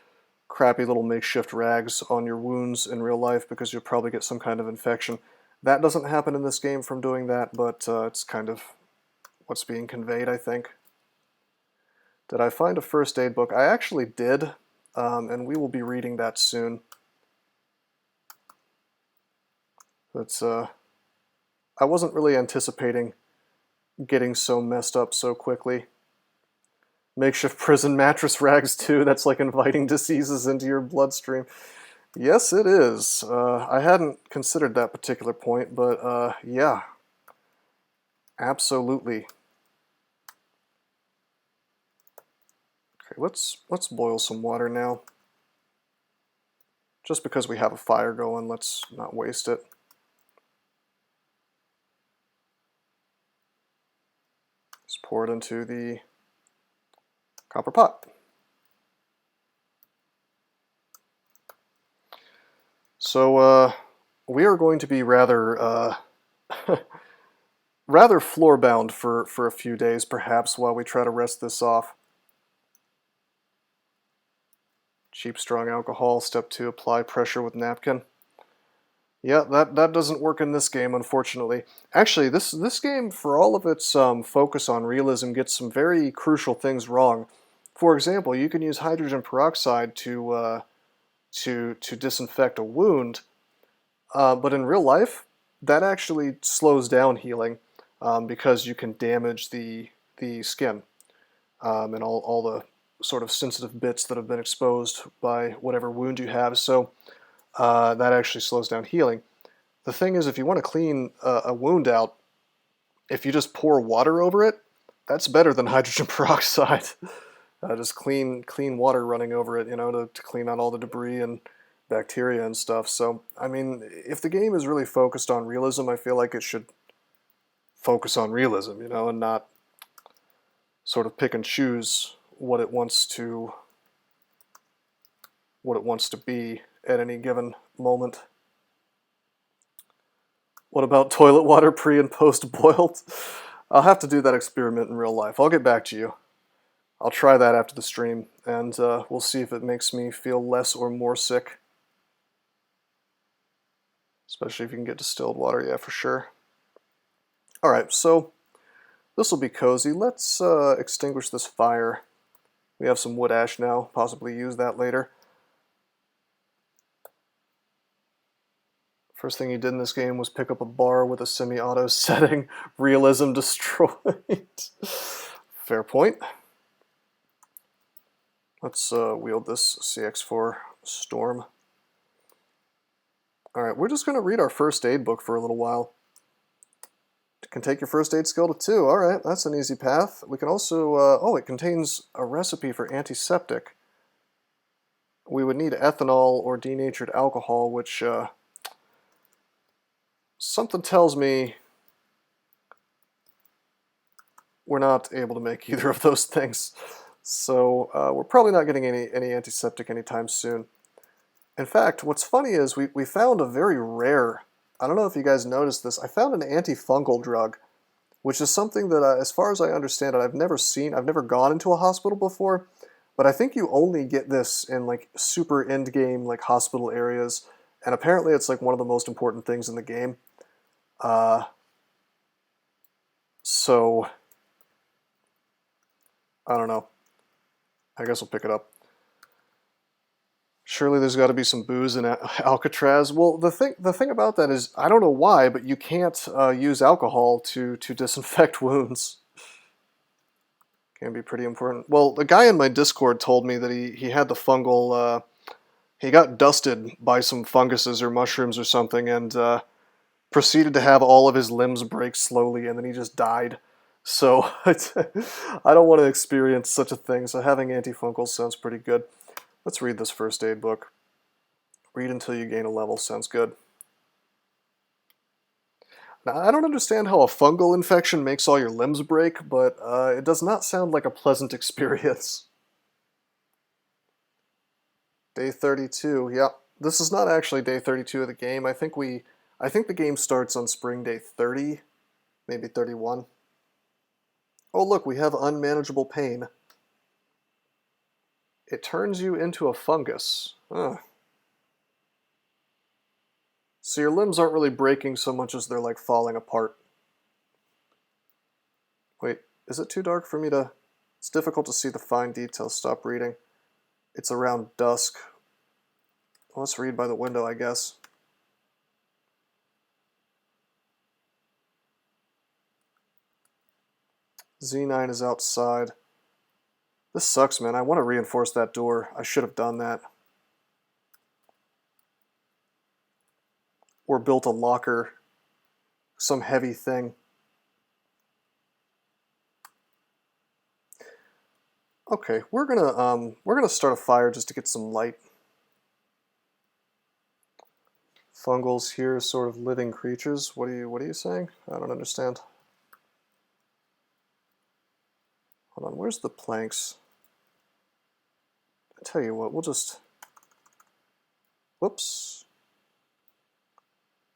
crappy little makeshift rags on your wounds in real life because you'll probably get some kind of infection. That doesn't happen in this game from doing that, but it's kind of what's being conveyed, I think. Did I find a first aid book? I actually did, and we will be reading that soon. That's I wasn't really anticipating getting so messed up so quickly. Makeshift prison mattress rags too. That's like inviting diseases into your bloodstream. Yes, it is. I hadn't considered that particular point, but yeah, absolutely. Okay, let's boil some water now. Just because we have a fire going, let's not waste it. Let's pour it into the copper pot. So we are going to be rather rather floor-bound for a few days, perhaps, while we try to rest this off. Cheap strong alcohol. Step 2, apply pressure with napkin. Yeah, that doesn't work in this game, unfortunately. Actually, this game, for all of its focus on realism, gets some very crucial things wrong. For example, you can use hydrogen peroxide to disinfect a wound, but in real life, that actually slows down healing because you can damage the the skin and all the sort of sensitive bits that have been exposed by whatever wound you have. So that actually slows down healing. The thing is, if you want to clean a wound out, if you just pour water over it, that's better than hydrogen peroxide. Just clean water running over it, you know, to clean out all the debris and bacteria and stuff. So, I mean, if the game is really focused on realism, I feel like it should focus on realism, you know, and not sort of pick and choose what it wants to be at any given moment. What about toilet water pre and post boiled? I'll have to do that experiment in real life. I'll get back to you. I'll try that after the stream, and we'll see if it makes me feel less or more sick. Especially if you can get distilled water, yeah, for sure. Alright, so this will be cozy. Let's extinguish this fire. We have some wood ash now, possibly use that later. First thing he did in this game was pick up a bar with a semi-auto setting. Realism destroyed. Fair point. Let's wield this CX4 Storm. Alright, we're just going to read our first aid book for a little while. You can take your first aid skill to 2. Alright, that's an easy path. We can also... oh, it contains a recipe for antiseptic. We would need ethanol or denatured alcohol, which... something tells me we're not able to make either of those things. So we're probably not getting any antiseptic anytime soon. In fact, what's funny is we found a very rare, I don't know if you guys noticed this, I found an antifungal drug, which is something that, as far as I understand it, I've never seen. I've never gone into a hospital before, but I think you only get this in like super end-game like hospital areas, and apparently it's like one of the most important things in the game. So, I don't know. I guess we'll pick it up. Surely there's got to be some booze in Alcatraz. Well, the thing about that is, I don't know why, but you can't use alcohol to disinfect wounds. Can be pretty important. Well, the guy in my Discord told me that he had the fungal... he got dusted by some funguses or mushrooms or something, and proceeded to have all of his limbs break slowly, and then he just died. So, I don't want to experience such a thing, so having antifungals sounds pretty good. Let's read this first aid book. Read until you gain a level, sounds good. Now, I don't understand how a fungal infection makes all your limbs break, but it does not sound like a pleasant experience. Day 32, yeah. This is not actually day 32 of the game. I think the game starts on spring day 30, maybe 31. Oh look, we have unmanageable pain. It turns you into a fungus. Ugh. So your limbs aren't really breaking so much as they're like falling apart. Wait, is it too dark for me to... It's difficult to see the fine details. Stop reading. It's around dusk. Well, let's read by the window, I guess. Z9 is outside. This sucks, man. I want to reinforce that door. I should have done that. Or built a locker. Some heavy thing. Okay, we're gonna start a fire just to get some light. Fungals here, sort of living creatures. What are you saying? I don't understand. Hold on, where's the planks? I tell you what, we'll just... Whoops.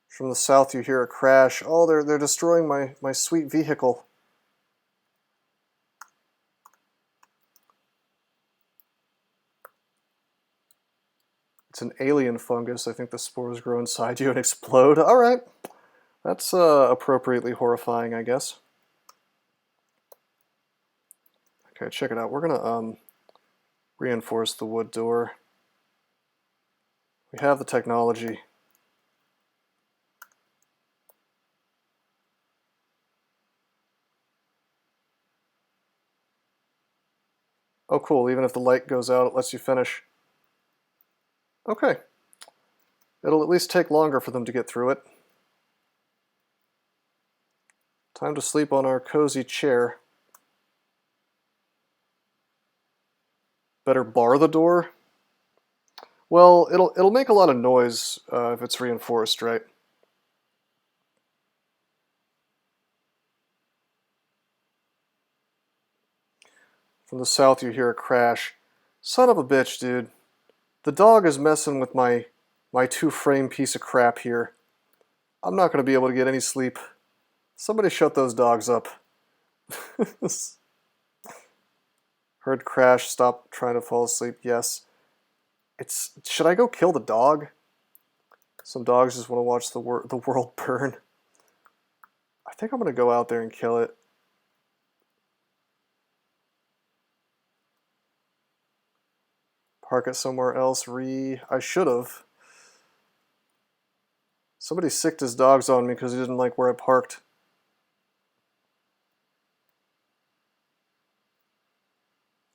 From the south you hear a crash. Oh, they're destroying my sweet vehicle. It's an alien fungus. I think the spores grow inside you and explode. Alright. That's appropriately horrifying, I guess. Okay, check it out. We're gonna reinforce the wood door. We have the technology. Oh cool, even if the light goes out, it lets you finish. Okay. It'll at least take longer for them to get through it. Time to sleep on our cozy chair. Better bar the door? Well, it'll make a lot of noise if it's reinforced, right? From the south you hear a crash. Son of a bitch, dude. The dog is messing with my two-frame piece of crap here. I'm not going to be able to get any sleep. Somebody shut those dogs up. Heard crash, stop trying to fall asleep, yes. Should I go kill the dog? Some dogs just want to watch the world burn. I think I'm going to go out there and kill it. Park it somewhere else. I should have. Somebody sicked his dogs on me because he didn't like where I parked.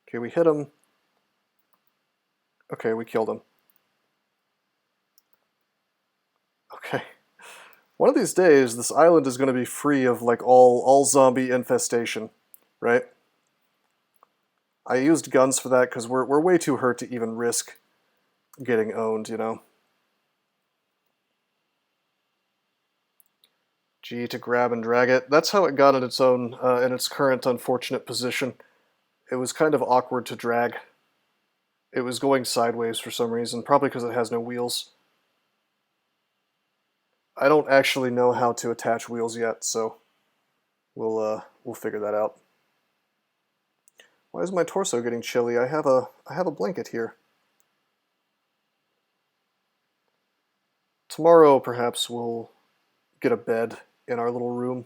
Okay, we hit him. Okay, we killed him. Okay. One of these days, this island is going to be free of like all zombie infestation, right? I used guns for that because we're way too hurt to even risk getting owned, you know? G to grab and drag it. That's how it got in its current unfortunate position. It was kind of awkward to drag. It was going sideways for some reason, probably because it has no wheels. I don't actually know how to attach wheels yet, so we'll figure that out. Why is my torso getting chilly? I have a blanket here. Tomorrow, perhaps, we'll get a bed in our little room.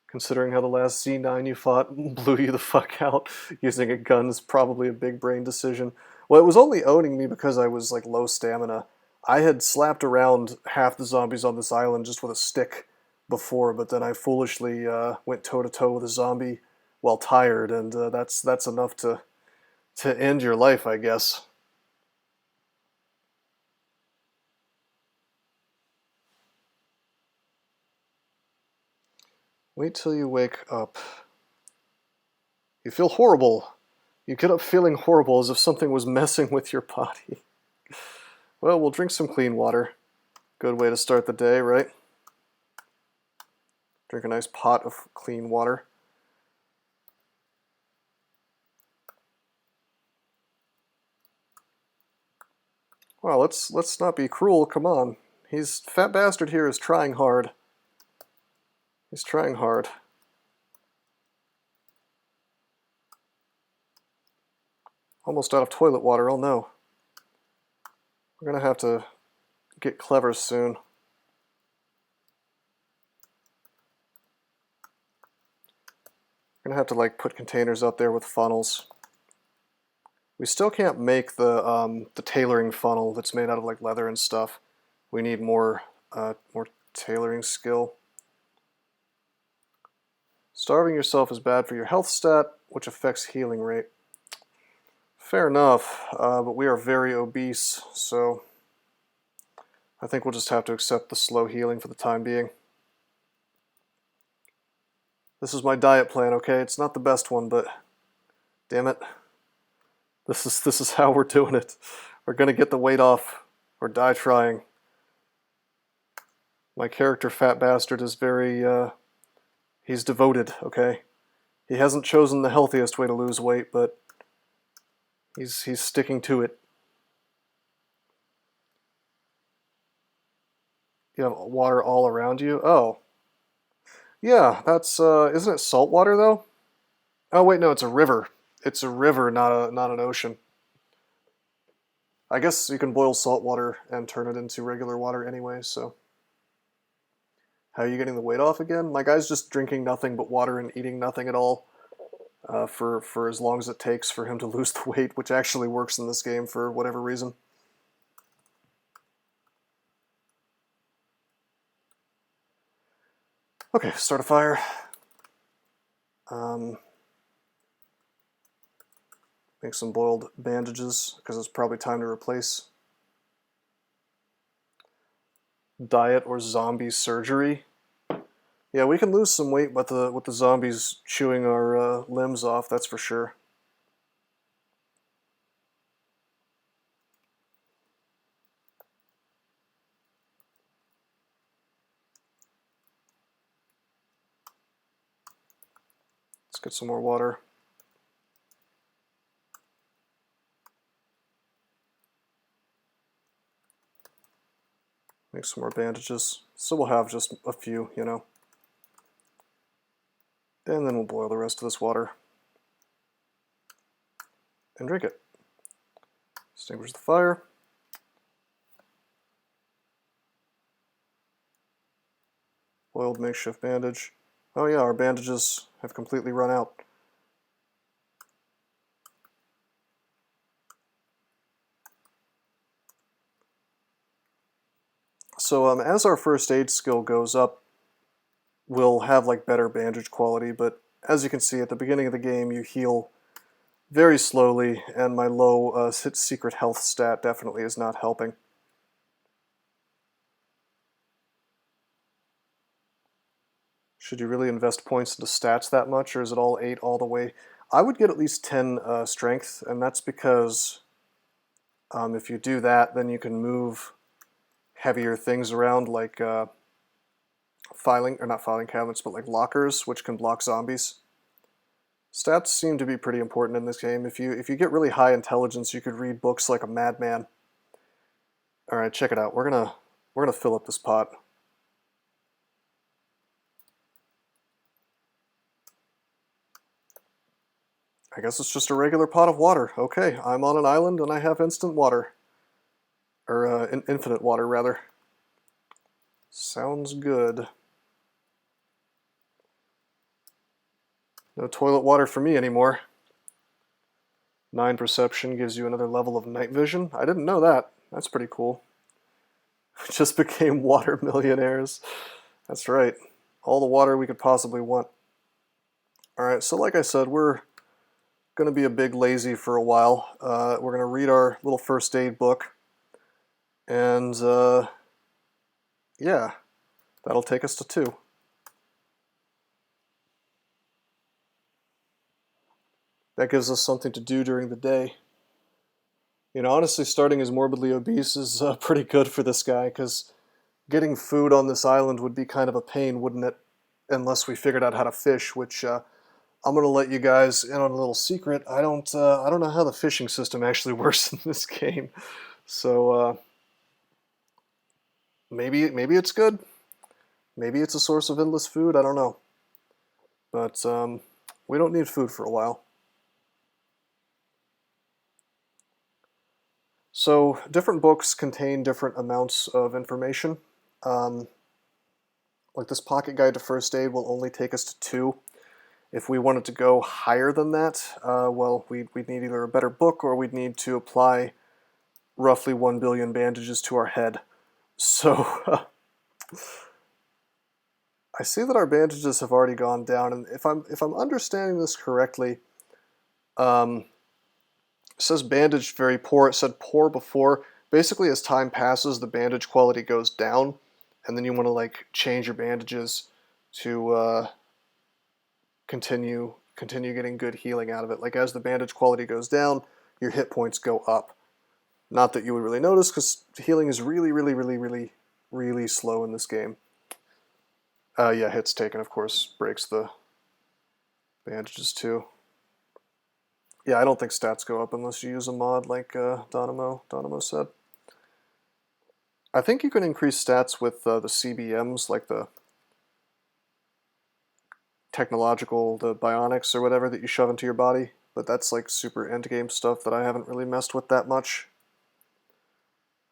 Considering how the last Z9 you fought blew you the fuck out, using a gun is probably a big brain decision. Well, it was only owning me because I was like low stamina. I had slapped around half the zombies on this island just with a stick before, but then I foolishly went toe-to-toe with a zombie while tired, and that's enough to end your life, I guess. Wait till you wake up. You feel horrible. You get up feeling horrible as if something was messing with your body. Well, we'll drink some clean water. Good way to start the day, right? Drink a nice pot of clean water. Well, let's not be cruel, come on. Fat bastard here is trying hard. He's trying hard. Almost out of toilet water, oh no. We're gonna have to get clever soon. We're gonna have to like put containers up there with funnels. We still can't make the tailoring funnel that's made out of like leather and stuff. We need more tailoring skill. Starving yourself is bad for your health stat, which affects healing rate. Fair enough, but we are very obese, so I think we'll just have to accept the slow healing for the time being. This is my diet plan, okay? It's not the best one, but damn it. This is how we're doing it. We're gonna get the weight off or die trying. My character, Fat Bastard, is very, he's devoted, okay? He hasn't chosen the healthiest way to lose weight, but he's sticking to it. You have water all around you? Oh. Yeah, that's, isn't it salt water, though? Oh, wait, no, it's a river. It's a river, not an ocean. I guess you can boil salt water and turn it into regular water anyway, so. How are you getting the weight off again? My guy's just drinking nothing but water and eating nothing at all for as long as it takes for him to lose the weight, which actually works in this game for whatever reason. Okay, start a fire. Make some boiled bandages, because it's probably time to replace. Diet or zombie surgery. Yeah, we can lose some weight with the zombies chewing our limbs off, that's for sure. Let's get some more water. Make some more bandages. So we'll have just a few, you know. And then we'll boil the rest of this water. And drink it. Extinguish the fire. Boiled makeshift bandage. Oh yeah, our bandages have completely run out. So as our first aid skill goes up, we'll have like better bandage quality, but as you can see at the beginning of the game you heal very slowly, and my low secret health stat definitely is not helping. Should you really invest points into stats that much, or is it all 8 all the way? I would get at least 10 strength, and that's because if you do that, then you can move heavier things around, like not filing cabinets, but like lockers, which can block zombies. Stats seem to be pretty important in this game. If you get really high intelligence, you could read books like a madman. All right, check it out. We're gonna fill up this pot. I guess it's just a regular pot of water. Okay, I'm on an island and I have instant water. Or infinite water, rather. Sounds good. No toilet water for me anymore. 9 perception gives you another level of night vision. I didn't know that. That's pretty cool. Just became water millionaires. That's right. All the water we could possibly want. Alright, so like I said, we're going to be a big lazy for a while. We're going to read our little first aid book. And yeah, that'll take us to 2. That gives us something to do during the day. You know, honestly, starting as morbidly obese is pretty good for this guy, because getting food on this island would be kind of a pain, wouldn't it? Unless we figured out how to fish, which I'm going to let you guys in on a little secret. I don't know how the fishing system actually works in this game. So maybe it's good. Maybe it's a source of endless food. I don't know. But we don't need food for a while. So different books contain different amounts of information. Like this pocket guide to first aid will only take us to 2. If we wanted to go higher than that, well, we'd need either a better book, or we'd need to apply roughly 1 billion bandages to our head. So I see that our bandages have already gone down, and if I'm understanding this correctly, it says bandaged very poor. It said poor before. Basically, as time passes, the bandage quality goes down, and then you want to like change your bandages to continue getting good healing out of it. Like as the bandage quality goes down, your hit points go up. Not that you would really notice, because healing is really slow in this game. Yeah, hits taken, of course, breaks the bandages too. Yeah, I don't think stats go up unless you use a mod like Donamo said. I think you can increase stats with the CBMs, like the the bionics or whatever that you shove into your body, but that's like super endgame stuff that I haven't really messed with that much,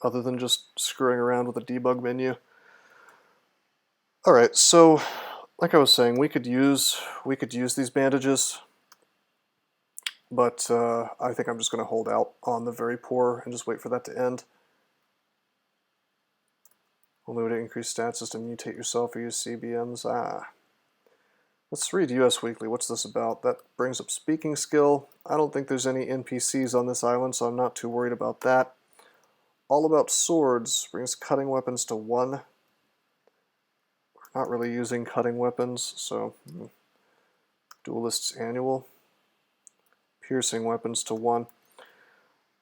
other than just screwing around with the debug menu. Alright, so like I was saying, we could use these bandages, but I think I'm just going to hold out on the very poor and just wait for that to end. Only way to increase stats is to mutate yourself or use CBMs. Let's read US Weekly. What's this about? That brings up speaking skill. I don't think there's any NPCs on this island, so I'm not too worried about that. All About Swords brings cutting weapons to 1. We're not really using cutting weapons, so Duelist's Annual. Piercing weapons to 1.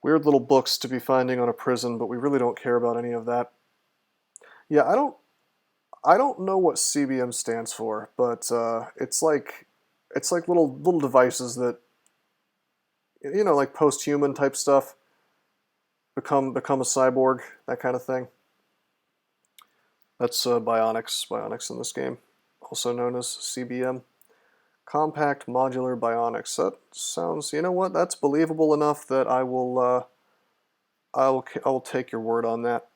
Weird little books to be finding on a prison, but we really don't care about any of that. Yeah, I don't know what CBM stands for, but it's like little devices that, you know, like post-human type stuff. Become a cyborg, that kind of thing. That's bionics in this game, also known as CBM. Compact modular bionics. That sounds, you know what? That's believable enough that I will take your word on that.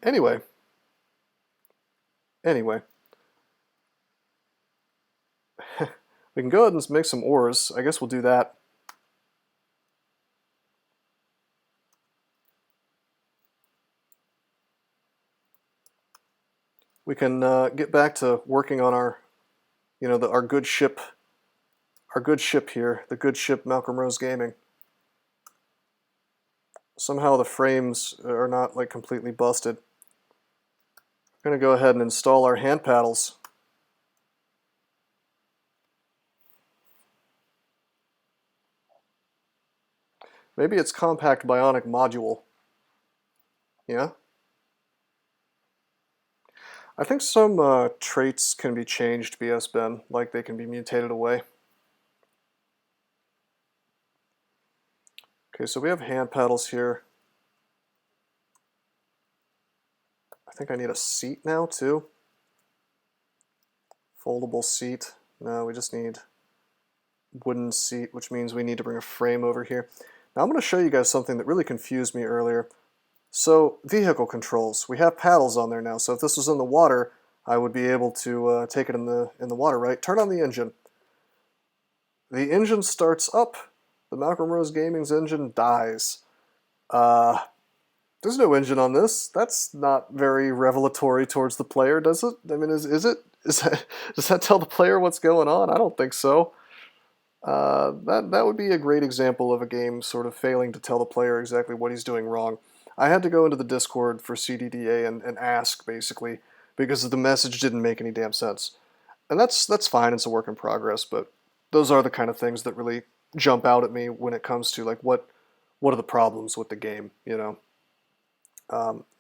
Anyway, we can go ahead and make some ores. I guess we'll do that. We can get back to working on our, you know, our good ship here, the good ship Malcolm Rose Gaming. Somehow the frames are not like completely busted. We're gonna go ahead and install our hand paddles. Maybe it's compact bionic module. Yeah? I think some traits can be changed, BS Ben, like they can be mutated away. Okay, so we have hand paddles here. I think I need a seat now, too. Foldable seat. No, we just need wooden seat, which means we need to bring a frame over here. Now I'm going to show you guys something that really confused me earlier. So, vehicle controls. We have paddles on there now, so if this was in the water, I would be able to take it in the water, right? Turn on the engine. The engine starts up. The Malcolm Rose Gaming's engine dies. There's no engine on this. That's not very revelatory towards the player, does it? I mean, is it? Does that tell the player what's going on? I don't think so. That would be a great example of a game sort of failing to tell the player exactly what he's doing wrong. I had to go into the Discord for CDDA and ask, basically, because the message didn't make any damn sense. And that's fine, it's a work in progress, but those are the kind of things that really jump out at me when it comes to, like, what are the problems with the game, you know?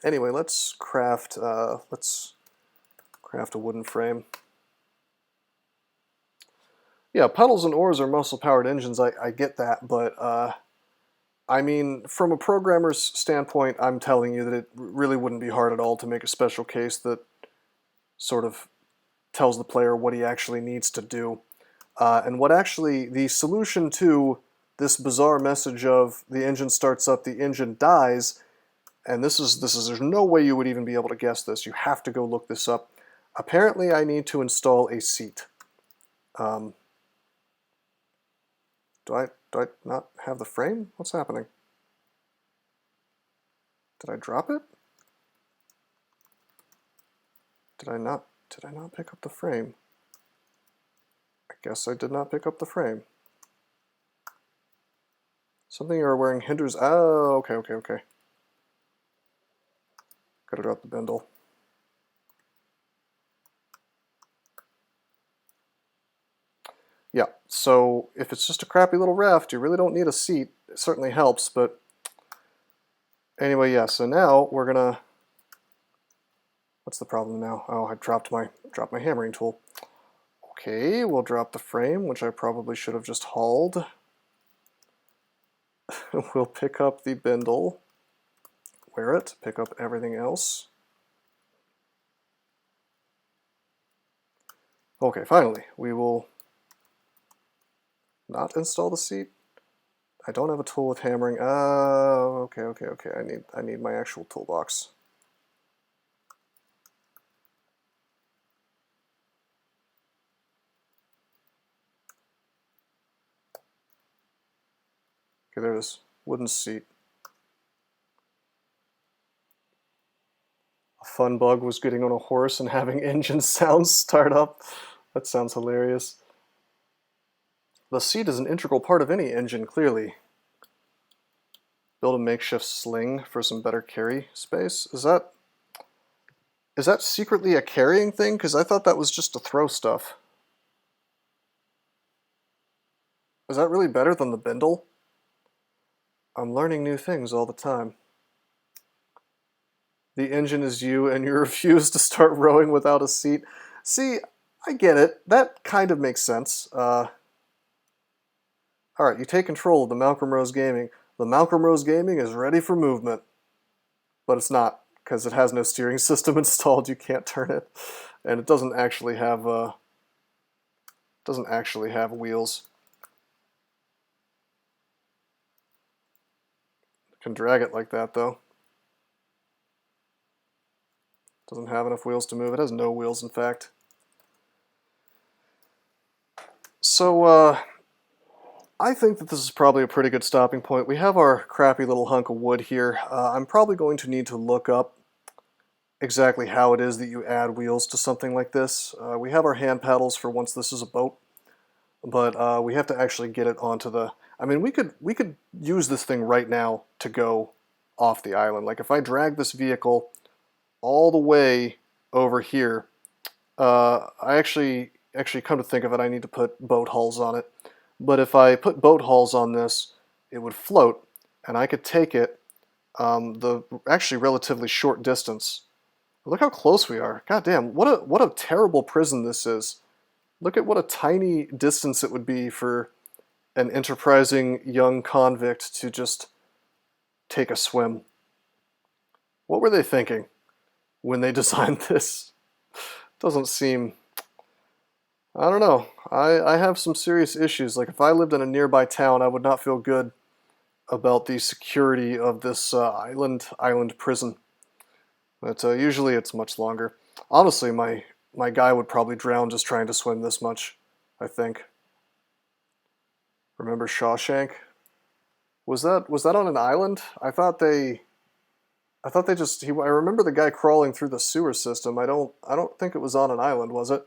Anyway, let's craft a wooden frame. Yeah, pedals and ores are muscle-powered engines, I get that, but I mean, from a programmer's standpoint, I'm telling you that it really wouldn't be hard at all to make a special case that sort of tells the player what he actually needs to do. And what actually, the solution to this bizarre message of the engine starts up, the engine dies, and there's no way you would even be able to guess this. You have to go look this up. Apparently, I need to install a seat. Do I not have the frame? What's happening? Did I drop it? Did I not pick up the frame? I guess I did not pick up the frame. Something you're wearing hinders. Oh, okay. Gotta drop the bindle. Yeah, so if it's just a crappy little raft, you really don't need a seat. It certainly helps, but anyway, yeah, so now we're gonna... What's the problem now? Oh, I dropped my hammering tool. Okay, we'll drop the frame, which I probably should have just hauled. We'll pick up the bindle, wear it, pick up everything else. Okay, finally, we will not install the seat. I don't have a tool with hammering. Oh, okay. I need my actual toolbox. Okay, there it is. Wooden seat. A fun bug was getting on a horse and having engine sounds start up. That sounds hilarious. The seat is an integral part of any engine, clearly. Build a makeshift sling for some better carry space. Is that secretly a carrying thing? Because I thought that was just to throw stuff. Is that really better than the bindle? I'm learning new things all the time. The engine is you and you refuse to start rowing without a seat. See, I get it. That kind of makes sense. Alright, you take control of the Malcolm Rose Gaming. The Malcolm Rose Gaming is ready for movement. But it's not, because it has no steering system installed. You can't turn it. And it doesn't actually have wheels. You can drag it like that, though. Doesn't have enough wheels to move. It has no wheels, in fact. So, I think that this is probably a pretty good stopping point. We have our crappy little hunk of wood here. I'm probably going to need to look up exactly how it is that you add wheels to something like this. We have our hand paddles for once this is a boat, but we have to actually get it onto the... I mean, we could use this thing right now to go off the island. Like if I drag this vehicle all the way over here, I actually come to think of it, I need to put boat hulls on it. But if I put boat hulls on this, it would float, and I could take it the actually relatively short distance. Look how close we are. God damn, what a terrible prison this is. Look at what a tiny distance it would be for an enterprising young convict to just take a swim. What were they thinking when they designed this? Doesn't seem... I don't know. I have some serious issues. Like if I lived in a nearby town, I would not feel good about the security of this island prison. But usually it's much longer. Honestly, my guy would probably drown just trying to swim this much, I think. Remember Shawshank? Was that on an island? I thought they just I remember the guy crawling through the sewer system. I don't think it was on an island, was it?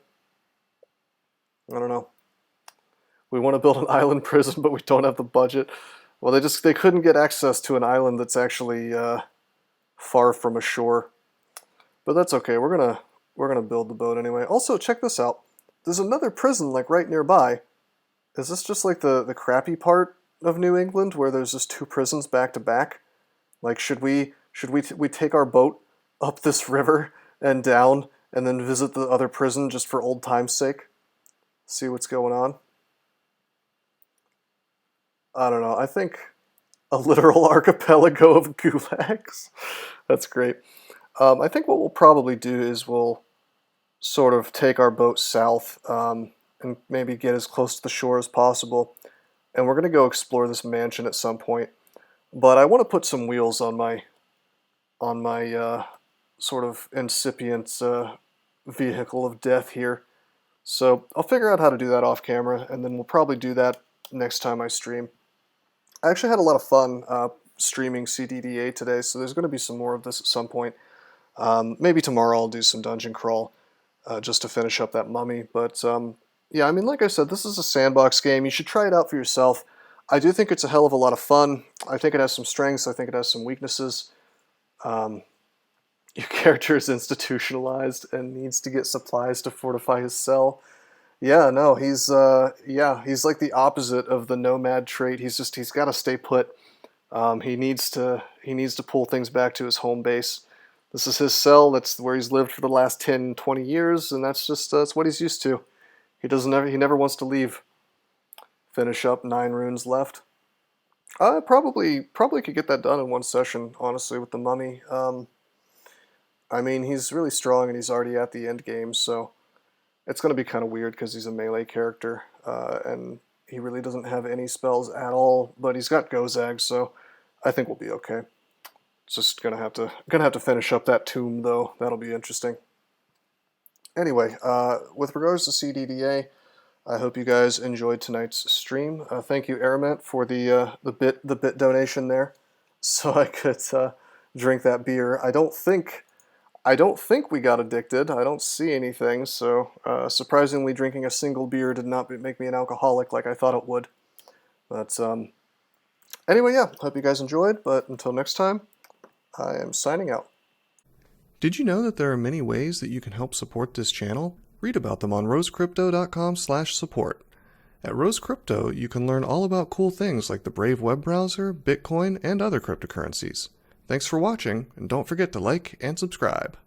I don't know. We want to build an island prison, but we don't have the budget. Well, they couldn't get access to an island that's actually far from a shore. But that's okay. We're gonna build the boat anyway. Also, check this out. There's another prison like right nearby. Is this just like the crappy part of New England where there's just two prisons back to back? Like should we take our boat up this river and down and then visit the other prison just for old time's sake? See what's going on? I don't know. I think a literal archipelago of gulags. That's great. I think what we'll probably do is we'll sort of take our boat south and maybe get as close to the shore as possible. And we're going to go explore this mansion at some point. But I want to put some wheels on my sort of incipient vehicle of death here. So I'll figure out how to do that off camera, and then we'll probably do that next time I stream. I actually had a lot of fun streaming CDDA today, so there's going to be some more of this at some point. Maybe tomorrow I'll do some dungeon crawl just to finish up that mummy. But yeah, I mean, like I said, this is a sandbox game. You should try it out for yourself. I do think it's a hell of a lot of fun. I think it has some strengths. I think it has some weaknesses. Your character is institutionalized and needs to get supplies to fortify his cell. Yeah, no, he's like the opposite of the nomad trait. He's got to stay put. He needs to pull things back to his home base. This is his cell. That's where he's lived for the last 10, 20 years, and that's what he's used to. He never wants to leave. Finish up 9 runes left. I probably could get that done in one session, honestly, with the mummy. I mean, he's really strong and he's already at the end game, so it's going to be kind of weird because he's a melee character, and he really doesn't have any spells at all, but he's got Gozag, so I think we'll be okay. Just gonna have to finish up that tomb, though. That'll be interesting. Anyway, with regards to CDDA, I hope you guys enjoyed tonight's stream. Thank you, Aramant, for the bit donation there, so I could drink that beer. I don't think I don't think we got addicted. I don't see anything, so surprisingly drinking a single beer did not make me an alcoholic like I thought it would. But anyway, yeah, hope you guys enjoyed, but until next time, I am signing out. Did you know that there are many ways that you can help support this channel? Read about them on rosecrypto.com/support. At Rose Crypto, you can learn all about cool things like the Brave web browser, Bitcoin, and other cryptocurrencies. Thanks for watching, and don't forget to like and subscribe.